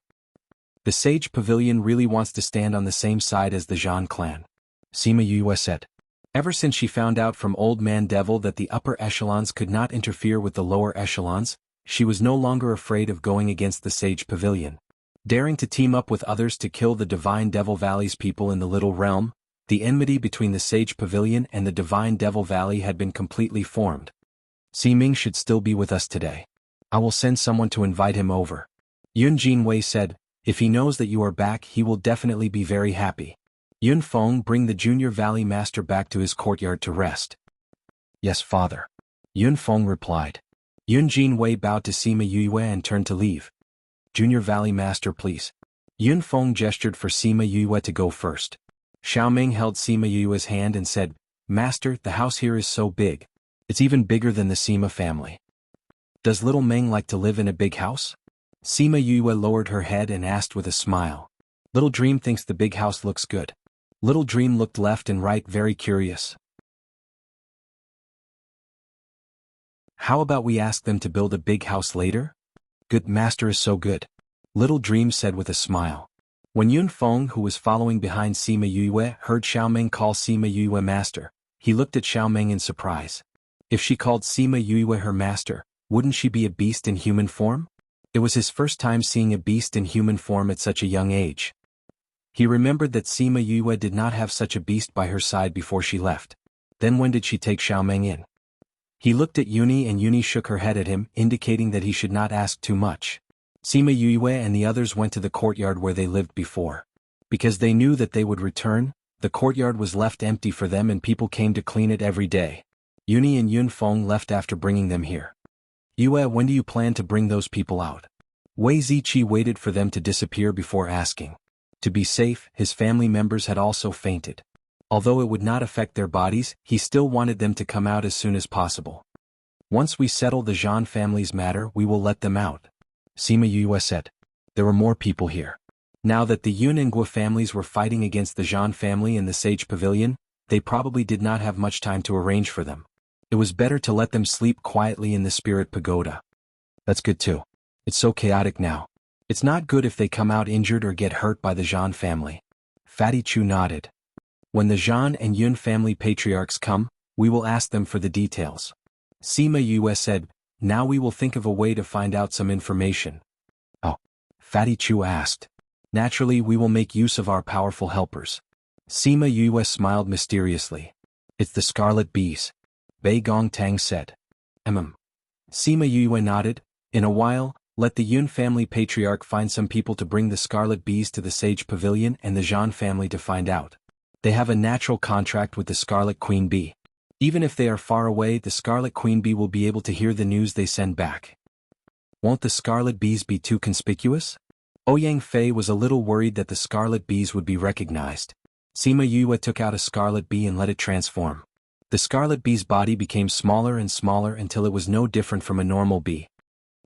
The Sage Pavilion really wants to stand on the same side as the Zhan clan," Sima Yue said. Ever since she found out from Old Man Devil that the upper echelons could not interfere with the lower echelons, she was no longer afraid of going against the Sage Pavilion. Daring to team up with others to kill the Divine Devil Valley's people in the Little Realm, the enmity between the Sage Pavilion and the Divine Devil Valley had been completely formed. Ximing should still be with us today. I will send someone to invite him over. Yun Jinwei said, if he knows that you are back he will definitely be very happy. Yun Feng, bring the Junior Valley Master back to his courtyard to rest. Yes, father. Yun Feng replied. Yun Jinwei bowed to Sima Yue and turned to leave. Junior Valley Master, please. Yun Feng gestured for Sima Yue to go first. Xiaoming held Sima Yue's hand and said, Master, the house here is so big. It's even bigger than the Sima family. Does little Meng like to live in a big house? Sima Yue lowered her head and asked with a smile. Little Dream thinks the big house looks good. Little Dream looked left and right, very curious. How about we ask them to build a big house later? Good, Master is so good. Little Dream said with a smile. When Yun Feng, who was following behind Sima Yue, heard Xiaoming call Sima Yue master, he looked at Xiaoming in surprise. If she called Sima Yue her master, wouldn't she be a beast in human form? It was his first time seeing a beast in human form at such a young age. He remembered that Sima Yue did not have such a beast by her side before she left. Then when did she take Xiaoming in? He looked at Yuni and Yuni shook her head at him, indicating that he should not ask too much. Sima Yue and the others went to the courtyard where they lived before. Because they knew that they would return, the courtyard was left empty for them and people came to clean it every day. Yuni and Yun Feng left after bringing them here. Yue, when do you plan to bring those people out? Wei Ziqi waited for them to disappear before asking. To be safe, his family members had also fainted. Although it would not affect their bodies, he still wanted them to come out as soon as possible. Once we settle the Zhan family's matter, we will let them out. Sima Yue said. There were more people here. Now that the Yun and Guo families were fighting against the Zhan family in the Sage Pavilion, they probably did not have much time to arrange for them. It was better to let them sleep quietly in the Spirit Pagoda. That's good too. It's so chaotic now. It's not good if they come out injured or get hurt by the Zhan family. Fatty Chu nodded. When the Zhan and Yun family patriarchs come, we will ask them for the details. Sima Yue said, now we will think of a way to find out some information. Oh. Fatty Chu asked. Naturally we will make use of our powerful helpers. Sima Yue smiled mysteriously. It's the Scarlet Bees. Bei Gongtang said. Sima Yue nodded. In a while, let the Yun family patriarch find some people to bring the Scarlet Bees to the Sage Pavilion and the Zhan family to find out. They have a natural contract with the Scarlet Queen Bee. Even if they are far away, the Scarlet Queen Bee will be able to hear the news they send back. Won't the Scarlet Bees be too conspicuous? Ouyang Fei was a little worried that the Scarlet Bees would be recognized. Sima Yue took out a Scarlet Bee and let it transform. The Scarlet Bee's body became smaller and smaller until it was no different from a normal bee.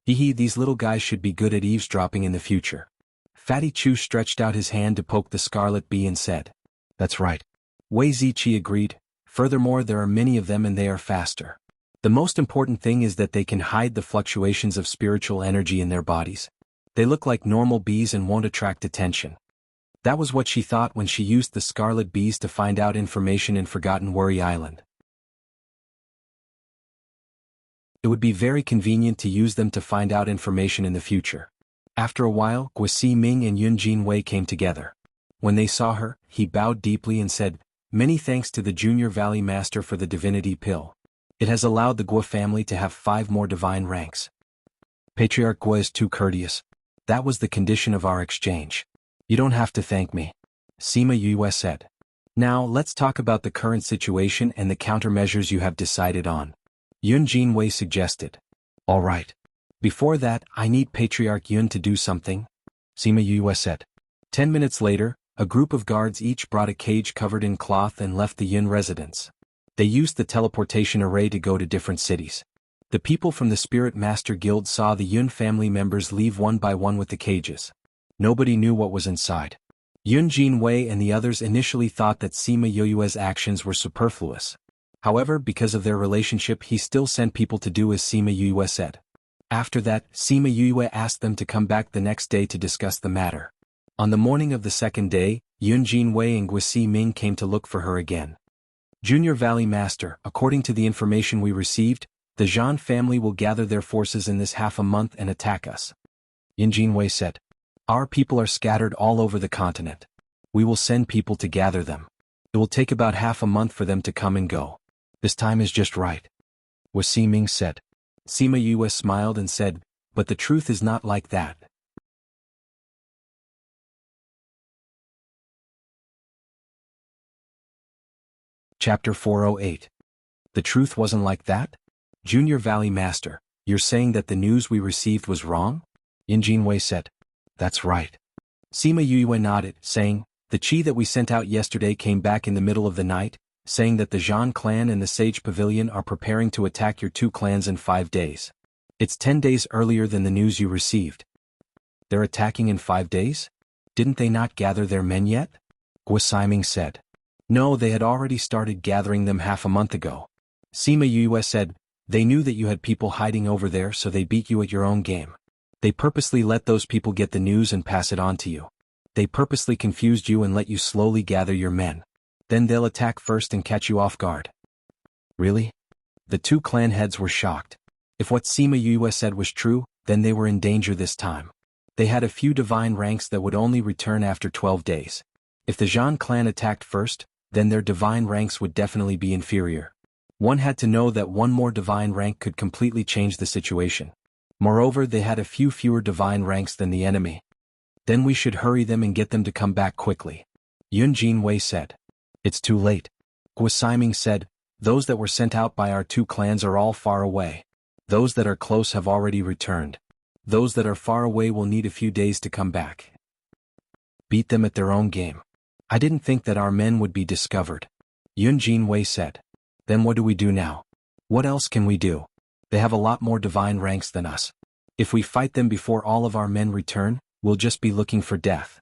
Hehe, these little guys should be good at eavesdropping in the future. Fatty Chu stretched out his hand to poke the Scarlet Bee and said. That's right. Wei Ziqi agreed. Furthermore, there are many of them and they are faster. The most important thing is that they can hide the fluctuations of spiritual energy in their bodies. They look like normal bees and won't attract attention. That was what she thought when she used the Scarlet Bees to find out information in Forgotten Worry Island. It would be very convenient to use them to find out information in the future. After a while, Guo Ximing and Yun Jinwei came together. When they saw her, he bowed deeply and said, Many thanks to the Junior Valley Master for the Divinity Pill. It has allowed the Guo family to have 5 more divine ranks. Patriarch Guo is too courteous. That was the condition of our exchange. You don't have to thank me. Sima Yue said. Now let's talk about the current situation and the countermeasures you have decided on. Yun Jinwei suggested. All right. Before that, I need Patriarch Yun to do something. Sima Yue said. 10 minutes later, a group of guards each brought a cage covered in cloth and left the Yun residence. They used the teleportation array to go to different cities. The people from the Spirit Master Guild saw the Yun family members leave one by one with the cages. Nobody knew what was inside. Yun Jinwei and the others initially thought that Sima Yue's actions were superfluous. However, because of their relationship, he still sent people to do as Sima Yue said. After that, Sima Yue asked them to come back the next day to discuss the matter. On the morning of the second day, Yun Jinwei and Guo Ximing came to look for her again. Junior Valley Master, according to the information we received, the Zhan family will gather their forces in this half a month and attack us. Yun Jinwei said. Our people are scattered all over the continent. We will send people to gather them. It will take about half a month for them to come and go. This time is just right. Wuxia said. Sima Yue smiled and said, but the truth is not like that. Chapter 408. The truth wasn't like that? Junior Valley Master, you're saying that the news we received was wrong? Jinwei said. That's right. Sima Yue nodded, saying, the chi that we sent out yesterday came back in the middle of the night, saying that the Zhan clan and the Sage Pavilion are preparing to attack your two clans in 5 days. It's 10 days earlier than the news you received. They're attacking in 5 days? Didn't they not gather their men yet? Wuxia said. No, they had already started gathering them half a month ago. Sima Yue said, they knew that you had people hiding over there, so they beat you at your own game. They purposely let those people get the news and pass it on to you. They purposely confused you and let you slowly gather your men. Then they'll attack first and catch you off guard. Really? The two clan heads were shocked. If what Sima Yue said was true, then they were in danger this time. They had a few divine ranks that would only return after 12 days. If the Zhan clan attacked first, then their divine ranks would definitely be inferior. One had to know that one more divine rank could completely change the situation. Moreover, they had a few fewer divine ranks than the enemy. Then we should hurry them and get them to come back quickly. Jinwei said. It's too late. Wuxia said, those that were sent out by our two clans are all far away. Those that are close have already returned. Those that are far away will need a few days to come back. Beat them at their own game. I didn't think that our men would be discovered. Jinwei said. Then what do we do now? What else can we do? They have a lot more divine ranks than us. If we fight them before all of our men return, we'll just be looking for death.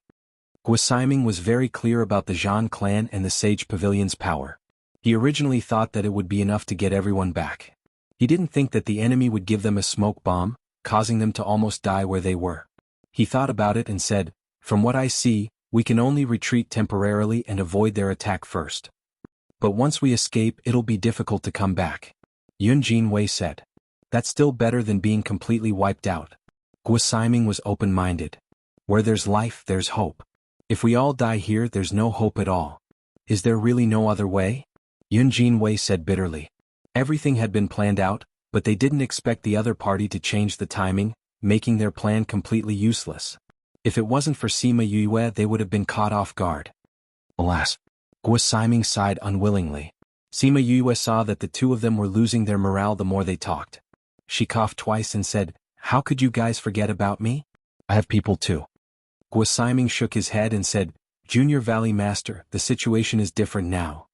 Wuxia was very clear about the Zhan clan and the Sage Pavilion's power. He originally thought that it would be enough to get everyone back. He didn't think that the enemy would give them a smoke bomb, causing them to almost die where they were. He thought about it and said, from what I see, we can only retreat temporarily and avoid their attack first. But once we escape, it'll be difficult to come back. Jinwei said. That's still better than being completely wiped out. Wuxia was open-minded. Where there's life, there's hope. If we all die here, there's no hope at all. Is there really no other way? Jinwei said bitterly. Everything had been planned out, but they didn't expect the other party to change the timing, making their plan completely useless. If it wasn't for Sima Yue, they would have been caught off guard. Alas. Wuxia sighed unwillingly. Sima Yue saw that the two of them were losing their morale the more they talked. She coughed twice and said, how could you guys forget about me? I have people too. Wuxia shook his head and said, Junior Valley Master, the situation is different now.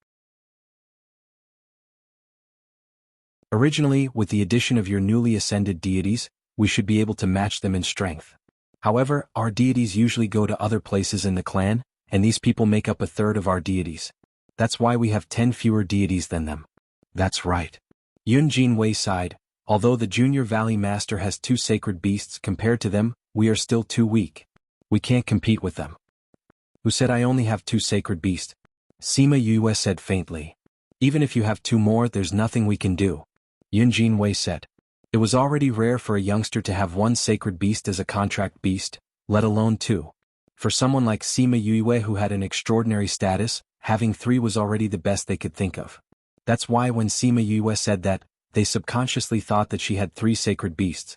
Originally, with the addition of your newly ascended deities, we should be able to match them in strength. However, our deities usually go to other places in the clan, and these people make up a third of our deities. That's why we have 10 fewer deities than them. That's right. Jinwei sighed. Although the Junior Valley Master has 2 sacred beasts compared to them, we are still too weak. We can't compete with them. Who said I only have 2 sacred beasts? Sima Yue said faintly. Even if you have 2 more, there's nothing we can do. Jinwei said. It was already rare for a youngster to have 1 sacred beast as a contract beast, let alone 2. For someone like Sima Yue who had an extraordinary status, having 3 was already the best they could think of. That's why when Sima Yue said that, they subconsciously thought that she had 3 sacred beasts.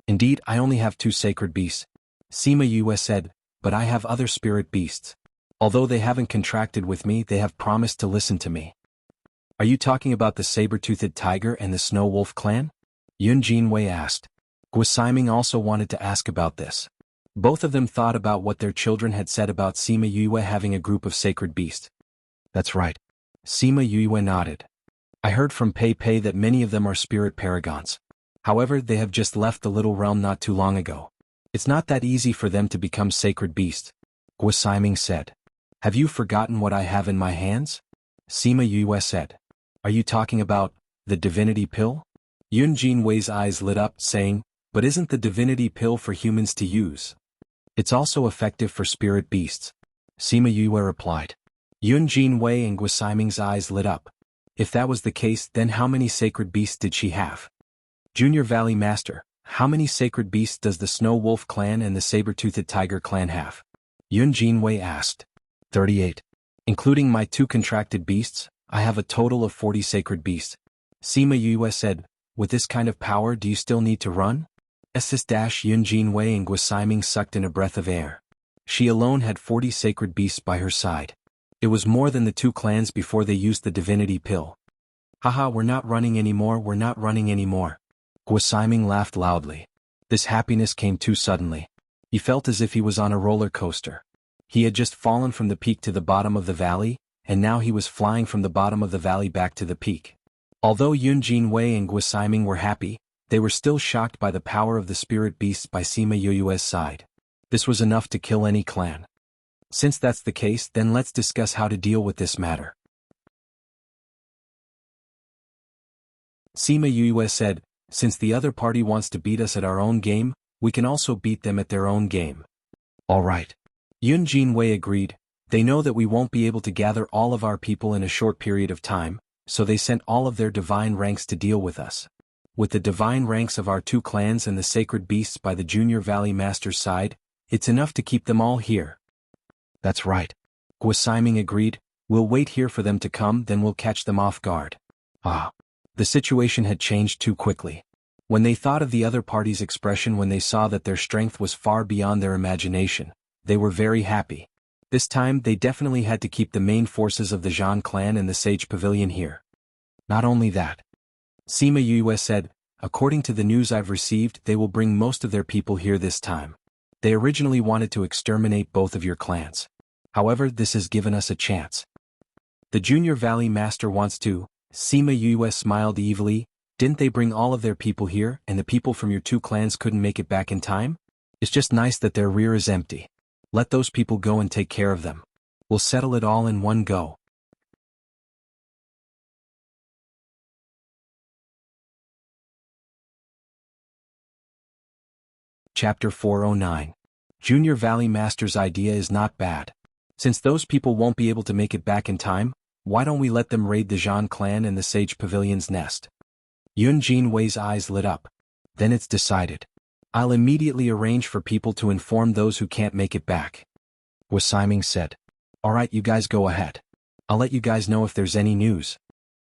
Indeed, I only have 2 sacred beasts. Sima Yue said, but I have other spirit beasts. Although they haven't contracted with me, they have promised to listen to me. Are you talking about the saber-toothed tiger and the snow wolf clan? Jinwei asked. Wuxia also wanted to ask about this. Both of them thought about what their children had said about Sima Yue having a group of sacred beasts. That's right. Sima Yue nodded. I heard from Pei Pei that many of them are spirit paragons. However, they have just left the little realm not too long ago. It's not that easy for them to become sacred beasts. Wuxia said. Have you forgotten what I have in my hands? Sima Yue said. Are you talking about the divinity pill? Jinwei's eyes lit up, saying, but isn't the divinity pill for humans to use? It's also effective for spirit beasts. Sima Yue replied. Jinwei and Wuxia's eyes lit up. If that was the case, then how many sacred beasts did she have? Junior Valley Master, how many sacred beasts does the Snow Wolf clan and the Saber-Toothed Tiger clan have? Yun Jinwei asked. 38. Including my 2 contracted beasts, I have a total of 40 sacred beasts. Sima Yue said, with this kind of power do you still need to run? Yun Jinwei and Guosiming sucked in a breath of air. She alone had 40 sacred beasts by her side. It was more than the 2 clans before they used the divinity pill. Haha, we're not running anymore. Guosiming laughed loudly. This happiness came too suddenly. He felt as if he was on a roller coaster. He had just fallen from the peak to the bottom of the valley, and now he was flying from the bottom of the valley back to the peak. Although Yun Jinwei and Guosiming were happy, they were still shocked by the power of the spirit beasts by Sima Yue's side. This was enough to kill any clan. Since that's the case, then let's discuss how to deal with this matter. Sima Yue said, since the other party wants to beat us at our own game, we can also beat them at their own game. All right. Yun Jinwei agreed. They know that we won't be able to gather all of our people in a short period of time, so they sent all of their divine ranks to deal with us. With the divine ranks of our 2 clans and the sacred beasts by the Junior Valley Master's side, it's enough to keep them all here. That's right. Guosiming agreed. We'll wait here for them to come, then we'll catch them off guard. The situation had changed too quickly. When they thought of the other party's expression when they saw that their strength was far beyond their imagination, they were very happy. This time they definitely had to keep the main forces of the Zhan clan and the Sage Pavilion here. Not only that. Sima Yue said, according to the news I've received, they will bring most of their people here this time. They originally wanted to exterminate both of your clans. However, this has given us a chance. The Junior Valley Master wants to. Sima Yue smiled evilly. Didn't they bring all of their people here, and the people from your 2 clans couldn't make it back in time? It's just nice that their rear is empty. Let those people go and take care of them. We'll settle it all in one go. Chapter 409. Junior Valley Master's idea is not bad. Since those people won't be able to make it back in time, why don't we let them raid the Zhan clan and the Sage Pavilion's nest? Yun Jinwei's eyes lit up. Then it's decided. I'll immediately arrange for people to inform those who can't make it back. Guosiming said. Alright, you guys go ahead. I'll let you guys know if there's any news.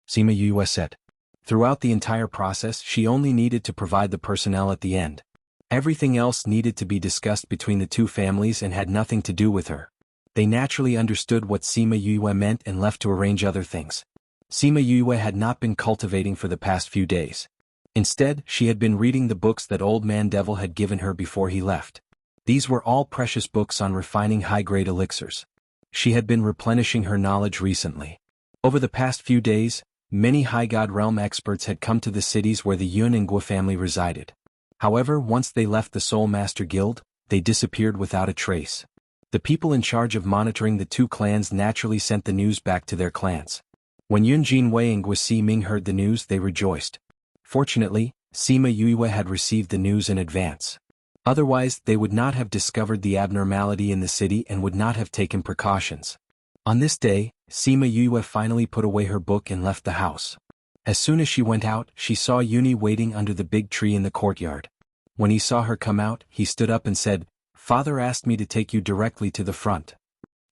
Sima Yue said. Throughout the entire process, she only needed to provide the personnel at the end. Everything else needed to be discussed between the 2 families and had nothing to do with her. They naturally understood what Sima Yue meant and left to arrange other things. Sima Yue had not been cultivating for the past few days. Instead, she had been reading the books that Old Man Devil had given her before he left. These were all precious books on refining high-grade elixirs. She had been replenishing her knowledge recently. Over the past few days, many High God Realm experts had come to the cities where the Yun and Guo family resided. However, once they left the Soul Master Guild, they disappeared without a trace. The people in charge of monitoring the 2 clans naturally sent the news back to their clans. When Yun Jinwei and Guosiming heard the news, they rejoiced. Fortunately, Sima Yue had received the news in advance. Otherwise, they would not have discovered the abnormality in the city and would not have taken precautions. On this day, Sima Yue finally put away her book and left the house. As soon as she went out, she saw Yuni waiting under the big tree in the courtyard. When he saw her come out, he stood up and said, Father asked me to take you directly to the front.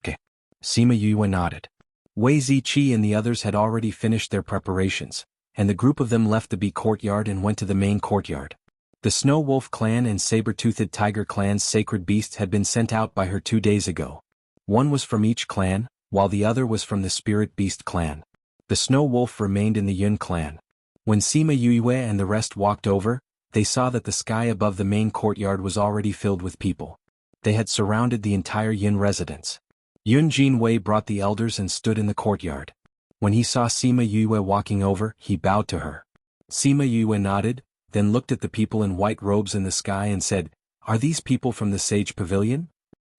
Okay. Sima Yue nodded. Wei Ziqi and the others had already finished their preparations, and the group of them left the bee courtyard and went to the main courtyard. The Snow Wolf clan and Saber-Toothed Tiger clan's sacred beasts had been sent out by her 2 days ago. One was from each clan, while the other was from the Spirit Beast clan. The Snow Wolf remained in the Yun clan. When Sima Yue and the rest walked over, they saw that the sky above the main courtyard was already filled with people. They had surrounded the entire Yun residence. Yun Jinwei brought the elders and stood in the courtyard. When he saw Sima Yue walking over, he bowed to her. Sima Yue nodded, then looked at the people in white robes in the sky and said, Are these people from the Sage Pavilion?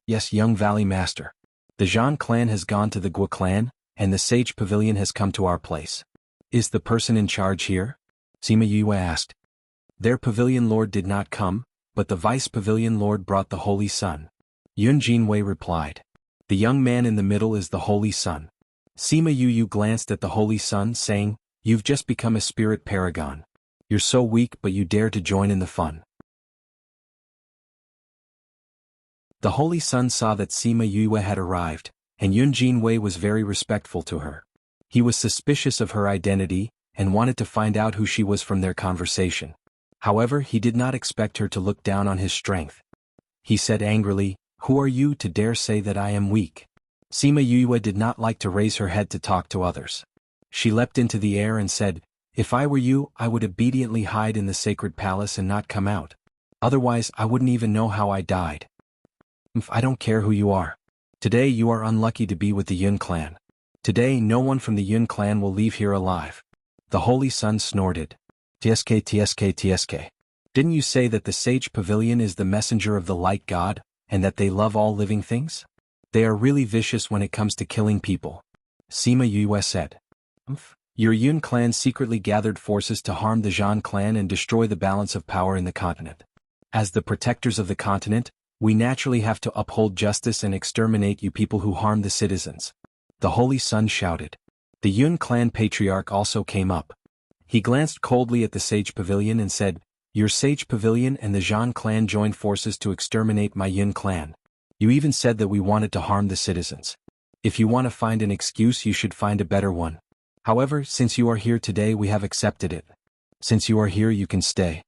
Yes, young Valley Master. The Zhan clan has gone to the Guo clan, and the Sage Pavilion has come to our place. Is the person in charge here? Sima Yue asked. Their pavilion lord did not come, but the vice pavilion lord brought the Holy Sun. Yun Jinwei replied. The young man in the middle is the Holy Sun. Sima Yue glanced at the Holy Sun, saying, You've just become a spirit paragon. You're so weak but you dare to join in the fun. The Holy Sun saw that Sima Yue had arrived, and Yun Jinwei was very respectful to her. He was suspicious of her identity, and wanted to find out who she was from their conversation. However, he did not expect her to look down on his strength. He said angrily, "Who are you to dare say that I am weak?" Sima Yue did not like to raise her head to talk to others. She leapt into the air and said, "If I were you, I would obediently hide in the sacred palace and not come out. Otherwise, I wouldn't even know how I died. I don't care who you are. Today you are unlucky to be with the Yun clan. Today no one from the Yun clan will leave here alive." The Holy Sun snorted. "Tsk tsk tsk. Didn't you say that the Sage Pavilion is the messenger of the Light God, and that they love all living things? They are really vicious when it comes to killing people." Sima Yue said. "Your Yun clan secretly gathered forces to harm the Zhan clan and destroy the balance of power in the continent. As the protectors of the continent, we naturally have to uphold justice and exterminate you people who harm the citizens." The Holy Sun shouted. The Yun clan patriarch also came up. He glanced coldly at the Sage Pavilion and said, "Your Sage Pavilion and the Zhan clan joined forces to exterminate my Yun clan. You even said that we wanted to harm the citizens. If you want to find an excuse, you should find a better one. However, since you are here today, we have accepted it. Since you are here, you can stay."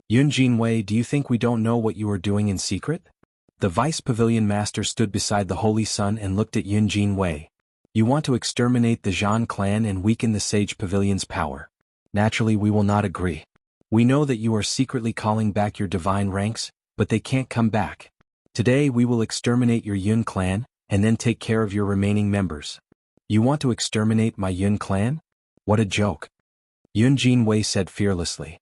"Yun Jinwei, do you think we don't know what you are doing in secret?" The Vice Pavilion Master stood beside the Holy Sun and looked at Yun Jinwei. "You want to exterminate the Zhan clan and weaken the Sage Pavilion's power. Naturally, we will not agree. We know that you are secretly calling back your divine ranks, but they can't come back. Today we will exterminate your Yun clan, and then take care of your remaining members." "You want to exterminate my Yun clan? What a joke." Yun Jinwei said fearlessly.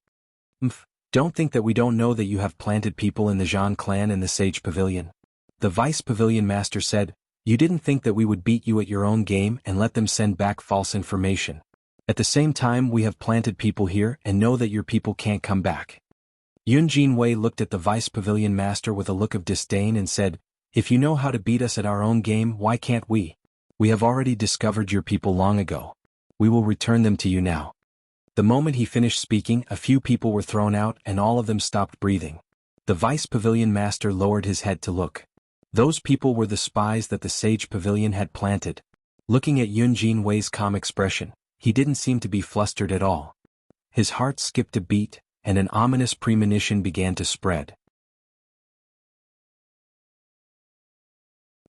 Don't think that we don't know that you have planted people in the Zhan clan and the Sage Pavilion." The Vice Pavilion Master said, "You didn't think that we would beat you at your own game and let them send back false information. At the same time, we have planted people here and know that your people can't come back." Yun Jinwei looked at the Vice Pavilion Master with a look of disdain and said, "If you know how to beat us at our own game, why can't we? We have already discovered your people long ago. We will return them to you now." The moment he finished speaking, a few people were thrown out and all of them stopped breathing. The Vice Pavilion Master lowered his head to look. Those people were the spies that the Sage Pavilion had planted. Looking at Yun Jinwei's calm expression, he didn't seem to be flustered at all. His heart skipped a beat, and an ominous premonition began to spread.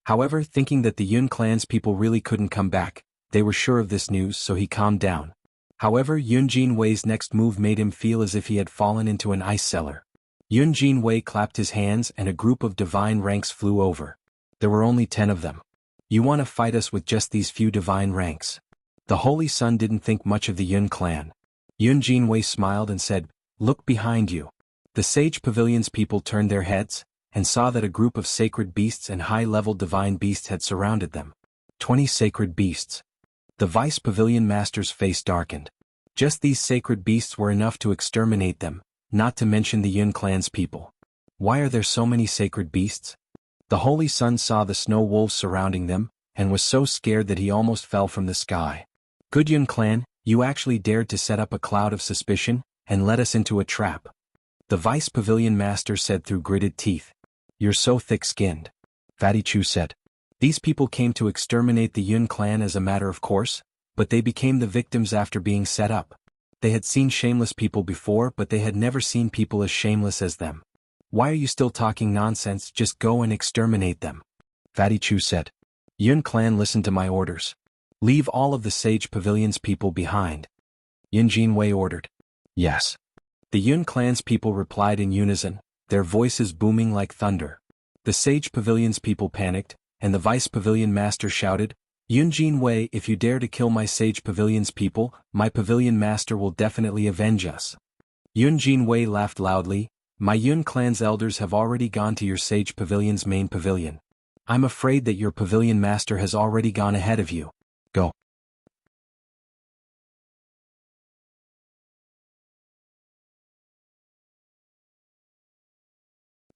However, thinking that the Yun clan's people really couldn't come back, they were sure of this news, so he calmed down. However, Yun Jinwei's next move made him feel as if he had fallen into an ice cellar. Yun Jinwei clapped his hands and a group of divine ranks flew over. There were only 10 of them. "You want to fight us with just these few divine ranks?" The Holy Sun didn't think much of the Yun clan. Yun Jinwei smiled and said, "Look behind you." The Sage Pavilion's people turned their heads, and saw that a group of sacred beasts and high-level divine beasts had surrounded them. 20 sacred beasts. The Vice Pavilion Master's face darkened. Just these sacred beasts were enough to exterminate them, not to mention the Yun clan's people. Why are there so many sacred beasts? The Holy Sun saw the snow wolves surrounding them, and was so scared that he almost fell from the sky. "Good Yun clan, you actually dared to set up a cloud of suspicion, and led us into a trap," the Vice Pavilion Master said through gritted teeth. "You're so thick-skinned," Fatty Chu said. "These people came to exterminate the Yun clan as a matter of course, but they became the victims after being set up. They had seen shameless people before, but they had never seen people as shameless as them. Why are you still talking nonsense? Just go and exterminate them," Fatty Chu said. "Yun clan, listen to my orders. Leave all of the Sage Pavilion's people behind," Yun Jinwei ordered. "Yes." The Yun clan's people replied in unison, their voices booming like thunder. The Sage Pavilion's people panicked, and the Vice Pavilion Master shouted, "Yun Jinwei, if you dare to kill my Sage Pavilion's people, my Pavilion Master will definitely avenge us." Yun Jinwei laughed loudly, "My Yun clan's elders have already gone to your Sage Pavilion's main pavilion. I'm afraid that your Pavilion Master has already gone ahead of you. Go."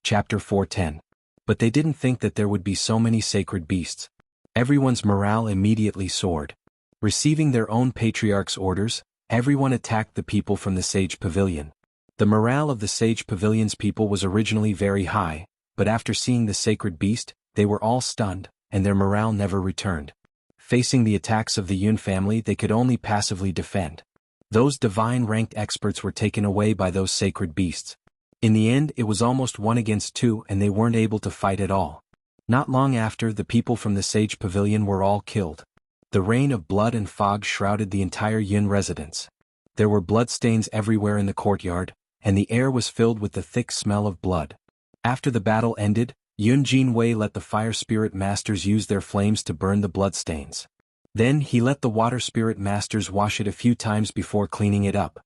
Chapter 410. But they didn't think that there would be so many sacred beasts. Everyone's morale immediately soared. Receiving their own patriarch's orders, everyone attacked the people from the Sage Pavilion. The morale of the Sage Pavilion's people was originally very high, but after seeing the sacred beast, they were all stunned, and their morale never returned. Facing the attacks of the Yun family, they could only passively defend. Those divine-ranked experts were taken away by those sacred beasts. In the end, it was almost 1 against 2 and they weren't able to fight at all. Not long after, the people from the Sage Pavilion were all killed. The rain of blood and fog shrouded the entire Yun residence. There were bloodstains everywhere in the courtyard, and the air was filled with the thick smell of blood. After the battle ended, Yun Jinwei let the fire spirit masters use their flames to burn the bloodstains. Then he let the water spirit masters wash it a few times before cleaning it up.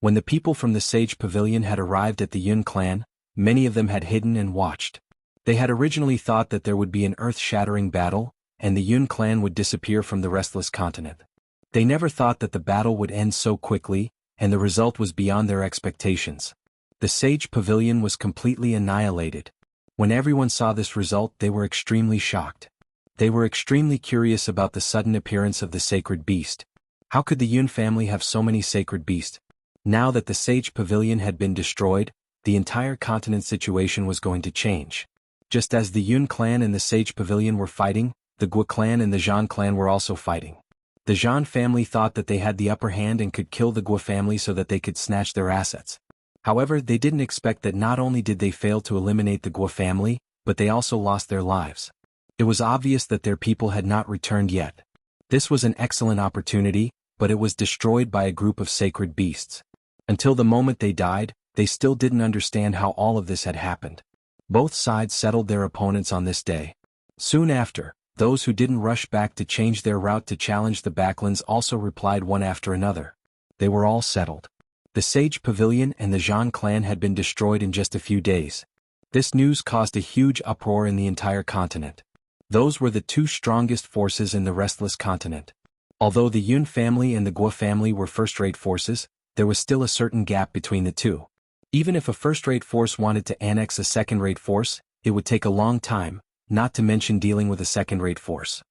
When the people from the Sage Pavilion had arrived at the Yun clan, many of them had hidden and watched. They had originally thought that there would be an earth-shattering battle, and the Yun clan would disappear from the restless continent. They never thought that the battle would end so quickly, and the result was beyond their expectations. The Sage Pavilion was completely annihilated. When everyone saw this result, they were extremely shocked. They were extremely curious about the sudden appearance of the sacred beast. How could the Yun family have so many sacred beasts? Now that the Sage Pavilion had been destroyed, the entire continent situation was going to change. Just as the Yun clan and the Sage Pavilion were fighting, the Guo clan and the Zhan clan were also fighting. The Zhan family thought that they had the upper hand and could kill the Guo family so that they could snatch their assets. However, they didn't expect that not only did they fail to eliminate the Guo family, but they also lost their lives. It was obvious that their people had not returned yet. This was an excellent opportunity, but it was destroyed by a group of sacred beasts. Until the moment they died, they still didn't understand how all of this had happened. Both sides settled their opponents on this day. Soon after, those who didn't rush back to change their route to challenge the Backlands also replied one after another. They were all settled. The Sage Pavilion and the Zhan clan had been destroyed in just a few days. This news caused a huge uproar in the entire continent. Those were the 2 strongest forces in the restless continent. Although the Yun family and the Guo family were first-rate forces, there was still a certain gap between the two. Even if a first-rate force wanted to annex a second-rate force, it would take a long time, not to mention dealing with a second-rate force.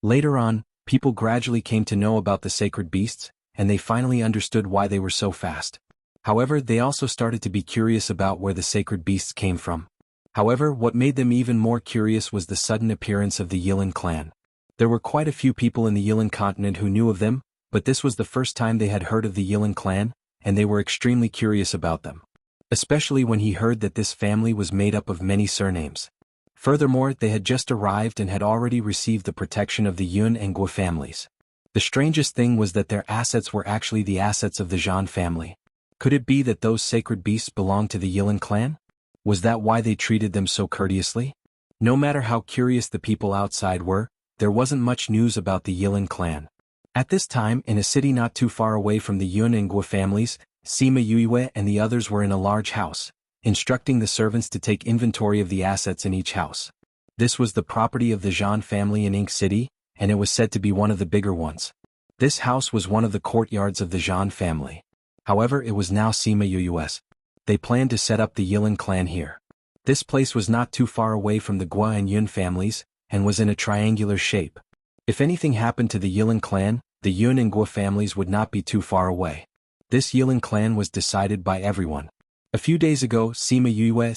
Later on, people gradually came to know about the sacred beasts, and they finally understood why they were so fast. However, they also started to be curious about where the sacred beasts came from. However, what made them even more curious was the sudden appearance of the Yilan clan. There were quite a few people in the Yilan continent who knew of them, but this was the first time they had heard of the Yilan clan, and they were extremely curious about them. Especially when he heard that this family was made up of many surnames. Furthermore, they had just arrived and had already received the protection of the Yun and Guo families. The strangest thing was that their assets were actually the assets of the Zhan family. Could it be that those sacred beasts belonged to the Yilan clan? Was that why they treated them so courteously? No matter how curious the people outside were, there wasn't much news about the Yilan clan. At this time, in a city not too far away from the Yun and Guo families, Sima Yue and the others were in a large house, instructing the servants to take inventory of the assets in each house. This was the property of the Zhan family in Ink City, and it was said to be one of the bigger ones. This house was one of the courtyards of the Zhan family. However, it was now Sima Yue's. They planned to set up the Yilan clan here. This place was not too far away from the Guo and Yun families, and was in a triangular shape. If anything happened to the Yilan clan, the Yun and Guo families would not be too far away. This Yilan clan was decided by everyone. A few days ago, Sima Yue and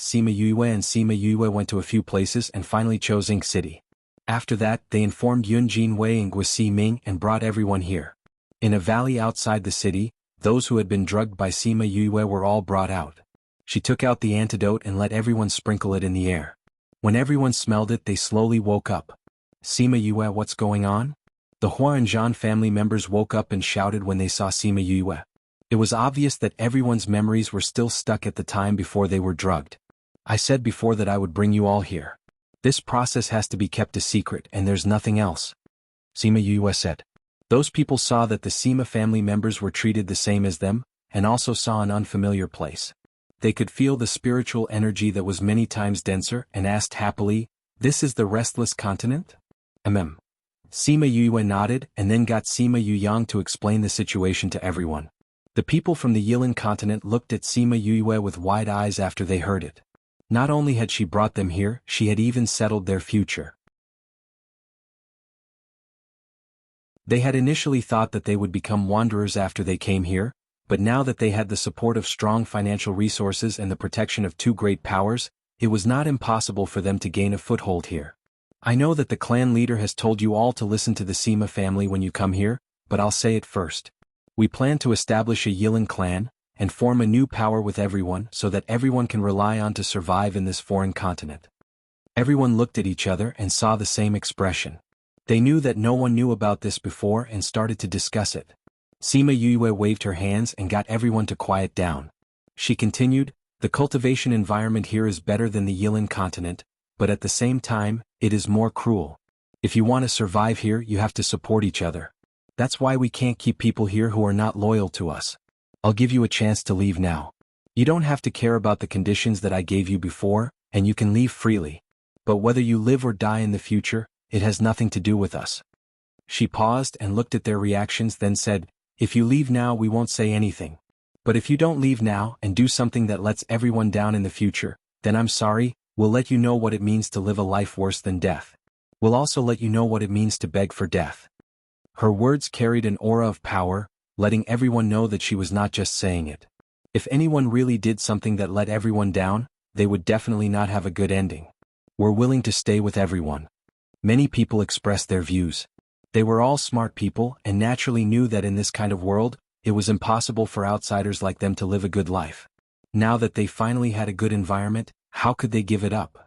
Sima Yue went to a few places and finally chose Ink City. After that, they informed Yun Jinwei and Guo Ximing and brought everyone here. In a valley outside the city, those who had been drugged by Sima Yue were all brought out. She took out the antidote and let everyone sprinkle it in the air. When everyone smelled it, they slowly woke up. Sima Yue, what's going on? The Hua and Zhan family members woke up and shouted when they saw Sima Yue. It was obvious that everyone's memories were still stuck at the time before they were drugged. I said before that I would bring you all here. This process has to be kept a secret and there's nothing else. Sima Yue said. Those people saw that the Sima family members were treated the same as them, and also saw an unfamiliar place. They could feel the spiritual energy that was many times denser and asked happily, "This is the restless continent?" Sima Yue nodded and then got Sima Yuyang to explain the situation to everyone. The people from the Yilan continent looked at Sima Yue with wide eyes after they heard it. Not only had she brought them here, she had even settled their future. They had initially thought that they would become wanderers after they came here, but now that they had the support of strong financial resources and the protection of two great powers, it was not impossible for them to gain a foothold here. I know that the clan leader has told you all to listen to the Sima family when you come here, but I'll say it first. We plan to establish a Yilan clan, and form a new power with everyone so that everyone can rely on to survive in this foreign continent. Everyone looked at each other and saw the same expression. They knew that no one knew about this before and started to discuss it. Sima Yue waved her hands and got everyone to quiet down. She continued, the cultivation environment here is better than the Yilan continent, but at the same time, it is more cruel. If you want to survive here, you have to support each other. That's why we can't keep people here who are not loyal to us. I'll give you a chance to leave now. You don't have to care about the conditions that I gave you before, and you can leave freely. But whether you live or die in the future, it has nothing to do with us. She paused and looked at their reactions, then said, if you leave now, we won't say anything. But if you don't leave now and do something that lets everyone down in the future, then I'm sorry, we'll let you know what it means to live a life worse than death. We'll also let you know what it means to beg for death. Her words carried an aura of power, letting everyone know that she was not just saying it. If anyone really did something that let everyone down, they would definitely not have a good ending. We're willing to stay with everyone. Many people expressed their views. They were all smart people and naturally knew that in this kind of world, it was impossible for outsiders like them to live a good life. Now that they finally had a good environment, how could they give it up?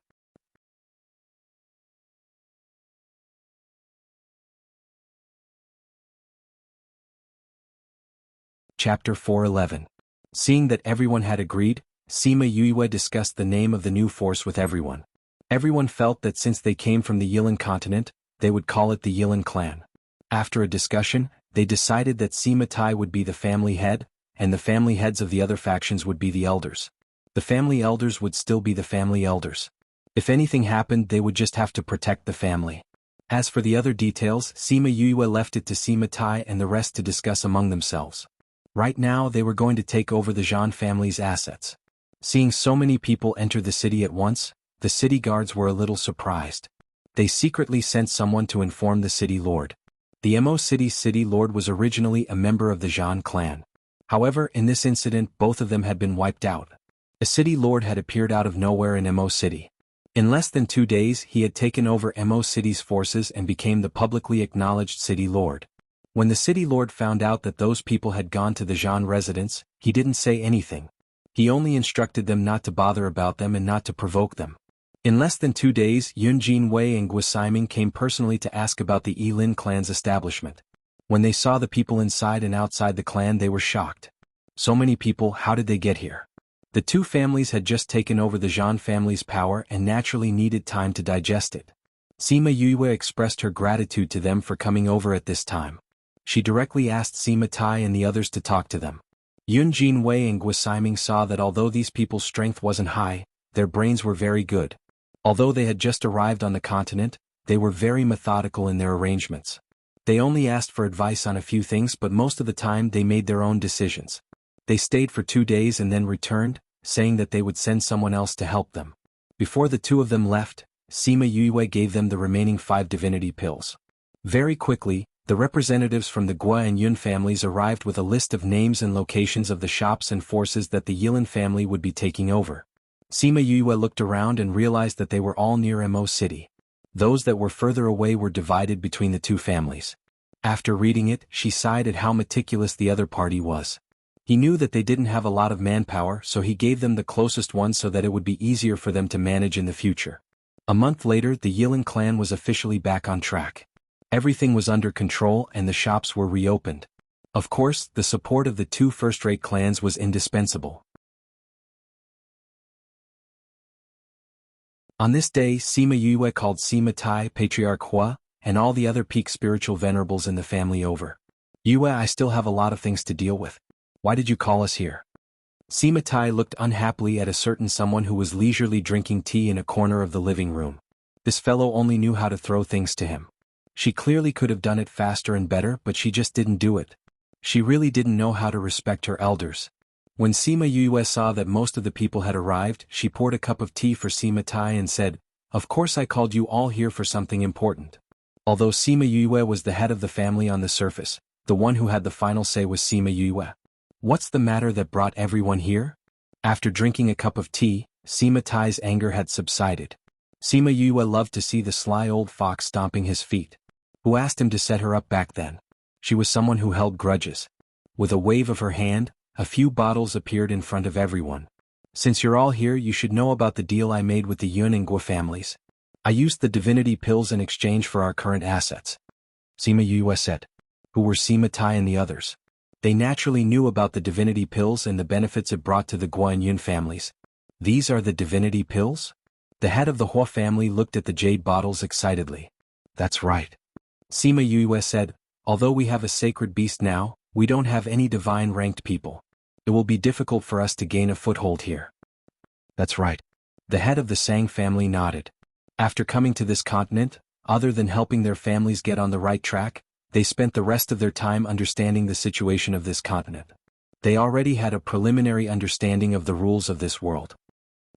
Chapter 4:11. Seeing that everyone had agreed, Sima Yue discussed the name of the new force with everyone. Everyone felt that since they came from the Yilan continent, they would call it the Yilan clan. After a discussion, they decided that Sima Tai would be the family head, and the family heads of the other factions would be the elders. The family elders would still be the family elders. If anything happened, they would just have to protect the family. As for the other details, Sima Yue left it to Sima Tai and the rest to discuss among themselves. Right now they were going to take over the Zhan family's assets. Seeing so many people enter the city at once, the city guards were a little surprised. They secretly sent someone to inform the city lord. The Mo City's city lord was originally a member of the Zhan clan. However, in this incident both of them had been wiped out. A city lord had appeared out of nowhere in Mo City. In less than 2 days he had taken over Mo City's forces and became the publicly acknowledged city lord. When the city lord found out that those people had gone to the Zhan residence, he didn't say anything. He only instructed them not to bother about them and not to provoke them. In less than 2 days, Yun Jinwei and Guosiming came personally to ask about the Yilin clan's establishment. When they saw the people inside and outside the clan, they were shocked. So many people, how did they get here? The two families had just taken over the Zhan family's power and naturally needed time to digest it. Sima Yue expressed her gratitude to them for coming over at this time. She directly asked Sima Tai and the others to talk to them. Yun Jinwei and Guosiming saw that although these people's strength wasn't high, their brains were very good. Although they had just arrived on the continent, they were very methodical in their arrangements. They only asked for advice on a few things, but most of the time they made their own decisions. They stayed for 2 days and then returned, saying that they would send someone else to help them. Before the two of them left, Sima Yue gave them the remaining 5 divinity pills. Very quickly, the representatives from the Gua and Yun families arrived with a list of names and locations of the shops and forces that the Yilan family would be taking over. Sima Yue looked around and realized that they were all near Mo City. Those that were further away were divided between the two families. After reading it, she sighed at how meticulous the other party was. He knew that they didn't have a lot of manpower, so he gave them the closest one so that it would be easier for them to manage in the future. A month later, the Yilan clan was officially back on track. Everything was under control and the shops were reopened. Of course, the support of the two first-rate clans was indispensable. On this day, Sima Yue called Sima Tai, Patriarch Hua, and all the other peak spiritual venerables in the family over. Yue, I still have a lot of things to deal with. Why did you call us here? Sima Tai looked unhappily at a certain someone who was leisurely drinking tea in a corner of the living room. This fellow only knew how to throw things to him. She clearly could have done it faster and better, but she just didn't do it. She really didn't know how to respect her elders. When Sima Yue saw that most of the people had arrived, she poured a cup of tea for Sima Tai and said, "Of course I called you all here for something important." Although Sima Yue was the head of the family on the surface, the one who had the final say was Sima Yue. What's the matter that brought everyone here? After drinking a cup of tea, Sima Tai's anger had subsided. Sima Yue loved to see the sly old fox stomping his feet. Who asked him to set her up back then? She was someone who held grudges. With a wave of her hand, a few bottles appeared in front of everyone. Since you're all here, you should know about the deal I made with the Yun and Guo families. I used the divinity pills in exchange for our current assets. Sima Yue said. Who were Sima Tai and the others? They naturally knew about the divinity pills and the benefits it brought to the Guo and Yun families. These are the divinity pills? The head of the Hua family looked at the jade bottles excitedly. That's right. Sima Yue said, although we have a sacred beast now, we don't have any divine-ranked people. It will be difficult for us to gain a foothold here. That's right. The head of the Sang family nodded. After coming to this continent, other than helping their families get on the right track, they spent the rest of their time understanding the situation of this continent. They already had a preliminary understanding of the rules of this world.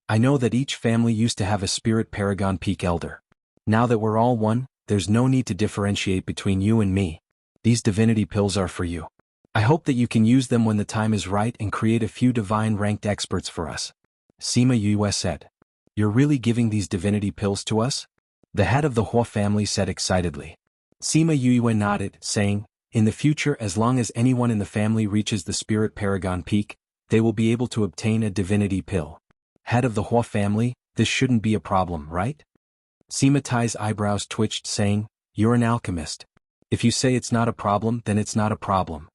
I know that each family used to have a spirit paragon peak elder. Now that we're all one, there's no need to differentiate between you and me. These divinity pills are for you. I hope that you can use them when the time is right and create a few divine-ranked experts for us. Sima Yue said. You're really giving these divinity pills to us? The head of the Hua family said excitedly. Sima Yue nodded, saying, in the future, as long as anyone in the family reaches the spirit paragon peak, they will be able to obtain a divinity pill. Head of the Hua family, this shouldn't be a problem, right? Sima Tai's eyebrows twitched, saying, you're an alchemist. If you say it's not a problem, then it's not a problem.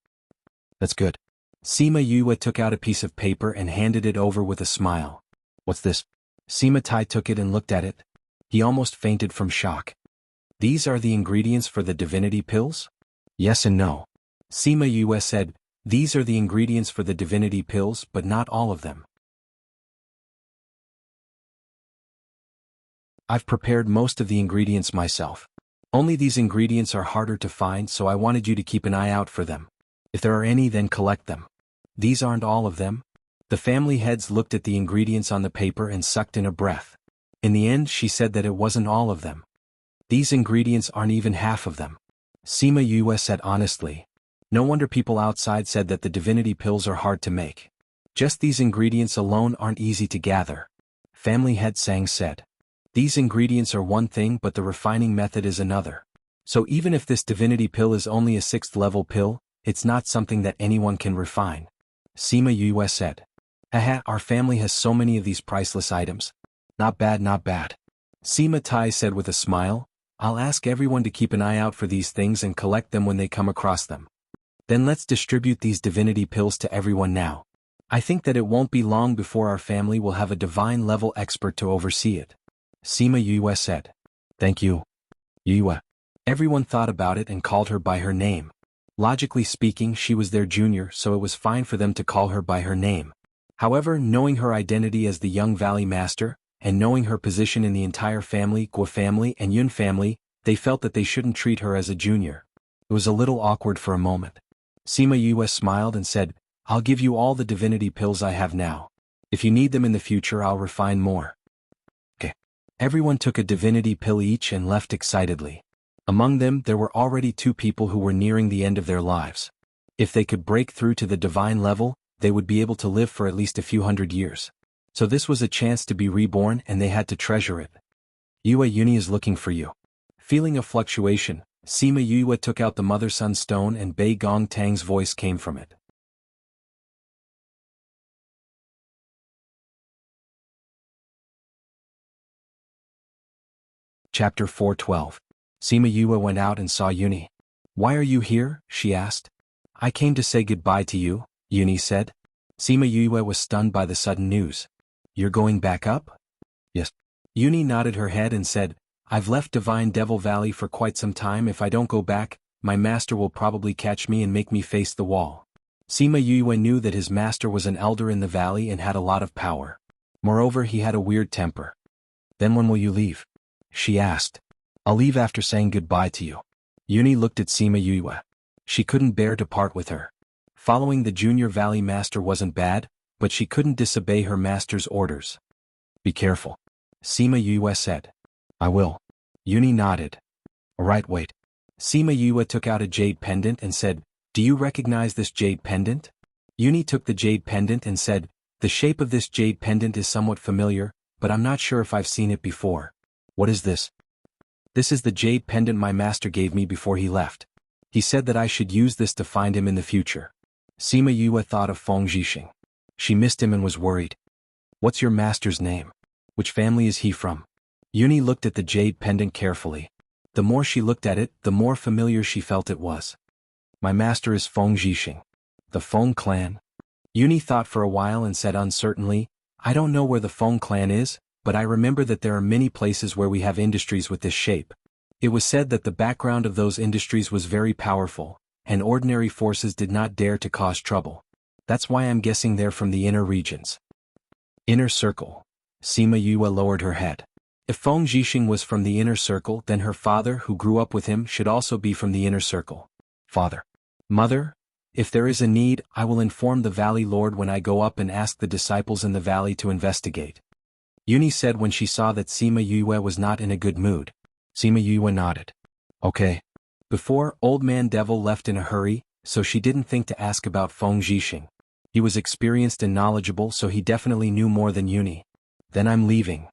That's good. Sima Yue took out a piece of paper and handed it over with a smile. What's this? Sima Tai took it and looked at it. He almost fainted from shock. These are the ingredients for the divinity pills? Yes and no. Sima Yue said, these are the ingredients for the divinity pills, but not all of them. I've prepared most of the ingredients myself. Only these ingredients are harder to find, so I wanted you to keep an eye out for them. If there are any, then collect them. These aren't all of them? The family heads looked at the ingredients on the paper and sucked in a breath. In the end, she said that it wasn't all of them. These ingredients aren't even half of them. Sima Yue said honestly. No wonder people outside said that the divinity pills are hard to make. Just these ingredients alone aren't easy to gather. Family head Sang said. These ingredients are one thing, but the refining method is another. So even if this divinity pill is only a 6th level pill, it's not something that anyone can refine. Sima Yue said. Haha, our family has so many of these priceless items. Not bad, not bad. Sima Tai said with a smile, I'll ask everyone to keep an eye out for these things and collect them when they come across them. Then let's distribute these divinity pills to everyone now. I think that it won't be long before our family will have a divine level expert to oversee it. Sima Yue said. Thank you. Yue. Everyone thought about it and called her by her name. Logically speaking, she was their junior, so it was fine for them to call her by her name. However, knowing her identity as the young Valley Master, and knowing her position in the entire family, Guo family and Yun family, they felt that they shouldn't treat her as a junior. It was a little awkward for a moment. Sima Yue smiled and said, I'll give you all the divinity pills I have now. If you need them in the future, I'll refine more. Okay. Everyone took a divinity pill each and left excitedly. Among them, there were already 2 people who were nearing the end of their lives. If they could break through to the divine level, they would be able to live for at least a few hundred years. So this was a chance to be reborn, and they had to treasure it. Yue Yuni is looking for you. Feeling a fluctuation, Sima Yue took out the mother-son stone and Bei Gong Tang's voice came from it. Chapter 412. Sima Yue went out and saw Yuni. Why are you here? She asked. I came to say goodbye to you, Yuni said. Sima Yue was stunned by the sudden news. You're going back up? Yes. Yuni nodded her head and said, I've left Divine Devil Valley for quite some time. If I don't go back, my master will probably catch me and make me face the wall. Sima Yue knew that his master was an elder in the valley and had a lot of power. Moreover, he had a weird temper. Then when will you leave? She asked. I'll leave after saying goodbye to you. Yuni looked at Sima Yue. She couldn't bear to part with her. Following the junior valley master wasn't bad, but she couldn't disobey her master's orders. Be careful. Sima Yue said. I will. Yuni nodded. Alright, wait. Sima Yue took out a jade pendant and said, Do you recognize this jade pendant? Yuni took the jade pendant and said, "The shape of this jade pendant is somewhat familiar, but I'm not sure if I've seen it before." "What is this?" "This is the jade pendant my master gave me before he left. He said that I should use this to find him in the future." Sima Yue thought of Feng Zhixing. She missed him and was worried. "What's your master's name? Which family is he from?" Yuni looked at the jade pendant carefully. The more she looked at it, the more familiar she felt it was. "My master is Feng Zhixing. The Feng clan?" Yuni thought for a while and said uncertainly, "I don't know where the Feng clan is, but I remember that there are many places where we have industries with this shape. It was said that the background of those industries was very powerful, and ordinary forces did not dare to cause trouble. That's why I'm guessing they're from the inner regions." Inner circle. Sima Yue lowered her head. If Feng Zhixing was from the inner circle, then her father, who grew up with him, should also be from the inner circle. "Father. Mother, if there is a need, I will inform the Valley Lord when I go up and ask the disciples in the valley to investigate." Yuni said when she saw that Sima Yue was not in a good mood. Sima Yue nodded. "Okay." Before, Old Man Devil left in a hurry, so she didn't think to ask about Feng Zhixing. He was experienced and knowledgeable, so he definitely knew more than Yuni. "Then I'm leaving."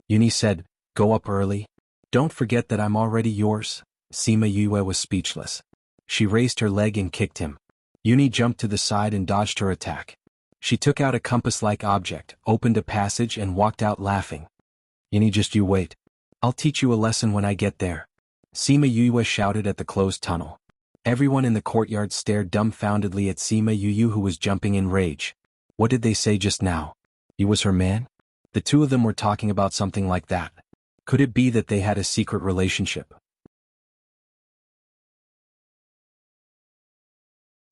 Yuni said, "Go up early. Don't forget that I'm already yours." Sima Yue was speechless. She raised her leg and kicked him. Yuni jumped to the side and dodged her attack. She took out a compass-like object, opened a passage and walked out laughing. "Yuni, just you wait. I'll teach you a lesson when I get there." Sima Yue shouted at the closed tunnel. Everyone in the courtyard stared dumbfoundedly at Sima Yue, who was jumping in rage. What did they say just now? He was her man? The two of them were talking about something like that. Could it be that they had a secret relationship?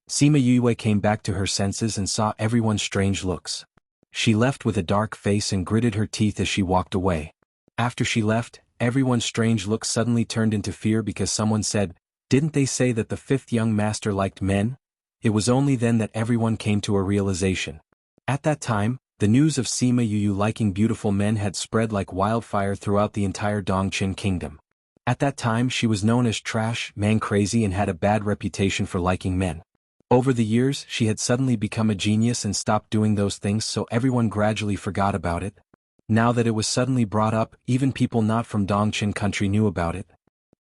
Sima Yue came back to her senses and saw everyone's strange looks. She left with a dark face and gritted her teeth as she walked away. After she left, everyone's strange looks suddenly turned into fear because someone said, "Didn't they say that the fifth young master liked men?" It was only then that everyone came to a realization. At that time, the news of Sima Yue liking beautiful men had spread like wildfire throughout the entire Dongqin kingdom. At that time she was known as trash, man crazy, and had a bad reputation for liking men. Over the years she had suddenly become a genius and stopped doing those things, so everyone gradually forgot about it. Now that it was suddenly brought up, even people not from Dongqin country knew about it.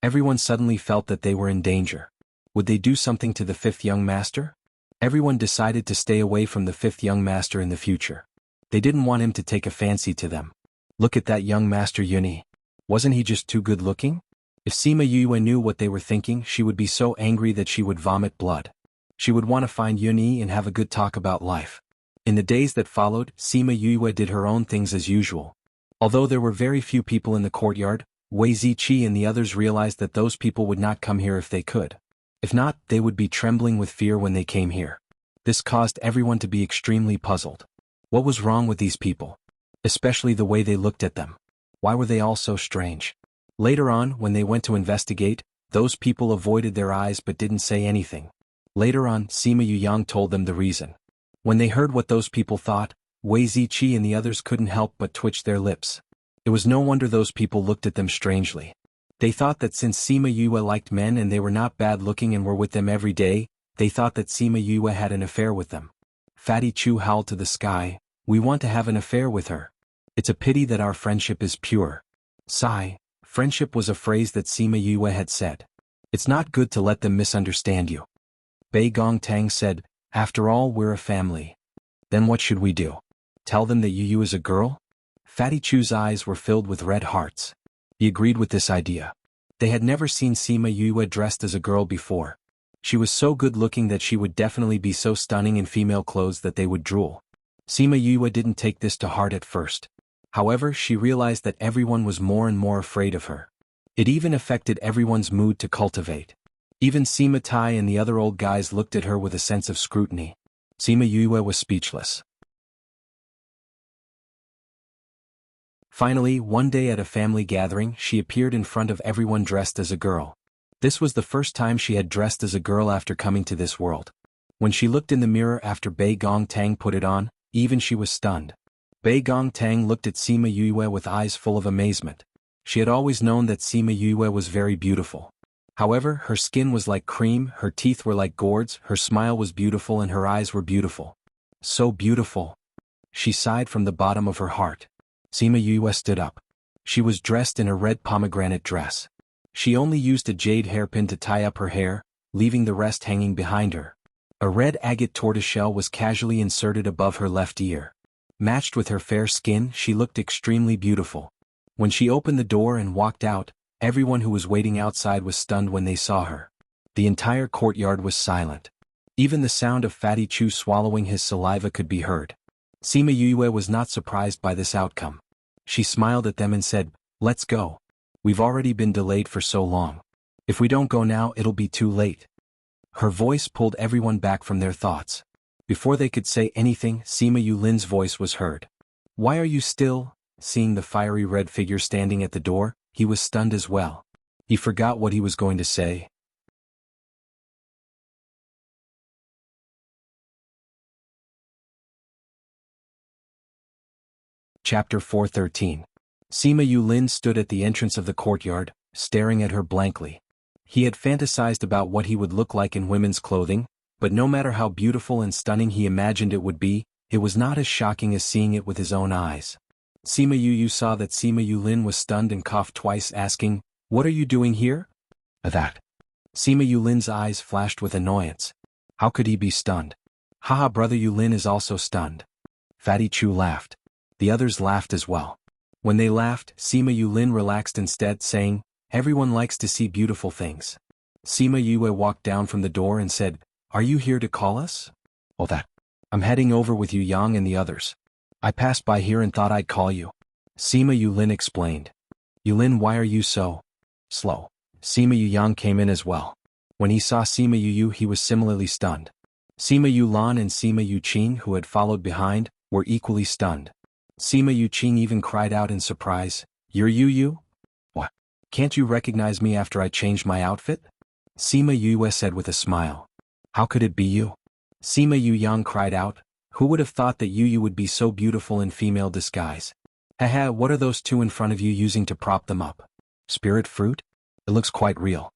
Everyone suddenly felt that they were in danger. Would they do something to the fifth young master? Everyone decided to stay away from the fifth young master in the future. They didn't want him to take a fancy to them. Look at that young master Yuni. Wasn't he just too good looking? If Sima Yue knew what they were thinking, she would be so angry that she would vomit blood. She would want to find Yuni and have a good talk about life. In the days that followed, Sima Yue did her own things as usual. Although there were very few people in the courtyard, Wei Ziqi and the others realized that those people would not come here if they could. If not, they would be trembling with fear when they came here. This caused everyone to be extremely puzzled. What was wrong with these people? Especially the way they looked at them. Why were they all so strange? Later on, when they went to investigate, those people avoided their eyes but didn't say anything. Later on, Sima Yuyang told them the reason. When they heard what those people thought, Wei Ziqi and the others couldn't help but twitch their lips. It was no wonder those people looked at them strangely. They thought that since Sima Yue liked men and they were not bad-looking and were with them every day, they thought that Sima Yue had an affair with them. Fatty Chu howled to the sky, "We want to have an affair with her. It's a pity that our friendship is pure." Sigh. Friendship was a phrase that Sima Yue had said. It's not good to let them misunderstand you. Bei Gongtang said, "After all, we're a family. Then what should we do? Tell them that Yu is a girl?" Fatty Chu's eyes were filled with red hearts. He agreed with this idea. They had never seen Sima Yue dressed as a girl before. She was so good-looking that she would definitely be so stunning in female clothes that they would drool. Sima Yue didn't take this to heart at first. However, she realized that everyone was more and more afraid of her. It even affected everyone's mood to cultivate. Even Sima Tai and the other old guys looked at her with a sense of scrutiny. Sima Yue was speechless. Finally, one day at a family gathering, she appeared in front of everyone dressed as a girl. This was the first time she had dressed as a girl after coming to this world. When she looked in the mirror after Bei Gongtang put it on, even she was stunned. Bei Gongtang looked at Sima Yue with eyes full of amazement. She had always known that Sima Yue was very beautiful. However, her skin was like cream, her teeth were like gourds, her smile was beautiful and her eyes were beautiful. So beautiful. She sighed from the bottom of her heart. Sima Yue stood up. She was dressed in a red pomegranate dress. She only used a jade hairpin to tie up her hair, leaving the rest hanging behind her. A red agate tortoiseshell was casually inserted above her left ear. Matched with her fair skin, she looked extremely beautiful. When she opened the door and walked out, everyone who was waiting outside was stunned when they saw her. The entire courtyard was silent. Even the sound of Fatty Chu swallowing his saliva could be heard. Sima Yue was not surprised by this outcome. She smiled at them and said, "Let's go. We've already been delayed for so long. If we don't go now, it'll be too late." Her voice pulled everyone back from their thoughts. Before they could say anything, Sima Yulin's voice was heard. "Why are you still?" Seeing the fiery red figure standing at the door, he was stunned as well. He forgot what he was going to say. Chapter 413. Sima Yulin stood at the entrance of the courtyard, staring at her blankly. He had fantasized about what he would look like in women's clothing, but no matter how beautiful and stunning he imagined it would be, it was not as shocking as seeing it with his own eyes. Sima Yu saw that Sima Yulin was stunned and coughed twice, asking, "What are you doing here?" That. Sima Yulin's eyes flashed with annoyance. How could he be stunned? Haha, brother Yulin is also stunned. Fatty Chu laughed. The others laughed as well. When they laughed, Sima Yulin relaxed instead, saying, "Everyone likes to see beautiful things." Sima Yue walked down from the door and said, "Are you here to call us?" "Oh, that. I'm heading over with Yu Yang and the others. I passed by here and thought I'd call you." Sima Yulin explained. "Yulin, why are you so slow?" Sima Yu Yang came in as well. When he saw Sima Yu, he was similarly stunned. Sima Yulan and Sima Yuqing, who had followed behind, were equally stunned. Sima Yuqing even cried out in surprise, "You're Yu? What? Can't you recognize me after I changed my outfit?" Sima Yue said with a smile. "How could it be you?" Sima Yu Yang cried out, "Who would have thought that Yu would be so beautiful in female disguise? Haha, what are those two in front of you using to prop them up? Spirit fruit? It looks quite real."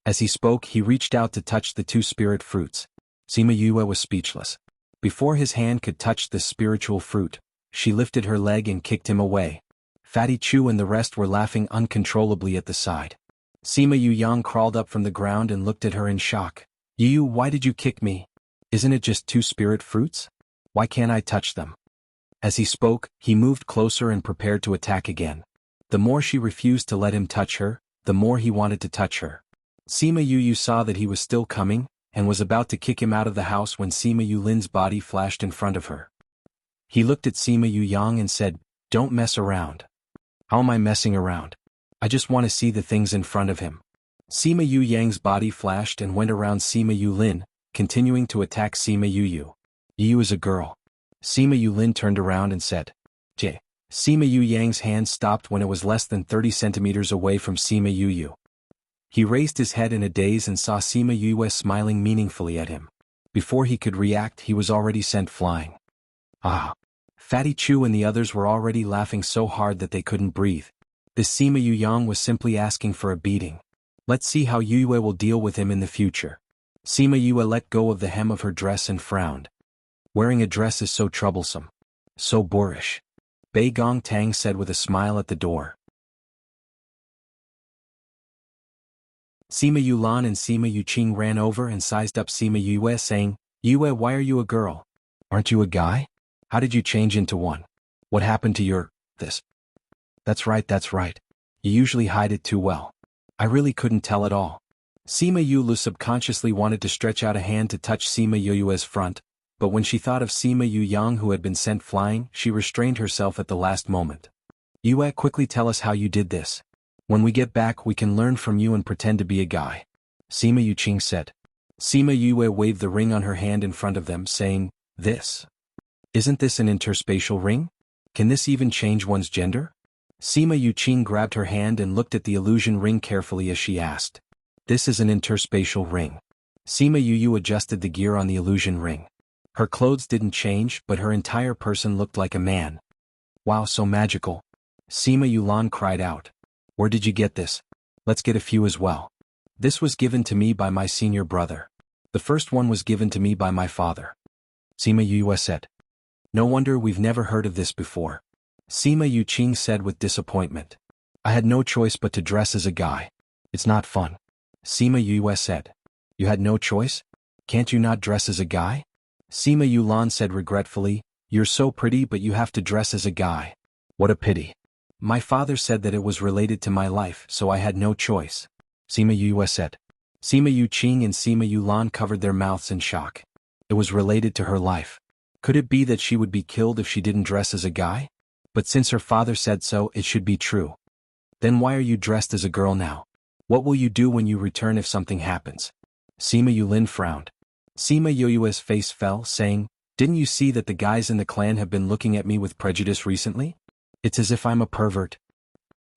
As he spoke, he reached out to touch the two spirit fruits. Sima Yue was speechless. Before his hand could touch the spiritual fruit, she lifted her leg and kicked him away. Fatty Chu and the rest were laughing uncontrollably at the side. Sima Yu Yang crawled up from the ground and looked at her in shock. "Yu, why did you kick me? Isn't it just two spirit fruits? Why can't I touch them?" As he spoke, he moved closer and prepared to attack again. The more she refused to let him touch her, the more he wanted to touch her. Sima Yu saw that he was still coming, and was about to kick him out of the house when Sima Yulin's body flashed in front of her. He looked at Sima Yu Yang and said, "Don't mess around." "How am I messing around? I just want to see the things in front of him." Sima Yu Yang's body flashed and went around Sima Yulin, continuing to attack Sima Yu. "Yu is a girl." Sima Yulin turned around and said, "J." Sima Yu Yang's hand stopped when it was less than 30 centimeters away from Sima Yu. He raised his head in a daze and saw Sima Yu smiling meaningfully at him. Before he could react, he was already sent flying. Ah! Fatty Chu and the others were already laughing so hard that they couldn't breathe. This Sima Yu Yang was simply asking for a beating. Let's see how Yue will deal with him in the future. Sima Yue let go of the hem of her dress and frowned. Wearing a dress is so troublesome. So boorish. Bei Gong Tang said with a smile at the door. Sima Yulan and Sima Yuqing ran over and sized up Sima Yue, saying, "Yue, why are you a girl? Aren't you a guy? How did you change into one? What happened to your, this?" That's right. You usually hide it too well. I really couldn't tell at all." Sima Yulu subconsciously wanted to stretch out a hand to touch Sima Yue's front, but when she thought of Sima Yu Yang who had been sent flying, she restrained herself at the last moment. "Yue, quickly tell us how you did this. When we get back, we can learn from you and pretend to be a guy," Sima Yuqing said. Sima Yue waved the ring on her hand in front of them, saying, "This? Isn't this an interspatial ring? Can this even change one's gender?" Sima Yuqing grabbed her hand and looked at the illusion ring carefully as she asked. "This is an interspatial ring." Sima Yu adjusted the gear on the illusion ring. Her clothes didn't change, but her entire person looked like a man. "Wow, so magical." Sima Yulan cried out. "Where did you get this? Let's get a few as well." "This was given to me by my senior brother. The first one was given to me by my father." Sima Yue said. No wonder we've never heard of this before. Sima Yuqing said with disappointment. I had no choice but to dress as a guy. It's not fun. Sima Yue said. You had no choice? Can't you not dress as a guy? Sima Yulan said regretfully, you're so pretty but you have to dress as a guy. What a pity. My father said that it was related to my life, so I had no choice. Sima Yue said. Sima Yuqing and Sima Yulan covered their mouths in shock. It was related to her life. Could it be that she would be killed if she didn't dress as a guy? But since her father said so, it should be true. Then why are you dressed as a girl now? What will you do when you return if something happens? Sima Yulin frowned. Sima Yue's face fell, saying, didn't you see that the guys in the clan have been looking at me with prejudice recently? It's as if I'm a pervert.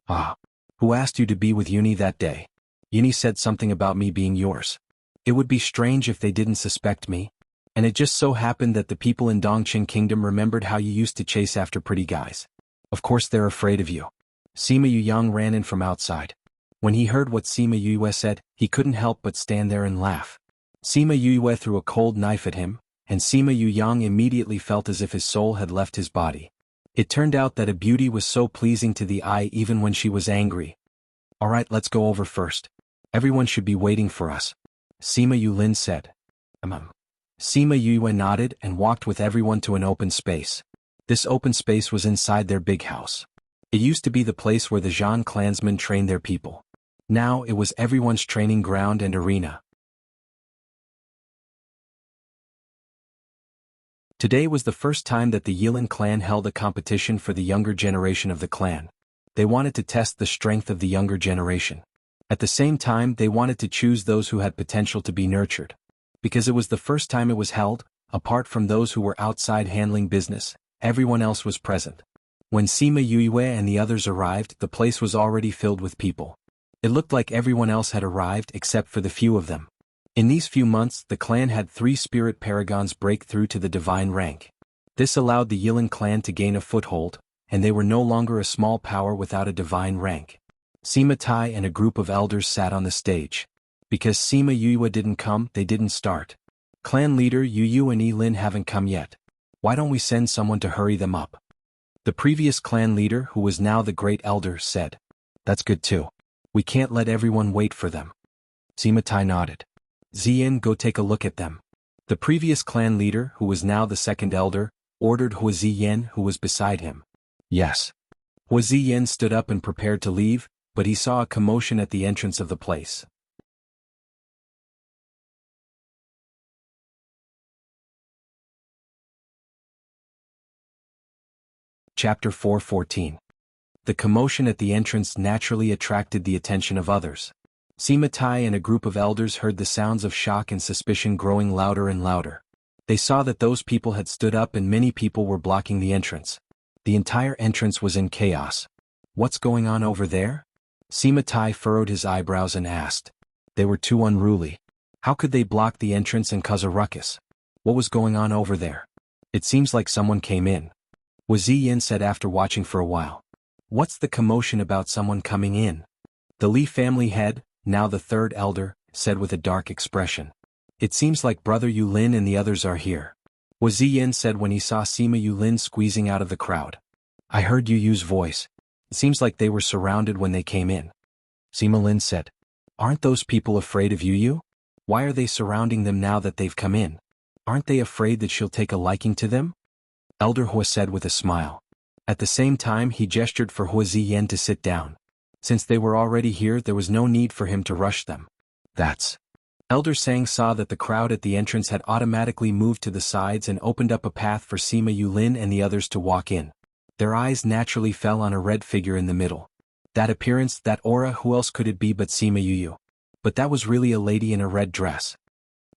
Ah. Who asked you to be with Uni that day? Uni said something about me being yours. It would be strange if they didn't suspect me. And it just so happened that the people in Dongqing Kingdom remembered how you used to chase after pretty guys. Of course they're afraid of you. Sima Yuyang ran in from outside. When he heard what Sima Yue said, he couldn't help but stand there and laugh. Sima Yue threw a cold knife at him, and Sima Yuyang immediately felt as if his soul had left his body. It turned out that a beauty was so pleasing to the eye even when she was angry. Alright, let's go over first. Everyone should be waiting for us. Sima Yulin said. Sima Yue nodded and walked with everyone to an open space. This open space was inside their big house. It used to be the place where the Zhan clansmen trained their people. Now it was everyone's training ground and arena. Today was the first time that the Yilin clan held a competition for the younger generation of the clan. They wanted to test the strength of the younger generation. At the same time, they wanted to choose those who had potential to be nurtured. Because it was the first time it was held, apart from those who were outside handling business, everyone else was present. When Sima Yue and the others arrived, the place was already filled with people. It looked like everyone else had arrived except for the few of them. In these few months, the clan had 3 spirit paragons break through to the divine rank. This allowed the Yilin clan to gain a foothold, and they were no longer a small power without a divine rank. Sima Tai and a group of elders sat on the stage. Because Sima Yue didn't come, they didn't start. Clan leader Yu and Yi Lin haven't come yet. Why don't we send someone to hurry them up? The previous clan leader, who was now the great elder, said. That's good too. We can't let everyone wait for them. Sima Tai nodded. Ziyin, go take a look at them. The previous clan leader, who was now the second elder, ordered Hua Ziyin, who was beside him. Yes. Hua Ziyin stood up and prepared to leave, but he saw a commotion at the entrance of the place. Chapter 4:14. The commotion at the entrance naturally attracted the attention of others. Sima Tai and a group of elders heard the sounds of shock and suspicion growing louder and louder. They saw that those people had stood up and many people were blocking the entrance. The entire entrance was in chaos. What's going on over there? Sima Tai furrowed his eyebrows and asked. They were too unruly. How could they block the entrance and cause a ruckus? What was going on over there? It seems like someone came in. Hua Ziyin said after watching for a while. What's the commotion about someone coming in? The Li family head, now the third elder, said with a dark expression. It seems like Brother Yulin and the others are here. Hua Ziyin said when he saw Sima Yulin squeezing out of the crowd. I heard Yu's voice. It seems like they were surrounded when they came in. Sima Lin said. Aren't those people afraid of Yu? Why are they surrounding them now that they've come in? Aren't they afraid that she'll take a liking to them? Elder Hua said with a smile. At the same time he gestured for Hua Ziyin to sit down. Since they were already here, there was no need for him to rush them. That's. Elder Sang saw that the crowd at the entrance had automatically moved to the sides and opened up a path for Sima Yulin and the others to walk in. Their eyes naturally fell on a red figure in the middle. That appearance, that aura, who else could it be but Sima Yu? But that was really a lady in a red dress.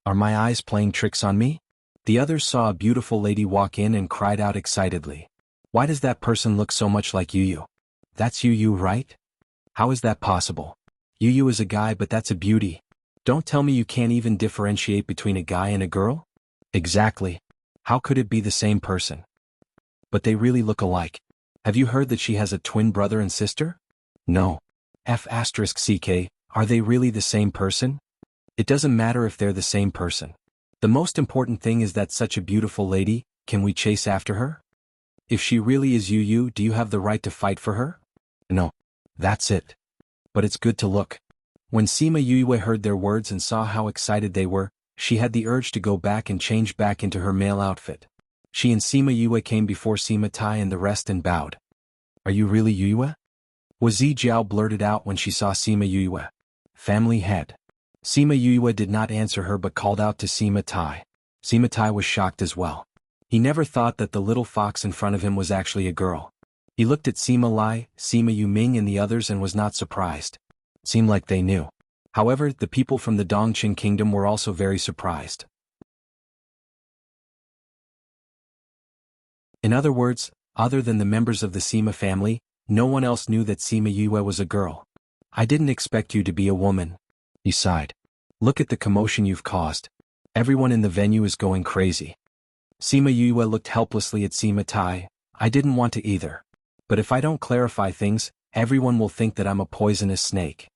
Are my eyes playing tricks on me? The others saw a beautiful lady walk in and cried out excitedly. Why does that person look so much like Yu? That's Yu, right? How is that possible? Yu is a guy, but that's a beauty. Don't tell me you can't even differentiate between a guy and a girl? Exactly. How could it be the same person? But they really look alike. Have you heard that she has a twin brother and sister? No. F***ck, are they really the same person? It doesn't matter if they're the same person. The most important thing is that such a beautiful lady, can we chase after her? If she really is Yu, do you have the right to fight for her? No. That's it. But it's good to look. When Sima Yue heard their words and saw how excited they were, she had the urge to go back and change back into her male outfit. She and Sima Yue came before Sima Tai and the rest and bowed. Are you really Yue? Zi Jiao blurted out when she saw Sima Yue. Family head. Sima Yue did not answer her but called out to Sima Tai. Sima Tai was shocked as well. He never thought that the little fox in front of him was actually a girl. He looked at Sima Lai, Sima Yuming and the others and was not surprised. It seemed like they knew. However, the people from the Dongqing kingdom were also very surprised. In other words, other than the members of the Sima family, no one else knew that Sima Yue was a girl. I didn't expect you to be a woman. He sighed. Look at the commotion you've caused. Everyone in the venue is going crazy. Sima Yue looked helplessly at Sima Tai. I didn't want to either. But if I don't clarify things, everyone will think that I'm a poisonous snake.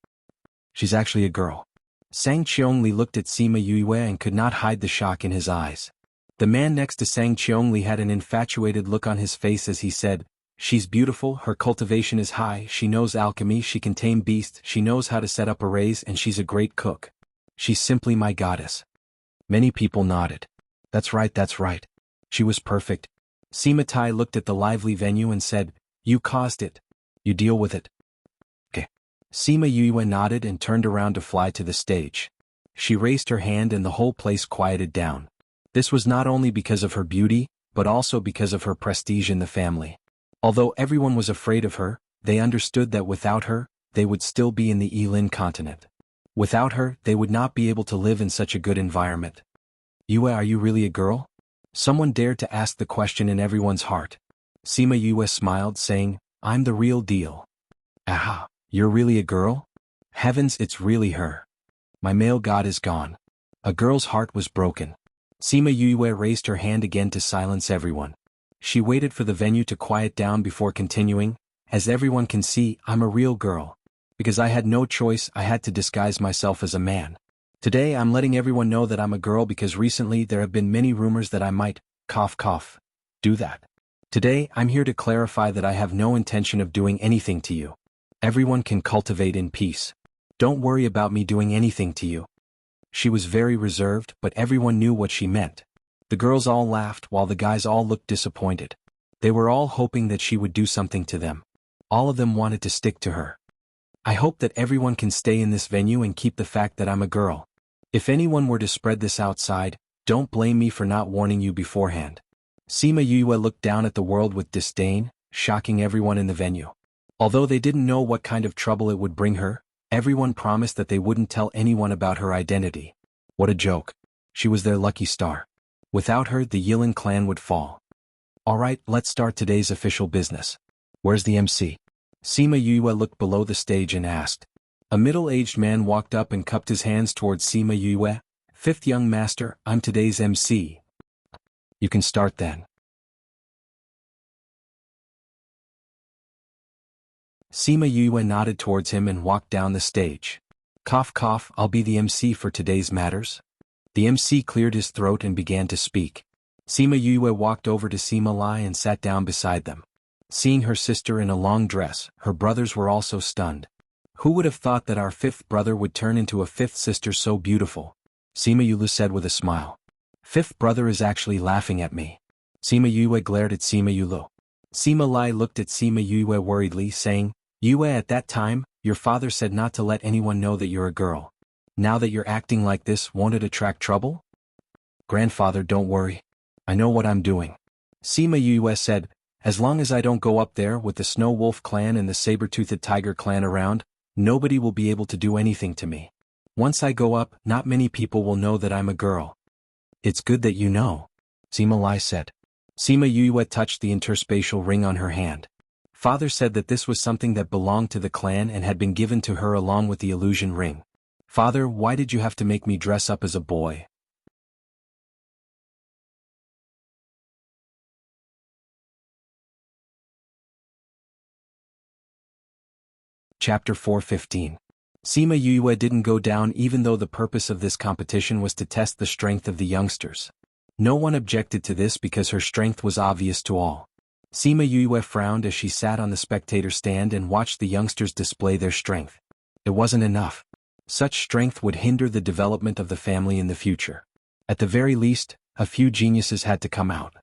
She's actually a girl. Sang Qiongli looked at Sima Yue and could not hide the shock in his eyes. The man next to Sang Qiongli had an infatuated look on his face as he said, she's beautiful, her cultivation is high, she knows alchemy, she can tame beasts, she knows how to set up arrays and she's a great cook. She's simply my goddess. Many people nodded. That's right, that's right. She was perfect. Sima Tai looked at the lively venue and said, you caused it. You deal with it. Okay. Sima Yue nodded and turned around to fly to the stage. She raised her hand and the whole place quieted down. This was not only because of her beauty, but also because of her prestige in the family. Although everyone was afraid of her, they understood that without her, they would still be in the Yilin continent. Without her, they would not be able to live in such a good environment. Yue, are you really a girl? Someone dared to ask the question in everyone's heart. Sima Yue smiled, saying, I'm the real deal. Aha, you're really a girl? Heavens, it's really her. My male god is gone. A girl's heart was broken. Sima Yue raised her hand again to silence everyone. She waited for the venue to quiet down before continuing, as everyone can see, I'm a real girl. Because I had no choice, I had to disguise myself as a man. Today I'm letting everyone know that I'm a girl because recently there have been many rumors that I might, do that. Today I'm here to clarify that I have no intention of doing anything to you. Everyone can cultivate in peace. Don't worry about me doing anything to you. She was very reserved, but everyone knew what she meant. The girls all laughed while the guys all looked disappointed. They were all hoping that she would do something to them. All of them wanted to stick to her. I hope that everyone can stay in this venue and keep the fact that I'm a girl. If anyone were to spread this outside, don't blame me for not warning you beforehand. Sima Yue looked down at the world with disdain, shocking everyone in the venue. Although they didn't know what kind of trouble it would bring her, everyone promised that they wouldn't tell anyone about her identity. What a joke. She was their lucky star. Without her, the Yilin clan would fall. Alright, let's start today's official business. Where's the MC? Sima Yue looked below the stage and asked. A middle-aged man walked up and cupped his hands towards Sima Yue. Fifth young master, I'm today's MC. You can start then. Sima Yue nodded towards him and walked down the stage. Cough cough, I'll be the MC for today's matters. The MC cleared his throat and began to speak. Sima Yue walked over to Sima Lai and sat down beside them. Seeing her sister in a long dress, her brothers were also stunned. Who would have thought that our fifth brother would turn into a fifth sister so beautiful? Sima Yue said with a smile. Fifth brother is actually laughing at me. Sima Yue glared at Sima Yue. Sima Lai looked at Sima Yue worriedly, saying, Yue, at that time, your father said not to let anyone know that you're a girl. Now that you're acting like this, won't it attract trouble? Grandfather, don't worry. I know what I'm doing. Sima Yue said, as long as I don't go up there with the Snow Wolf clan and the Saber-Toothed Tiger clan around, nobody will be able to do anything to me. Once I go up, not many people will know that I'm a girl. It's good that you know, Sima Lai said. Sima Yue touched the interspatial ring on her hand. Father said that this was something that belonged to the clan and had been given to her along with the illusion ring. Father, why did you have to make me dress up as a boy? Chapter 4:15. Sima Yue didn't go down even though the purpose of this competition was to test the strength of the youngsters. No one objected to this because her strength was obvious to all. Sima Yue frowned as she sat on the spectator stand and watched the youngsters display their strength. It wasn't enough. Such strength would hinder the development of the family in the future. At the very least, a few geniuses had to come out.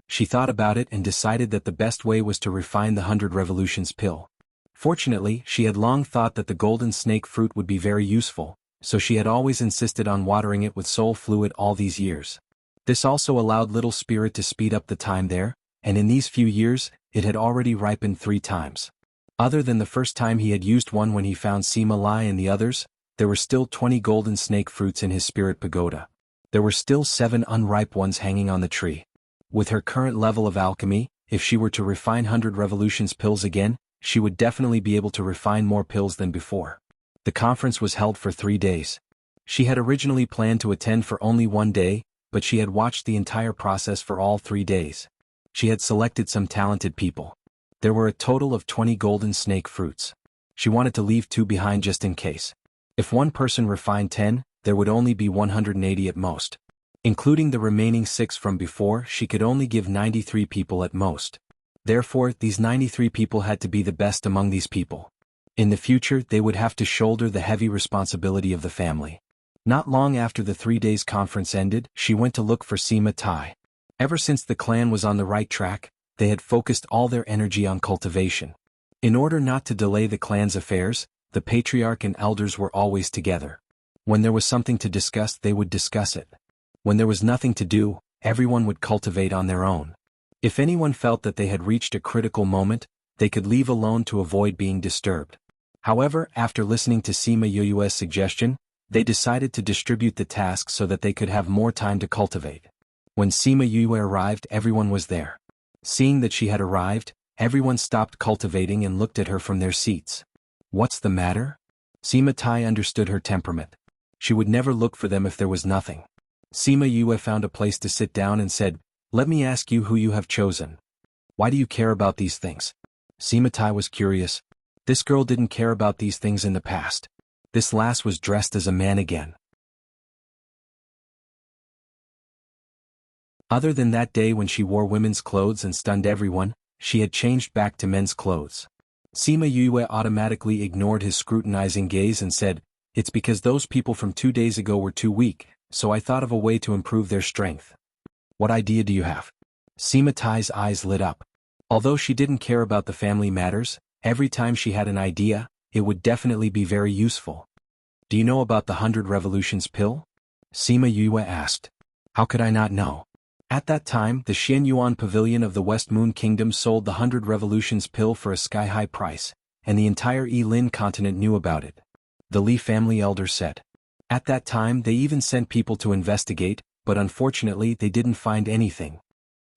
She thought about it and decided that the best way was to refine the 100 Revolutions pill. Fortunately, she had long thought that the golden snake fruit would be very useful, so she had always insisted on watering it with soul fluid all these years. This also allowed Little Spirit to speed up the time there, and in these few years, it had already ripened 3 times. Other than the first time he had used one when he found Sima Lai and the others, there were still 20 golden snake fruits in his spirit pagoda. There were still 7 unripe ones hanging on the tree. With her current level of alchemy, if she were to refine 100 Revolutions pills again, she would definitely be able to refine more pills than before. The conference was held for 3 days. She had originally planned to attend for only 1 day, but she had watched the entire process for all 3 days. She had selected some talented people. There were a total of 20 golden snake fruits. She wanted to leave 2 behind just in case. If one person refined 10, there would only be 180 at most. Including the remaining 6 from before, she could only give 93 people at most. Therefore, these 93 people had to be the best among these people. In the future, they would have to shoulder the heavy responsibility of the family. Not long after the 3 days conference ended, she went to look for Sima Tai. Ever since the clan was on the right track, they had focused all their energy on cultivation. In order not to delay the clan's affairs, the patriarch and elders were always together. When there was something to discuss, they would discuss it. When there was nothing to do, everyone would cultivate on their own. If anyone felt that they had reached a critical moment, they could leave alone to avoid being disturbed. However, after listening to Sima Yue's suggestion, they decided to distribute the tasks so that they could have more time to cultivate. When Sima Yue arrived, everyone was there. Seeing that she had arrived, everyone stopped cultivating and looked at her from their seats. What's the matter? Sima Tai understood her temperament. She would never look for them if there was nothing. Sima Yue found a place to sit down and said, "Let me ask you who you have chosen. Why do you care about these things?" Sima Tai was curious. This girl didn't care about these things in the past. This lass was dressed as a man again. Other than that day when she wore women's clothes and stunned everyone, she had changed back to men's clothes. Sima Yue automatically ignored his scrutinizing gaze and said, "It's because those people from 2 days ago were too weak, so I thought of a way to improve their strength." "What idea do you have?" Sima Tai's eyes lit up. Although she didn't care about the family matters, every time she had an idea, it would definitely be very useful. "Do you know about the 100 Revolutions pill?" Sima Yue asked. "How could I not know?" At that time, the Xianyuan Pavilion of the West Moon Kingdom sold the 100 Revolutions pill for a sky-high price, and the entire Yilin continent knew about it. The Li family elder said. At that time they even sent people to investigate, but unfortunately they didn't find anything.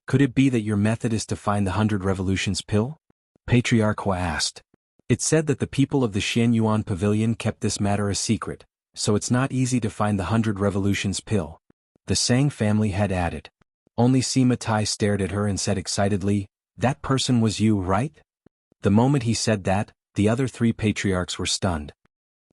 "Could it be that your method is to find the 100 Revolutions pill?" Patriarch Hua asked. "It said that the people of the Xianyuan Pavilion kept this matter a secret, so it's not easy to find the 100 Revolutions pill." The Sang family had added. Only Sima Tai stared at her and said excitedly, "That person was you, right?" The moment he said that, the other 3 patriarchs were stunned.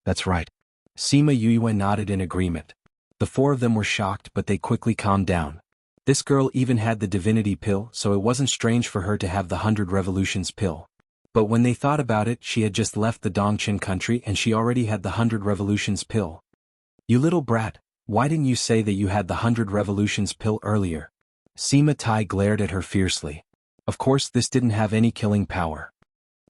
"That's right." Sima Yue nodded in agreement. The 4 of them were shocked, but they quickly calmed down. This girl even had the divinity pill, so it wasn't strange for her to have the 100 Revolutions pill. But when they thought about it, she had just left the Dongqin country and she already had the 100 Revolutions pill. "You little brat, why didn't you say that you had the 100 Revolutions pill earlier?" Sima Tai glared at her fiercely. Of course this didn't have any killing power.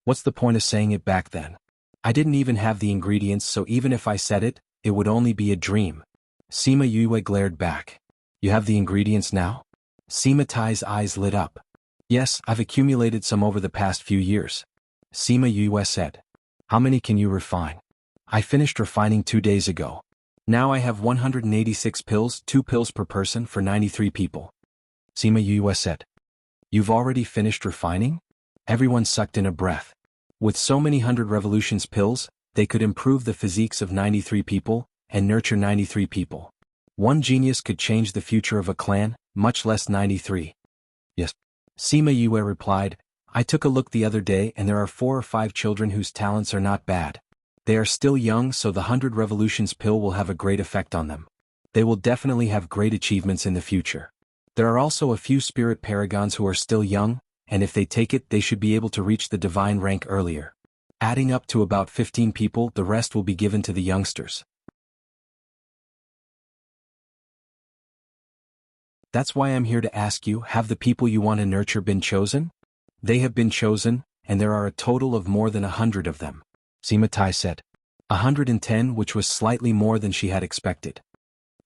What's the point of saying it back then? I didn't even have the ingredients, so even if I said it, it would only be a dream. Sima Yue glared back. "You have the ingredients now?" Sima Tai's eyes lit up. "Yes, I've accumulated some over the past few years." Sima Yue said. "How many can you refine?" "I finished refining 2 days ago. Now I have 186 pills, 2 pills per person for 93 people. Sima Yue said. "You've already finished refining?" Everyone sucked in a breath. With so many 100 Revolutions pills, they could improve the physiques of 93 people, and nurture 93 people. One genius could change the future of a clan, much less 93. "Yes." Sima Yue replied, "I took a look the other day and there are 4 or 5 children whose talents are not bad. They are still young, so the 100 Revolutions pill will have a great effect on them. They will definitely have great achievements in the future. There are also a few spirit paragons who are still young, and if they take it they should be able to reach the divine rank earlier. Adding up to about 15 people, the rest will be given to the youngsters. That's why I'm here to ask you, have the people you want to nurture been chosen? They have been chosen, and there are a total of more than 100 of them, Sima Tai said. 110, which was slightly more than she had expected.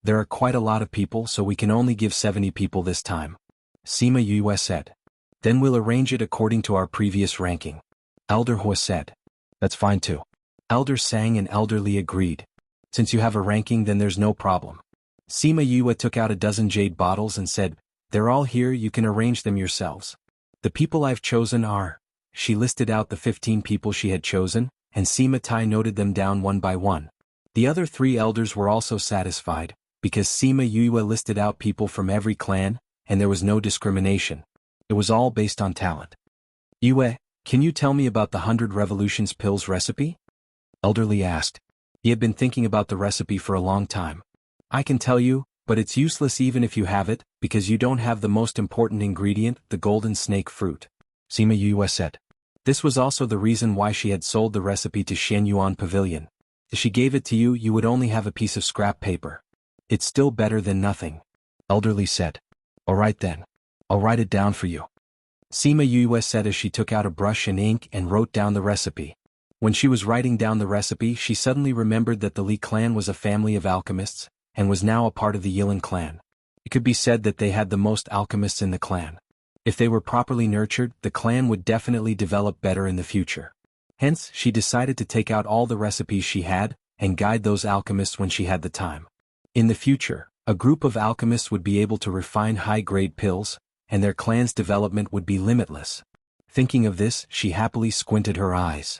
There are quite a lot of people, so we can only give 70 people this time, Sima Yue said. Then we'll arrange it according to our previous ranking, Elder Hua said. That's fine too. Elder Sang and Elder Li agreed. Since you have a ranking, then there's no problem. Sima Yue took out a dozen jade bottles and said, they're all here, you can arrange them yourselves. The people I've chosen are... She listed out the 15 people she had chosen, and Sima Tai noted them down one by one. The other 3 elders were also satisfied, because Sima Yue listed out people from every clan, and there was no discrimination. It was all based on talent. Yue, can you tell me about the 100 Revolutions pills recipe? Elder Li asked. He had been thinking about the recipe for a long time. I can tell you, but it's useless even if you have it, because you don't have the most important ingredient, the golden snake fruit, Sima Yue said. This was also the reason why she had sold the recipe to Shenyuan Pavilion. If she gave it to you, you would only have a piece of scrap paper. It's still better than nothing, Elder Li said. Alright then. I'll write it down for you, Sima Yue said as she took out a brush and ink and wrote down the recipe. When she was writing down the recipe, she suddenly remembered that the Li clan was a family of alchemists, and was now a part of the Yilan clan. It could be said that they had the most alchemists in the clan. If they were properly nurtured, the clan would definitely develop better in the future. Hence, she decided to take out all the recipes she had, and guide those alchemists when she had the time. In the future, a group of alchemists would be able to refine high-grade pills, and their clan's development would be limitless. Thinking of this, she happily squinted her eyes.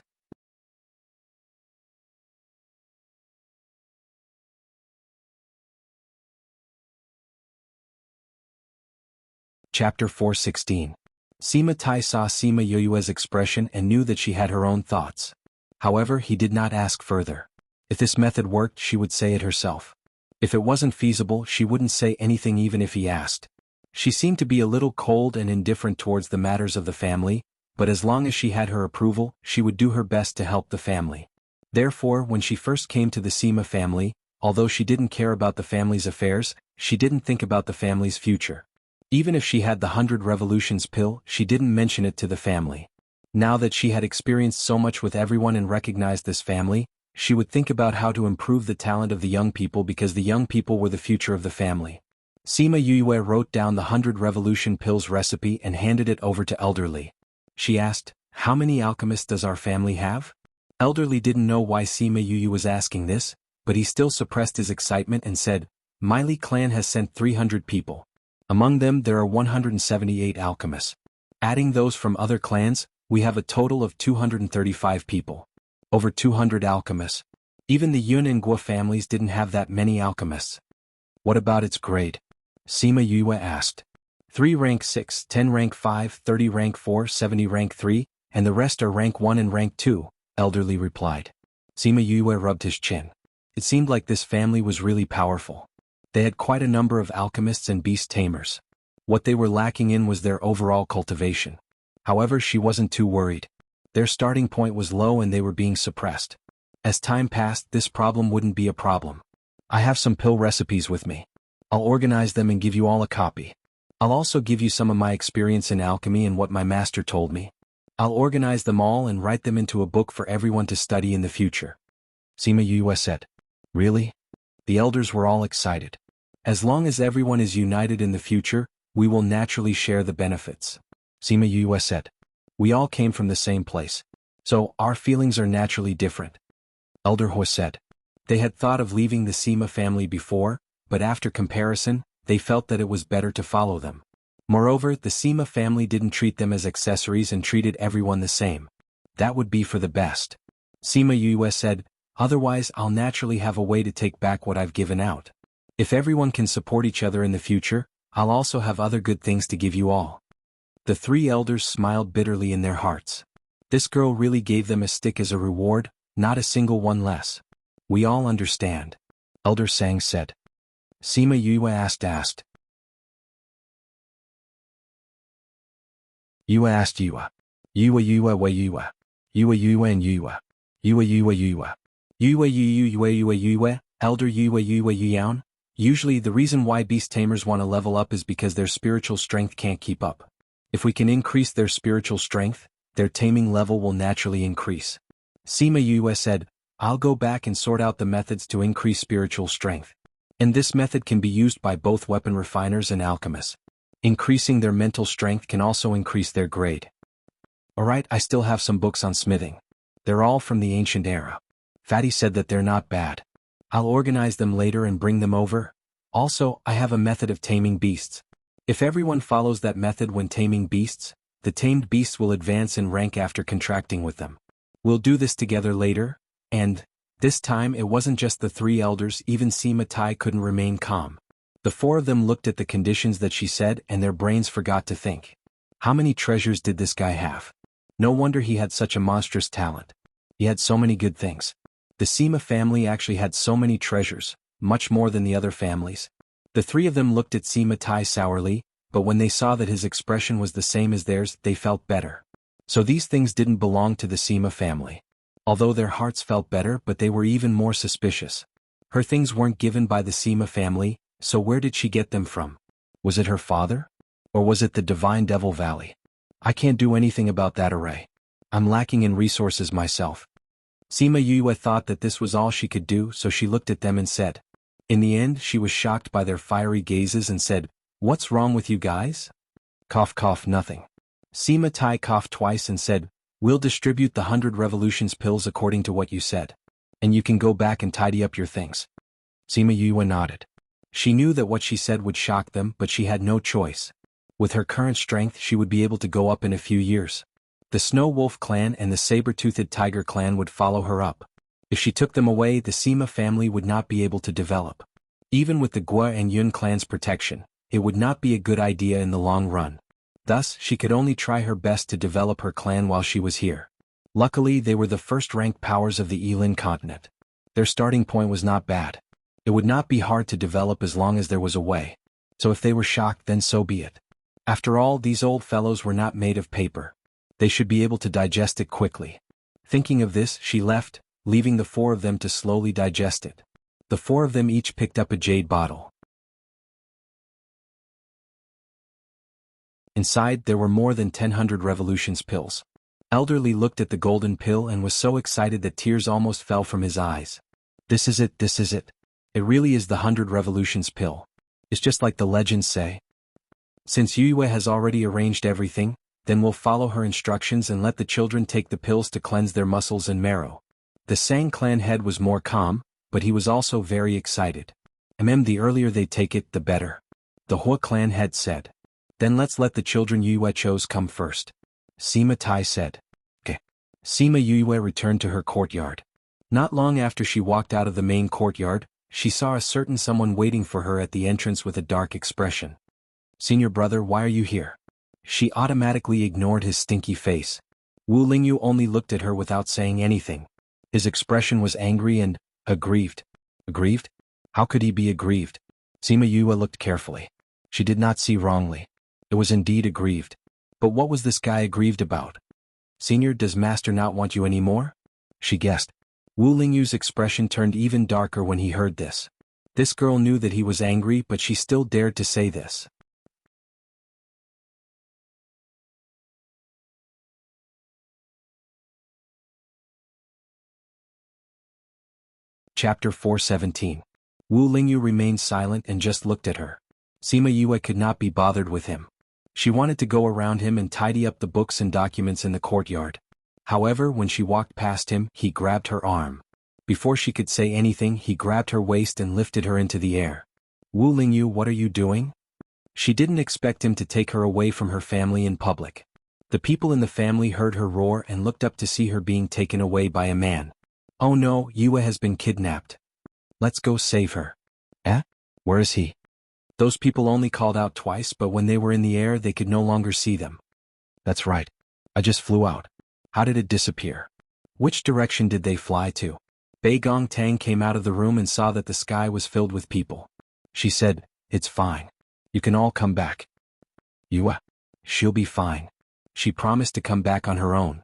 Chapter 416. Sima Tai saw Sima Yue's expression and knew that she had her own thoughts. However, he did not ask further. If this method worked, she would say it herself. If it wasn't feasible, she wouldn't say anything even if he asked. She seemed to be a little cold and indifferent towards the matters of the family, but as long as she had her approval, she would do her best to help the family. Therefore, when she first came to the Sima family, although she didn't care about the family's affairs, she didn't think about the family's future. Even if she had the 100 Revolutions pill, she didn't mention it to the family. Now that she had experienced so much with everyone and recognized this family, she would think about how to improve the talent of the young people because the young people were the future of the family. Sima Yue wrote down the 100 Revolution pills recipe and handed it over to Elder Li. She asked, how many alchemists does our family have? Elder Li didn't know why Sima Yue was asking this, but he still suppressed his excitement and said, my Li clan has sent 300 people. Among them there are 178 alchemists. Adding those from other clans, we have a total of 235 people. Over 200 alchemists. Even the Yun and Guo families didn't have that many alchemists. What about its grade? Sima Yue asked. 3 rank 6, 10 rank 5, 30 rank 4, 70 rank 3, and the rest are rank 1 and rank 2, Elder Li replied. Sima Yue rubbed his chin. It seemed like this family was really powerful. They had quite a number of alchemists and beast tamers. What they were lacking in was their overall cultivation. However, she wasn't too worried. Their starting point was low and they were being suppressed. As time passed, this problem wouldn't be a problem. I have some pill recipes with me. I'll organize them and give you all a copy. I'll also give you some of my experience in alchemy and what my master told me. I'll organize them all and write them into a book for everyone to study in the future. Sima Yue said. Really? The elders were all excited. As long as everyone is united in the future, we will naturally share the benefits. Sima Yue said. We all came from the same place. So, our feelings are naturally different. Elder Hua said. They had thought of leaving the Sima family before, but after comparison, they felt that it was better to follow them. Moreover, the Sima family didn't treat them as accessories and treated everyone the same. That would be for the best. Sima Yue said, otherwise I'll naturally have a way to take back what I've given out. If everyone can support each other in the future, I'll also have other good things to give you all. The 3 elders smiled bitterly in their hearts. This girl really gave them a stick as a reward, Not a single one less. We all understand. Elder Sang said. Sima Yue asked. Yue asked Yue. Yue wei Yue. Yue and Yue. Yue. Yue. Elder Yue Yaon. Usually the reason why beast tamers want to level up is because their spiritual strength can't keep up. If we can increase their spiritual strength, their taming level will naturally increase. Sima Yue said, I'll go back and sort out the methods to increase spiritual strength. And this method can be used by both weapon refiners and alchemists. Increasing their mental strength can also increase their grade. Alright, I still have some books on smithing. They're all from the ancient era. Fatty said that they're not bad. I'll organize them later and bring them over. Also, I have a method of taming beasts. If everyone follows that method when taming beasts, the tamed beasts will advance in rank after contracting with them. We'll do this together later, and this time it wasn't just the three elders, even Sima Tai couldn't remain calm. The four of them looked at the conditions that she said and their brains forgot to think. How many treasures did this guy have? No wonder he had such a monstrous talent. He had so many good things. The Sima family actually had so many treasures, much more than the other families. The three of them looked at Sima Tai sourly, but when they saw that his expression was the same as theirs, they felt better. So these things didn't belong to the Sima family. Although their hearts felt better, but they were even more suspicious. Her things weren't given by the Sima family, so where did she get them from? Was it her father? Or was it the Divine Devil Valley? I can't do anything about that array. I'm lacking in resources myself. Sima Yue thought that this was all she could do, so she looked at them and said. In the end, she was shocked by their fiery gazes and said, What's wrong with you guys? Cough, nothing. Sima Tai coughed twice and said, We'll distribute the 100 revolutions pills according to what you said. And you can go back and tidy up your things. Sima Yue nodded. She knew that what she said would shock them, but she had no choice. With her current strength, she would be able to go up in a few years. The Snow Wolf clan and the Saber-Toothed Tiger clan would follow her up. If she took them away, the Sima family would not be able to develop. Even with the Gua and Yun clans' protection, it would not be a good idea in the long run. Thus, she could only try her best to develop her clan while she was here. Luckily, they were the first-ranked powers of the Yilin continent. Their starting point was not bad. It would not be hard to develop as long as there was a way. So if they were shocked, then so be it. After all, these old fellows were not made of paper. They should be able to digest it quickly. Thinking of this, she left, leaving the four of them to slowly digest it. The four of them each picked up a jade bottle. Inside, there were more than 1,000 revolutions pills. Elderly looked at the golden pill and was so excited that tears almost fell from his eyes. This is it. It really is the 100 revolutions pill. It's just like the legends say. Since Yue has already arranged everything, then we'll follow her instructions and let the children take the pills to cleanse their muscles and marrow. The Sang clan head was more calm, but he was also very excited. The earlier they take it, the better. The Hua clan head said. Then let's let the children Yue chose come first. Sima Tai said. Okay. Sima Yue returned to her courtyard. Not long after she walked out of the main courtyard, she saw a certain someone waiting for her at the entrance with a dark expression. Senior brother, why are you here? She automatically ignored his stinky face. Wu Lingyu only looked at her without saying anything. His expression was angry and aggrieved. Aggrieved? How could he be aggrieved? Sima Yue looked carefully. She did not see wrongly. It was indeed aggrieved. But what was this guy aggrieved about? Senior, does Master not want you anymore? She guessed. Wu Lingyu's expression turned even darker when he heard this. This girl knew that he was angry, but she still dared to say this. Chapter 417. Wu Lingyu remained silent and just looked at her. Sima Yue could not be bothered with him. She wanted to go around him and tidy up the books and documents in the courtyard. However, when she walked past him, he grabbed her arm. Before she could say anything, he grabbed her waist and lifted her into the air. Wu Lingyu, what are you doing? She didn't expect him to take her away from her family in public. The people in the family heard her roar and looked up to see her being taken away by a man. Oh no, Yue has been kidnapped. Let's go save her. Eh? Where is he? Those people only called out twice, but when they were in the air they could no longer see them. That's right. I just flew out. How did it disappear? Which direction did they fly to? Bei Gong Tang came out of the room and saw that the sky was filled with people. She said, "It's fine. You can all come back." Yue. She'll be fine. She promised to come back on her own.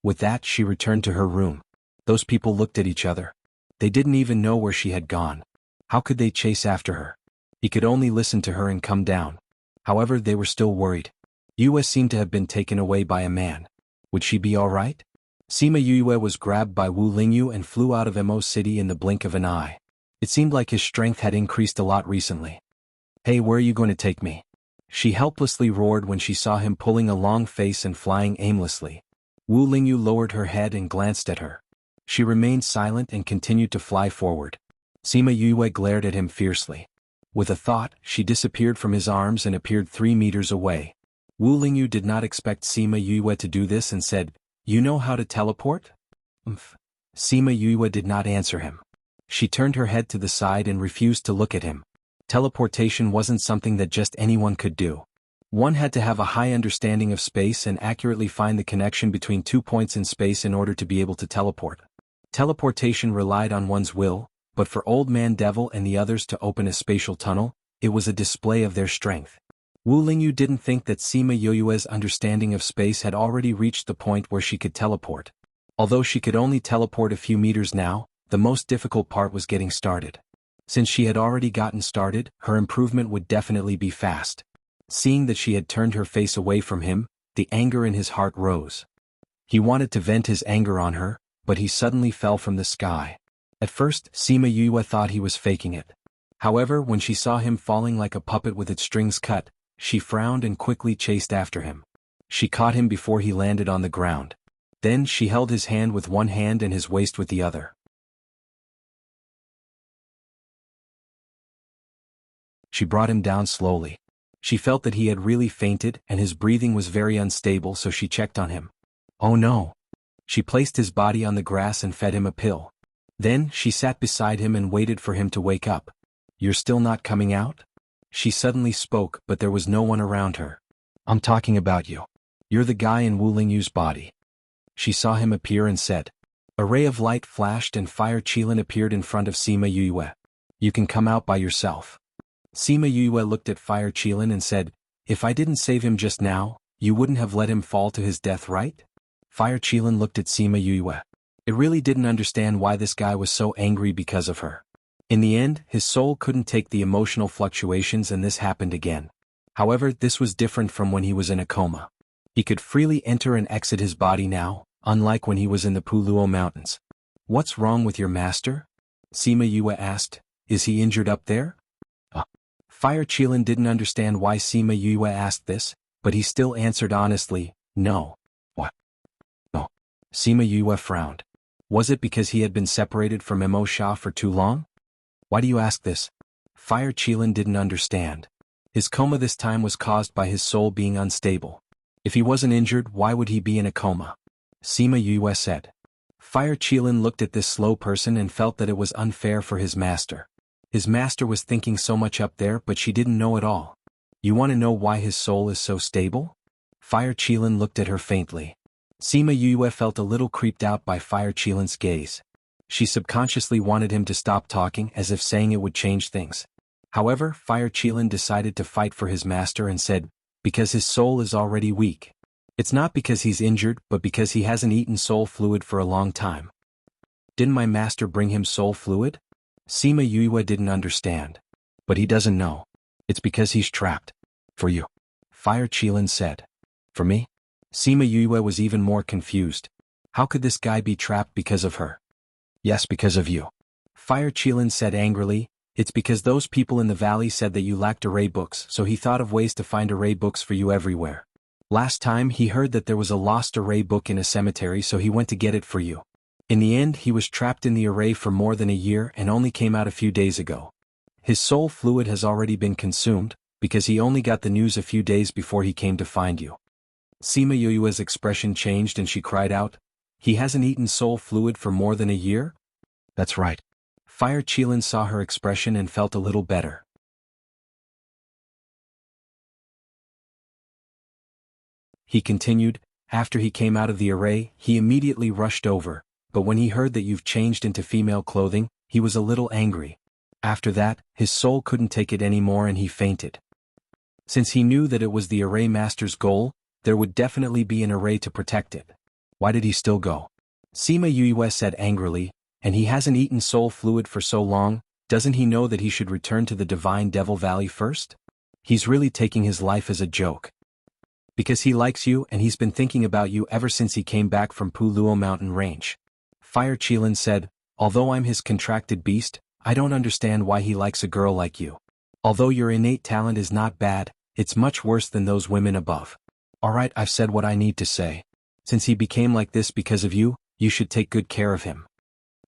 With that, she returned to her room. Those people looked at each other. They didn't even know where she had gone. How could they chase after her? He could only listen to her and come down. However, they were still worried. Yue seemed to have been taken away by a man. Would she be alright? Sima Yue was grabbed by Wu Lingyu and flew out of Mo City in the blink of an eye. It seemed like his strength had increased a lot recently. "Hey, where are you going to take me?" She helplessly roared when she saw him pulling a long face and flying aimlessly. Wu Lingyu lowered her head and glanced at her. She remained silent and continued to fly forward. Sima Yue glared at him fiercely. With a thought, she disappeared from his arms and appeared 3 meters away. Wu Lingyu did not expect Sima Yue to do this and said, "You know how to teleport?" Sima Yue did not answer him. She turned her head to the side and refused to look at him. Teleportation wasn't something that just anyone could do. One had to have a high understanding of space and accurately find the connection between 2 points in space in order to be able to teleport. Teleportation relied on one's will, but for Old Man Devil and the others to open a spatial tunnel, it was a display of their strength. Wu Lingyu didn't think that Sima Yue's understanding of space had already reached the point where she could teleport. Although she could only teleport a few meters now, the most difficult part was getting started. Since she had already gotten started, her improvement would definitely be fast. Seeing that she had turned her face away from him, the anger in his heart rose. He wanted to vent his anger on her, but he suddenly fell from the sky. At first, Sima Yue thought he was faking it. However, when she saw him falling like a puppet with its strings cut, she frowned and quickly chased after him. She caught him before he landed on the ground. Then she held his hand with one hand and his waist with the other. She brought him down slowly. She felt that he had really fainted and his breathing was very unstable, so she checked on him. Oh no! She placed his body on the grass and fed him a pill. Then, she sat beside him and waited for him to wake up. "You're still not coming out?" She suddenly spoke, but there was no one around her. "I'm talking about you. You're the guy in Wu Lingyu's body." She saw him appear and said. A ray of light flashed and Fire Qilin appeared in front of Sima Yue. "You can come out by yourself." Sima Yue looked at Fire Qilin and said, "If I didn't save him just now, you wouldn't have let him fall to his death, right?" Fire Qilin looked at Sima Yue. It really didn't understand why this guy was so angry because of her. In the end, his soul couldn't take the emotional fluctuations and this happened again. However, this was different from when he was in a coma. He could freely enter and exit his body now, unlike when he was in the Puluo Mountains. "What's wrong with your master?" Sima Yue asked. "Is he injured up there?" Fire Qilin didn't understand why Sima Yue asked this, but he still answered honestly, "No." "What?" "No." Sima Yue frowned. Was it because he had been separated from Mo Sha for too long? "Why do you ask this?" Fire Qilin didn't understand. His coma this time was caused by his soul being unstable. If he wasn't injured, why would he be in a coma? Sima Yue said. Fire Qilin looked at this slow person and felt that it was unfair for his master. His master was thinking so much up there, but she didn't know it all. "You want to know why his soul is so stable?" Fire Qilin looked at her faintly. Sima Yue felt a little creeped out by Fire Qilin's gaze. She subconsciously wanted him to stop talking, as if saying it would change things. However, Fire Qilin decided to fight for his master and said, "Because his soul is already weak. It's not because he's injured, but because he hasn't eaten soul fluid for a long time." "Didn't my master bring him soul fluid?" Sima Yue didn't understand. "But he doesn't know. It's because he's trapped. For you." Fire Qilin said. "For me?" Sima Yue was even more confused. How could this guy be trapped because of her? "Yes, because of you." Fire Qilin said angrily, "It's because those people in the valley said that you lacked array books, so he thought of ways to find array books for you everywhere. Last time he heard that there was a lost array book in a cemetery, so he went to get it for you. In the end, he was trapped in the array for more than a year and only came out a few days ago. His soul fluid has already been consumed, because he only got the news a few days before he came to find you." Sima Yue's expression changed and she cried out, "He hasn't eaten soul fluid for more than a year?" "That's right." Fire Qilin saw her expression and felt a little better. He continued, After he came out of the array, he immediately rushed over, but when he heard that you've changed into female clothing, he was a little angry. After that, his soul couldn't take it anymore and he fainted. Since he knew that it was the array master's goal, there would definitely be an array to protect it. Why did he still go? Sima Yue said angrily, and he hasn't eaten soul fluid for so long, doesn't he know that he should return to the Divine Devil Valley first? He's really taking his life as a joke. Because he likes you and he's been thinking about you ever since he came back from Puluo Mountain Range. Fire Qilin said, although I'm his contracted beast, I don't understand why he likes a girl like you. Although your innate talent is not bad, it's much worse than those women above. Alright, I've said what I need to say. Since he became like this because of you, you should take good care of him.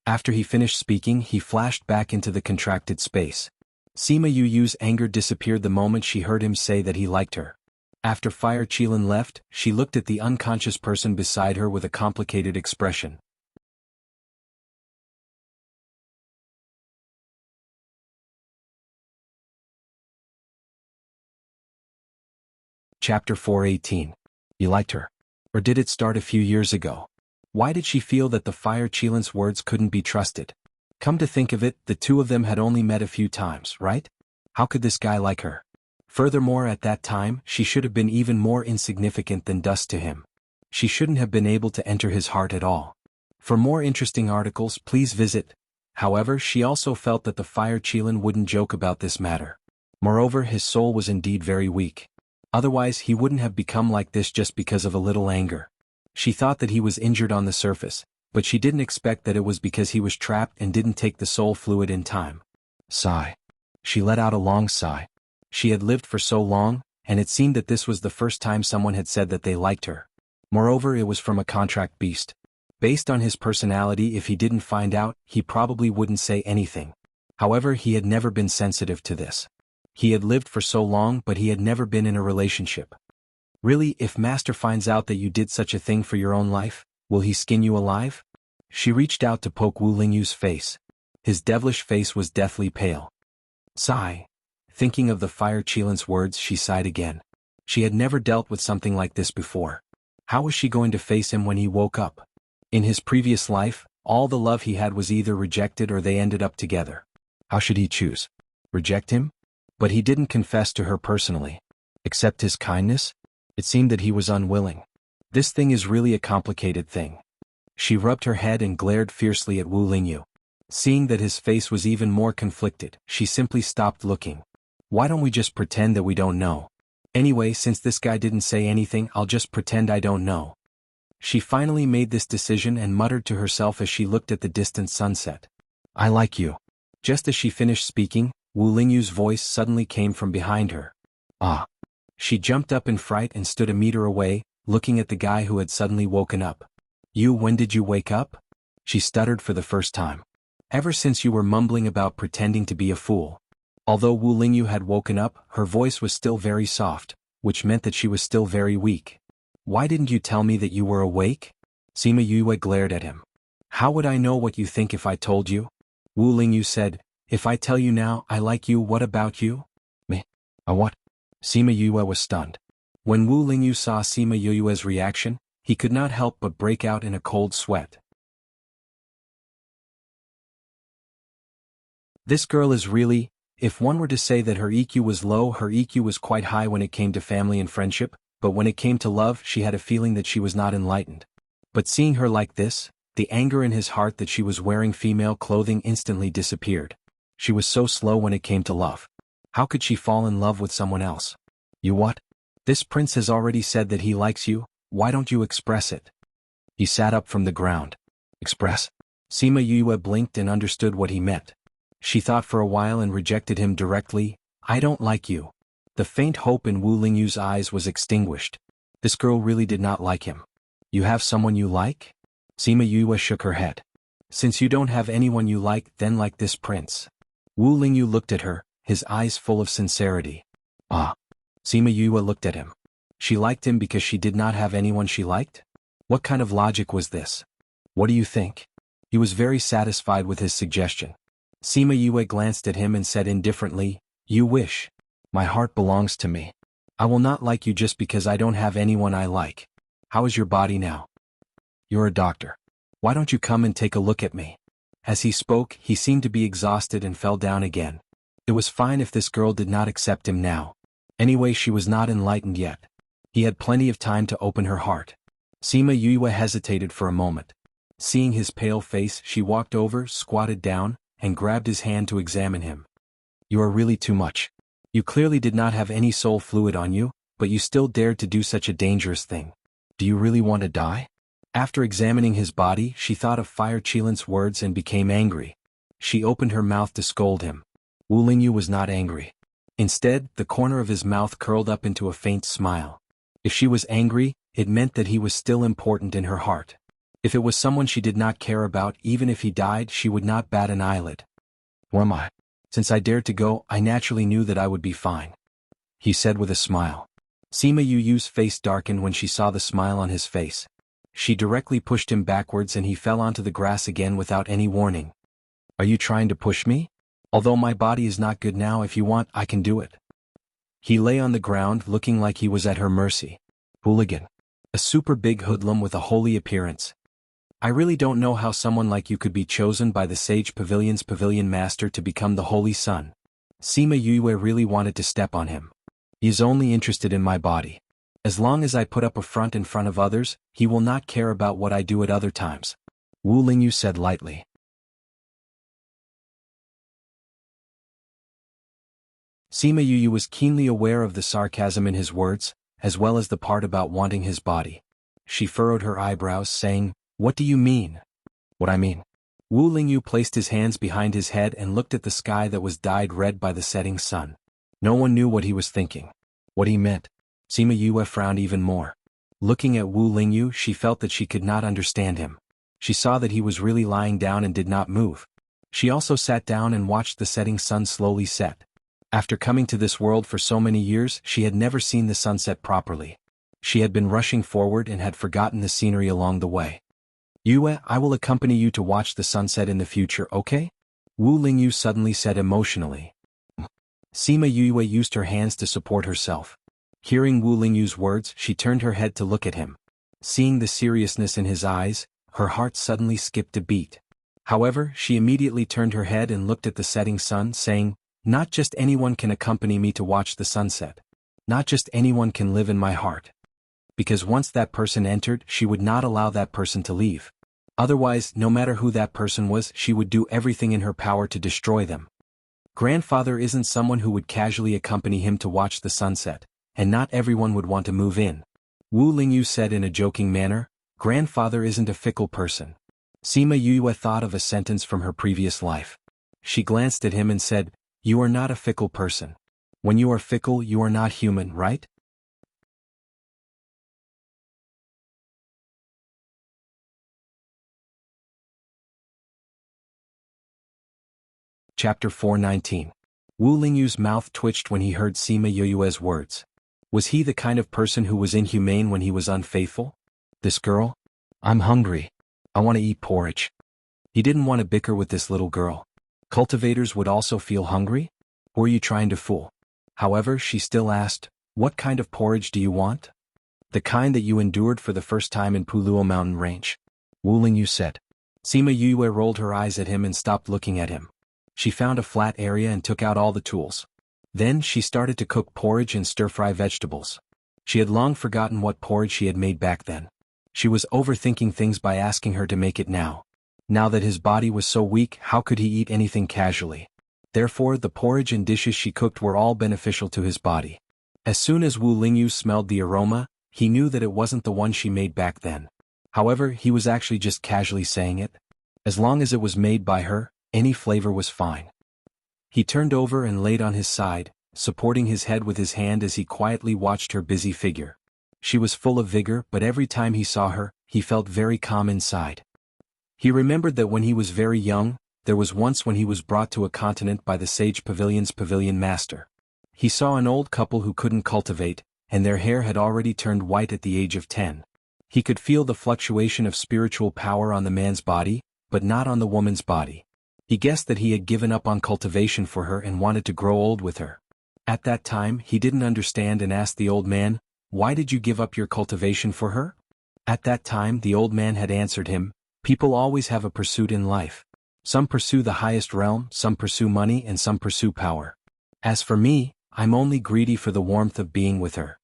After he finished speaking, he flashed back into the contracted space. Sima Yu's anger disappeared the moment she heard him say that he liked her. After Fire Qilin left, she looked at the unconscious person beside her with a complicated expression. Chapter 418. You liked her. Or did it start a few years ago? Why did she feel that the Fire Qilin's words couldn't be trusted? Come to think of it, the two of them had only met a few times, right? How could this guy like her? Furthermore, at that time, she should have been even more insignificant than dust to him. She shouldn't have been able to enter his heart at all. For more interesting articles, please visit. However, she also felt that the Fire Qilin wouldn't joke about this matter. Moreover, his soul was indeed very weak. Otherwise, he wouldn't have become like this just because of a little anger. She thought that he was injured on the surface, but she didn't expect that it was because he was trapped and didn't take the soul fluid in time. Sigh. She let out a long sigh. She had lived for so long, and it seemed that this was the first time someone had said that they liked her. Moreover, it was from a contract beast. Based on his personality, if he didn't find out, he probably wouldn't say anything. However, he had never been sensitive to this. He had lived for so long, but he had never been in a relationship. Really, if Master finds out that you did such a thing for your own life, will he skin you alive? She reached out to poke Wu Lingyu's face. His devilish face was deathly pale. Sigh. Thinking of the Fire Qilin's words, she sighed again. She had never dealt with something like this before. How was she going to face him when he woke up? In his previous life, all the love he had was either rejected or they ended up together. How should he choose? Reject him? But he didn't confess to her personally. Accept his kindness? It seemed that he was unwilling. This thing is really a complicated thing. She rubbed her head and glared fiercely at Wu Lingyu. Seeing that his face was even more conflicted, she simply stopped looking. Why don't we just pretend that we don't know? Anyway, since this guy didn't say anything, I'll just pretend I don't know. She finally made this decision and muttered to herself as she looked at the distant sunset. I like you. Just as she finished speaking, Wu Lingyu's voice suddenly came from behind her. Ah. She jumped up in fright and stood a meter away, looking at the guy who had suddenly woken up. When did you wake up? She stuttered for the first time. Ever since you were mumbling about pretending to be a fool. Although Wu Lingyu had woken up, her voice was still very soft, which meant that she was still very weak. Why didn't you tell me that you were awake? Sima Yue glared at him. How would I know what you think if I told you? Wu Lingyu said, if I tell you now I like you, what about you? Me? A what? Sima Yue was stunned. When Wu Lingyu saw Sima Yue's reaction, he could not help but break out in a cold sweat. This girl is really, if one were to say that her EQ was low, her EQ was quite high when it came to family and friendship, but when it came to love, she had a feeling that she was not enlightened. But seeing her like this, the anger in his heart that she was wearing female clothing instantly disappeared. She was so slow when it came to love. How could she fall in love with someone else? You what? This prince has already said that he likes you, why don't you express it? He sat up from the ground. Express? Sima Yue blinked and understood what he meant. She thought for a while and rejected him directly. I don't like you. The faint hope in Wu Lingyu's eyes was extinguished. This girl really did not like him. You have someone you like? Sima Yue shook her head. Since you don't have anyone you like, then like this prince. Wu Lingyu looked at her, his eyes full of sincerity. Ah. Sima Yue looked at him. She liked him because she did not have anyone she liked? What kind of logic was this? What do you think? He was very satisfied with his suggestion. Sima Yue glanced at him and said indifferently, you wish. My heart belongs to me. I will not like you just because I don't have anyone I like. How is your body now? You're a doctor. Why don't you come and take a look at me? As he spoke, he seemed to be exhausted and fell down again. It was fine if this girl did not accept him now. Anyway, she was not enlightened yet. He had plenty of time to open her heart. Sima Yue hesitated for a moment. Seeing his pale face, she walked over, squatted down, and grabbed his hand to examine him. You are really too much. You clearly did not have any soul fluid on you, but you still dared to do such a dangerous thing. Do you really want to die? After examining his body, she thought of Fire Qilan's words and became angry. She opened her mouth to scold him. Wu Lingyu was not angry. Instead, the corner of his mouth curled up into a faint smile. If she was angry, it meant that he was still important in her heart. If it was someone she did not care about, even if he died, she would not bat an eyelid. Who am I? Since I dared to go, I naturally knew that I would be fine, he said with a smile. Sima Yu's face darkened when she saw the smile on his face. She directly pushed him backwards and he fell onto the grass again without any warning. Are you trying to push me? Although my body is not good now, if you want, I can do it. He lay on the ground looking like he was at her mercy. Hooligan. A super big hoodlum with a holy appearance. I really don't know how someone like you could be chosen by the Sage Pavilion's Pavilion Master to become the Holy Sun. Sima Yue really wanted to step on him. He is only interested in my body. As long as I put up a front in front of others, he will not care about what I do at other times. Wu Lingyu said lightly. Sima Yu was keenly aware of the sarcasm in his words, as well as the part about wanting his body. She furrowed her eyebrows, saying, What do you mean? What I mean. Wu Lingyu placed his hands behind his head and looked at the sky that was dyed red by the setting sun. No one knew what he was thinking. What he meant. Sima Yue frowned even more. Looking at Wu Lingyu, she felt that she could not understand him. She saw that he was really lying down and did not move. She also sat down and watched the setting sun slowly set. After coming to this world for so many years, she had never seen the sunset properly. She had been rushing forward and had forgotten the scenery along the way. Yue, I will accompany you to watch the sunset in the future, okay? Wu Lingyu suddenly said emotionally. Sima Yue used her hands to support herself. Hearing Wu Lingyu's words, she turned her head to look at him. Seeing the seriousness in his eyes, her heart suddenly skipped a beat. However, she immediately turned her head and looked at the setting sun, saying, Not just anyone can accompany me to watch the sunset. Not just anyone can live in my heart. Because once that person entered, she would not allow that person to leave. Otherwise, no matter who that person was, she would do everything in her power to destroy them. Grandfather isn't someone who would casually accompany him to watch the sunset, and not everyone would want to move in. Wu Lingyu said in a joking manner, Grandfather isn't a fickle person. Sima Yue thought of a sentence from her previous life. She glanced at him and said, You are not a fickle person. When you are fickle, you are not human, right? Chapter 419. Wu Lingyu's mouth twitched when he heard Sima Yue's words. Was he the kind of person who was inhumane when he was unfaithful? This girl? I'm hungry. I want to eat porridge. He didn't want to bicker with this little girl. Cultivators would also feel hungry? Who are you trying to fool? However, she still asked, What kind of porridge do you want? The kind that you endured for the first time in Puluo mountain range. Wu Lingyu said. Sima Yue rolled her eyes at him and stopped looking at him. She found a flat area and took out all the tools. Then she started to cook porridge and stir-fry vegetables. She had long forgotten what porridge she had made back then. She was overthinking things by asking her to make it now. Now that his body was so weak, how could he eat anything casually? Therefore, the porridge and dishes she cooked were all beneficial to his body. As soon as Wu Lingyu smelled the aroma, he knew that it wasn't the one she made back then. However, he was actually just casually saying it. As long as it was made by her, any flavor was fine. He turned over and laid on his side, supporting his head with his hand as he quietly watched her busy figure. She was full of vigor, but every time he saw her, he felt very calm inside. He remembered that when he was very young, there was once when he was brought to a continent by the Sage Pavilion's Pavilion Master. He saw an old couple who couldn't cultivate, and their hair had already turned white at the age of 10. He could feel the fluctuation of spiritual power on the man's body, but not on the woman's body. He guessed that he had given up on cultivation for her and wanted to grow old with her. At that time, he didn't understand and asked the old man, Why did you give up your cultivation for her? At that time the old man had answered him, "People always have a pursuit in life. Some pursue the highest realm, some pursue money, and some pursue power. As for me, I'm only greedy for the warmth of being with her."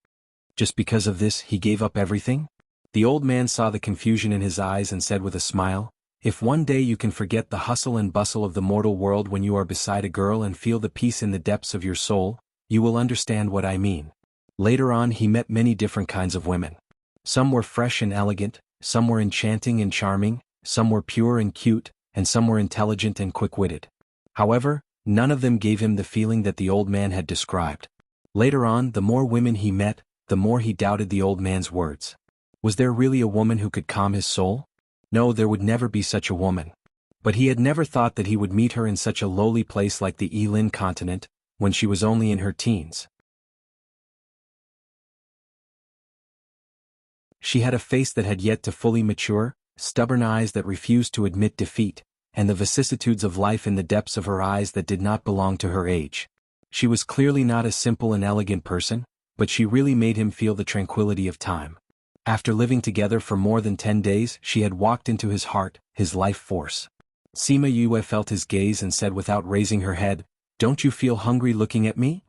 Just because of this he gave up everything? The old man saw the confusion in his eyes and said with a smile, "If one day you can forget the hustle and bustle of the mortal world when you are beside a girl and feel the peace in the depths of your soul, you will understand what I mean." Later on he met many different kinds of women. Some were fresh and elegant, some were enchanting and charming, some were pure and cute, and some were intelligent and quick-witted. However, none of them gave him the feeling that the old man had described. Later on, the more women he met, the more he doubted the old man's words. Was there really a woman who could calm his soul? No, there would never be such a woman. But he had never thought that he would meet her in such a lowly place like the Yilin continent, when she was only in her teens. She had a face that had yet to fully mature, stubborn eyes that refused to admit defeat, and the vicissitudes of life in the depths of her eyes that did not belong to her age. She was clearly not a simple and elegant person, but she really made him feel the tranquility of time. After living together for more than 10 days, she had walked into his heart, his life force. Sima Yue felt his gaze and said without raising her head, "Don't you feel hungry looking at me?"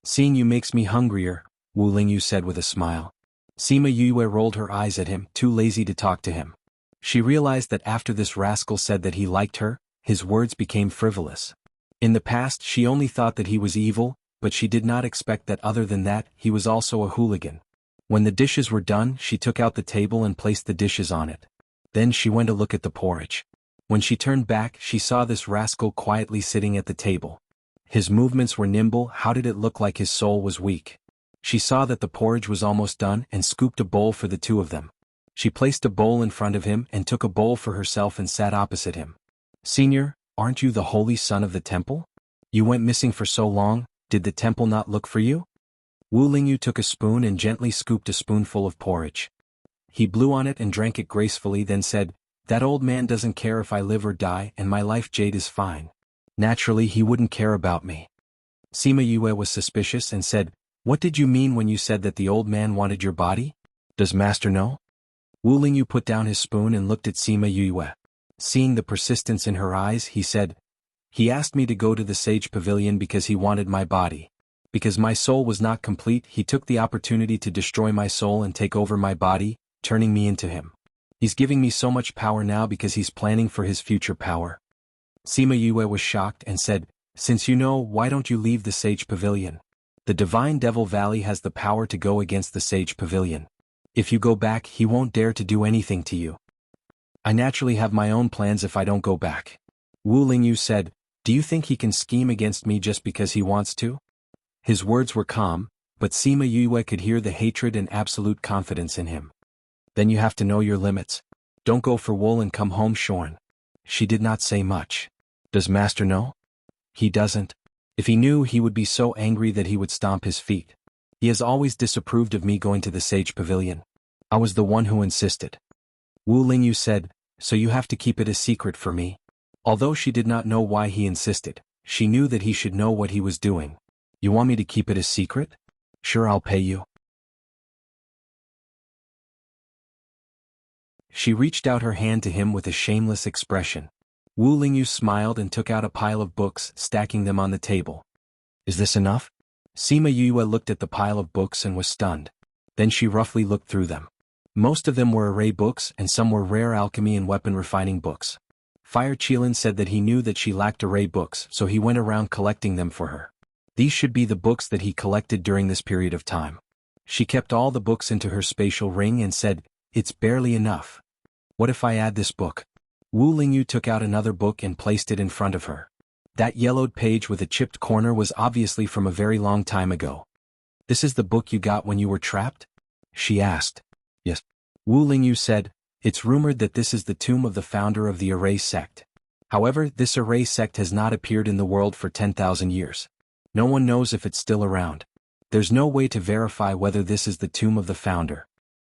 "Seeing you makes me hungrier," Wu Lingyu said with a smile. Sima Yue rolled her eyes at him, too lazy to talk to him. She realized that after this rascal said that he liked her, his words became frivolous. In the past she only thought that he was evil, but she did not expect that other than that, he was also a hooligan. When the dishes were done, she took out the table and placed the dishes on it. Then she went to look at the porridge. When she turned back, she saw this rascal quietly sitting at the table. His movements were nimble. How did it look like his soul was weak? She saw that the porridge was almost done and scooped a bowl for the two of them. She placed a bowl in front of him and took a bowl for herself and sat opposite him. "Senior, aren't you the holy son of the temple? You went missing for so long, did the temple not look for you?" Wu Lingyu took a spoon and gently scooped a spoonful of porridge. He blew on it and drank it gracefully, then said, "That old man doesn't care if I live or die, and my life jade is fine. Naturally he wouldn't care about me." Sima Yue was suspicious and said, "What did you mean when you said that the old man wanted your body? Does master know?" Wu Lingyu put down his spoon and looked at Sima Yue. Seeing the persistence in her eyes, he said, "He asked me to go to the sage pavilion because he wanted my body. Because my soul was not complete, he took the opportunity to destroy my soul and take over my body, turning me into him. He's giving me so much power now because he's planning for his future power." Sima Yue was shocked and said, "Since you know, why don't you leave the sage pavilion? The Divine Devil Valley has the power to go against the sage pavilion. If you go back, he won't dare to do anything to you." "I naturally have my own plans if I don't go back." Wu Lingyu said, "Do you think he can scheme against me just because he wants to?" His words were calm, but Sima Yue could hear the hatred and absolute confidence in him. "Then you have to know your limits. Don't go for wool and come home shorn." She did not say much. "Does master know?" "He doesn't. If he knew, he would be so angry that he would stomp his feet. He has always disapproved of me going to the sage pavilion. I was the one who insisted." Wu Lingyu said, "So you have to keep it a secret for me?" Although she did not know why he insisted, she knew that he should know what he was doing. "You want me to keep it a secret? Sure, I'll pay you." She reached out her hand to him with a shameless expression. Wu Lingyu smiled and took out a pile of books, stacking them on the table. "Is this enough?" Sima Yue looked at the pile of books and was stunned. Then she roughly looked through them. Most of them were array books and some were rare alchemy and weapon refining books. Fire Qilin said that he knew that she lacked array books, so he went around collecting them for her. These should be the books that he collected during this period of time. She kept all the books into her spatial ring and said, "It's barely enough. What if I add this book?" Wu Lingyu took out another book and placed it in front of her. That yellowed page with a chipped corner was obviously from a very long time ago. "This is the book you got when you were trapped?" she asked. "Yes." Wu Lingyu said, "It's rumored that this is the tomb of the founder of the Array sect. However, this Array sect has not appeared in the world for 10,000 years. No one knows if it's still around. There's no way to verify whether this is the tomb of the founder."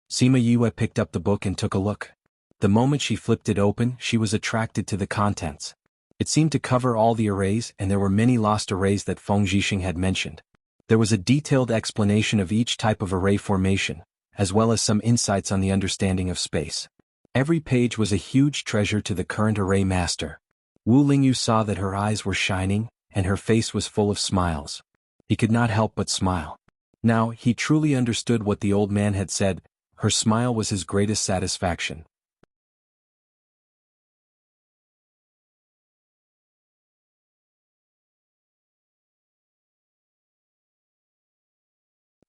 Sima Yue picked up the book and took a look. The moment she flipped it open, she was attracted to the contents. It seemed to cover all the arrays, and there were many lost arrays that Feng Zhixing had mentioned. There was a detailed explanation of each type of array formation, as well as some insights on the understanding of space. Every page was a huge treasure to the current array master. Wu Lingyu saw that her eyes were shining, and her face was full of smiles. He could not help but smile. Now, he truly understood what the old man had said. Her smile was his greatest satisfaction.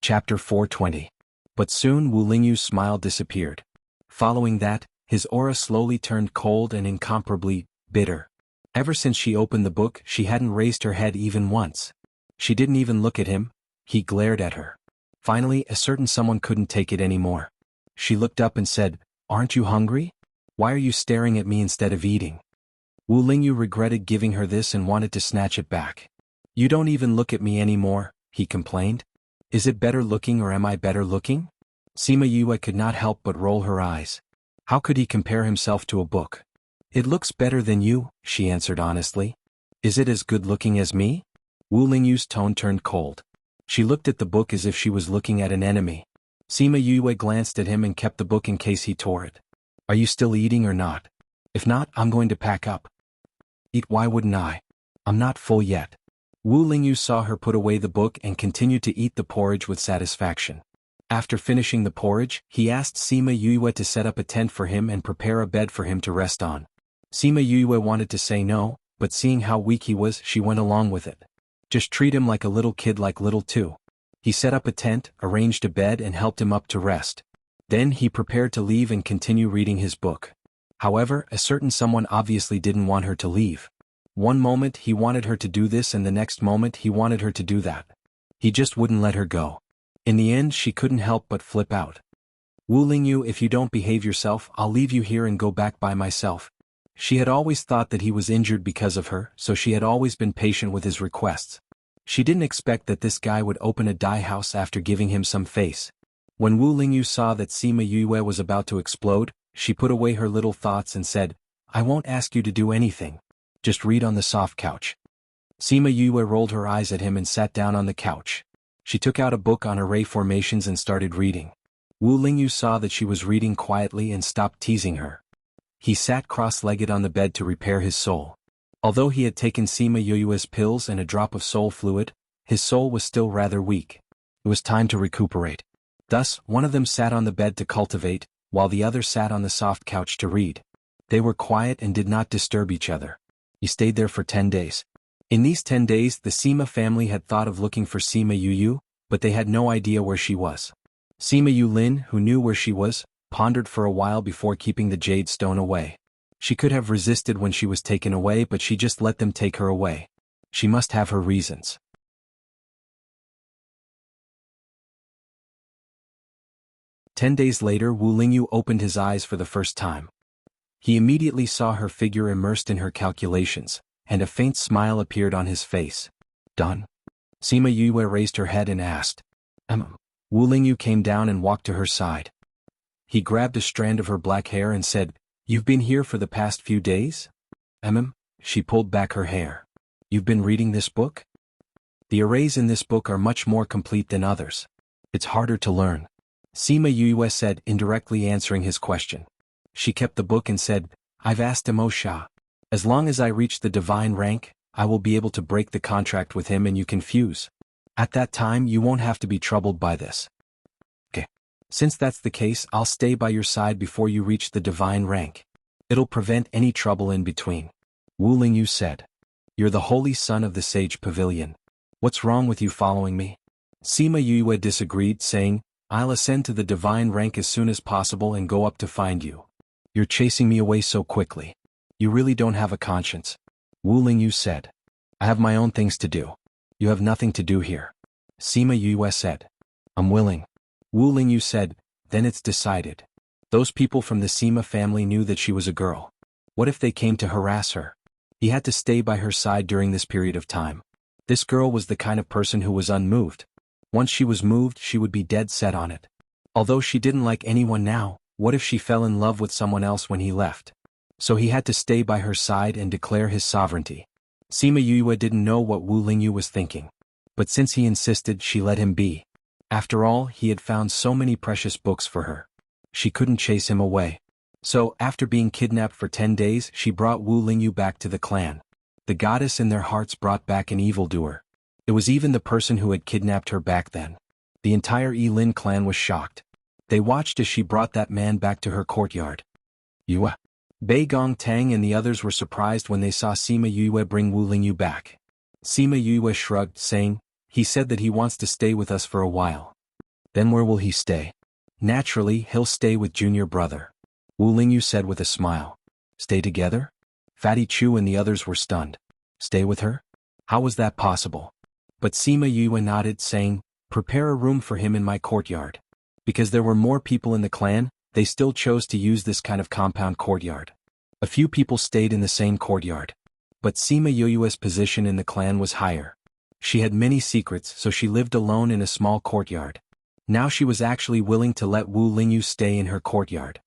Chapter 420. But soon Wu Lingyu's smile disappeared. Following that, his aura slowly turned cold and incomparably bitter. Ever since she opened the book, she hadn't raised her head even once. She didn't even look at him. He glared at her. Finally, a certain someone couldn't take it anymore. She looked up and said, "Aren't you hungry? Why are you staring at me instead of eating?" Wu Lingyu regretted giving her this and wanted to snatch it back. "You don't even look at me anymore," he complained. "Is it better looking or am I better looking?" Sima Yue could not help but roll her eyes. How could he compare himself to a book? "It looks better than you," she answered honestly. "Is it as good looking as me?" Wu Lingyu's tone turned cold. She looked at the book as if she was looking at an enemy. Sima Yue glanced at him and kept the book in case he tore it. "Are you still eating or not? If not, I'm going to pack up." "Eat? Why wouldn't I? I'm not full yet." Wu Lingyu saw her put away the book and continued to eat the porridge with satisfaction. After finishing the porridge, he asked Sima Yue to set up a tent for him and prepare a bed for him to rest on. Sima Yue wanted to say no, but seeing how weak he was, she went along with it. Just treat him like a little kid, like little too. He set up a tent, arranged a bed and helped him up to rest. Then he prepared to leave and continue reading his book. However, a certain someone obviously didn't want her to leave. One moment he wanted her to do this and the next moment he wanted her to do that. He just wouldn't let her go. In the end, she couldn't help but flip out. "Wu Lingyu, if you don't behave yourself, I'll leave you here and go back by myself." She had always thought that he was injured because of her, so she had always been patient with his requests. She didn't expect that this guy would open a dye house after giving him some face. When Wu Lingyu saw that Sima Yue was about to explode, she put away her little thoughts and said, "I won't ask you to do anything. Just read on the soft couch." Sima Yue rolled her eyes at him and sat down on the couch. She took out a book on array formations and started reading. Wu Lingyu saw that she was reading quietly and stopped teasing her. He sat cross-legged on the bed to repair his soul. Although he had taken Sima Yue's pills and a drop of soul fluid, his soul was still rather weak. It was time to recuperate. Thus, one of them sat on the bed to cultivate, while the other sat on the soft couch to read. They were quiet and did not disturb each other. He stayed there for 10 days. In these 10 days, the Sima family had thought of looking for Sima Yu, but they had no idea where she was. Sima Yulin, who knew where she was, pondered for a while before keeping the jade stone away. She could have resisted when she was taken away, but she just let them take her away. She must have her reasons. 10 days later, Wu Lingyu opened his eyes for the first time. He immediately saw her figure immersed in her calculations, and a faint smile appeared on his face. "Done?" Sima Yue raised her head and asked. Wu Lingyu came down and walked to her side. He grabbed a strand of her black hair and said, "You've been here for the past few days?" She pulled back her hair. "You've been reading this book?" "The arrays in this book are much more complete than others. It's harder to learn," Sima Yue said, indirectly answering his question. She kept the book and said, "I've asked Mo Sha. As long as I reach the divine rank, I will be able to break the contract with him and you can fuse. At that time you won't have to be troubled by this." "Okay. Since that's the case, I'll stay by your side before you reach the divine rank. It'll prevent any trouble in between," Wu Lingyu said. "You're the holy son of the Sage Pavilion. What's wrong with you following me?" Sima Yue disagreed, saying, "I'll ascend to the divine rank as soon as possible and go up to find you. You're chasing me away so quickly. You really don't have a conscience," Wu Lingyu said. "I have my own things to do. You have nothing to do here," Sima Yue said. "I'm willing," Wu Lingyu said. "Then it's decided." Those people from the Sima family knew that she was a girl. What if they came to harass her? He had to stay by her side during this period of time. This girl was the kind of person who was unmoved. Once she was moved, she would be dead set on it. Although she didn't like anyone now, what if she fell in love with someone else when he left? So he had to stay by her side and declare his sovereignty. Sima Yue didn't know what Wu Lingyu was thinking. But since he insisted, she let him be. After all, he had found so many precious books for her. She couldn't chase him away. So, after being kidnapped for 10 days, she brought Wu Lingyu back to the clan. The goddess in their hearts brought back an evildoer. It was even the person who had kidnapped her back then. The entire Yilin clan was shocked. They watched as she brought that man back to her courtyard. Yue. Bei Gong Tang and the others were surprised when they saw Sima Yue bring Wu Lingyu back. Sima Yue shrugged, saying, "He said that he wants to stay with us for a while." "Then where will he stay?" "Naturally, he'll stay with junior brother," Wu Lingyu said with a smile. "Stay together?" Fatty Chu and the others were stunned. "Stay with her? How was that possible?" But Sima Yue nodded, saying, "Prepare a room for him in my courtyard." Because there were more people in the clan, they still chose to use this kind of compound courtyard. A few people stayed in the same courtyard. But Sima Yue's position in the clan was higher. She had many secrets, so she lived alone in a small courtyard. Now she was actually willing to let Wu Lingyu stay in her courtyard.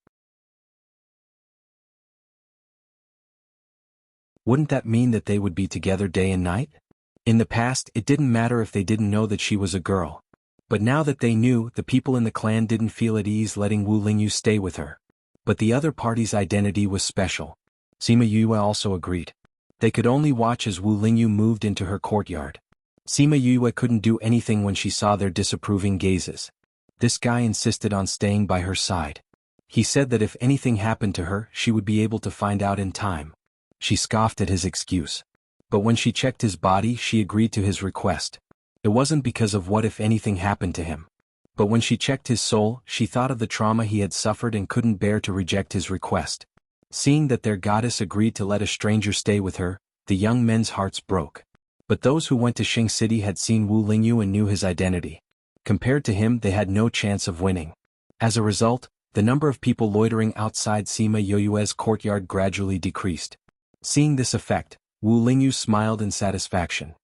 Wouldn't that mean that they would be together day and night? In the past, it didn't matter if they didn't know that she was a girl. But now that they knew, the people in the clan didn't feel at ease letting Wu Lingyu stay with her. But the other party's identity was special. Sima Yue also agreed. They could only watch as Wu Lingyu moved into her courtyard. Sima Yue couldn't do anything when she saw their disapproving gazes. This guy insisted on staying by her side. He said that if anything happened to her, she would be able to find out in time. She scoffed at his excuse. But when she checked his body, she agreed to his request. It wasn't because of what if anything happened to him. But when she checked his soul, she thought of the trauma he had suffered and couldn't bear to reject his request. Seeing that their goddess agreed to let a stranger stay with her, the young men's hearts broke. But those who went to Xing City had seen Wu Lingyu and knew his identity. Compared to him, they had no chance of winning. As a result, the number of people loitering outside Sima Yue's courtyard gradually decreased. Seeing this effect, Wu Lingyu smiled in satisfaction.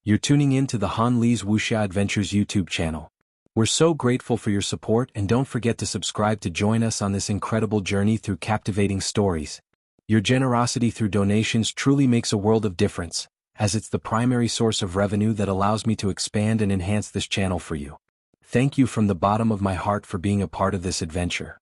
You're tuning in to the Han Li's Wuxia Adventures YouTube channel. We're so grateful for your support, and don't forget to subscribe to join us on this incredible journey through captivating stories. Your generosity through donations truly makes a world of difference, as it's the primary source of revenue that allows me to expand and enhance this channel for you. Thank you from the bottom of my heart for being a part of this adventure.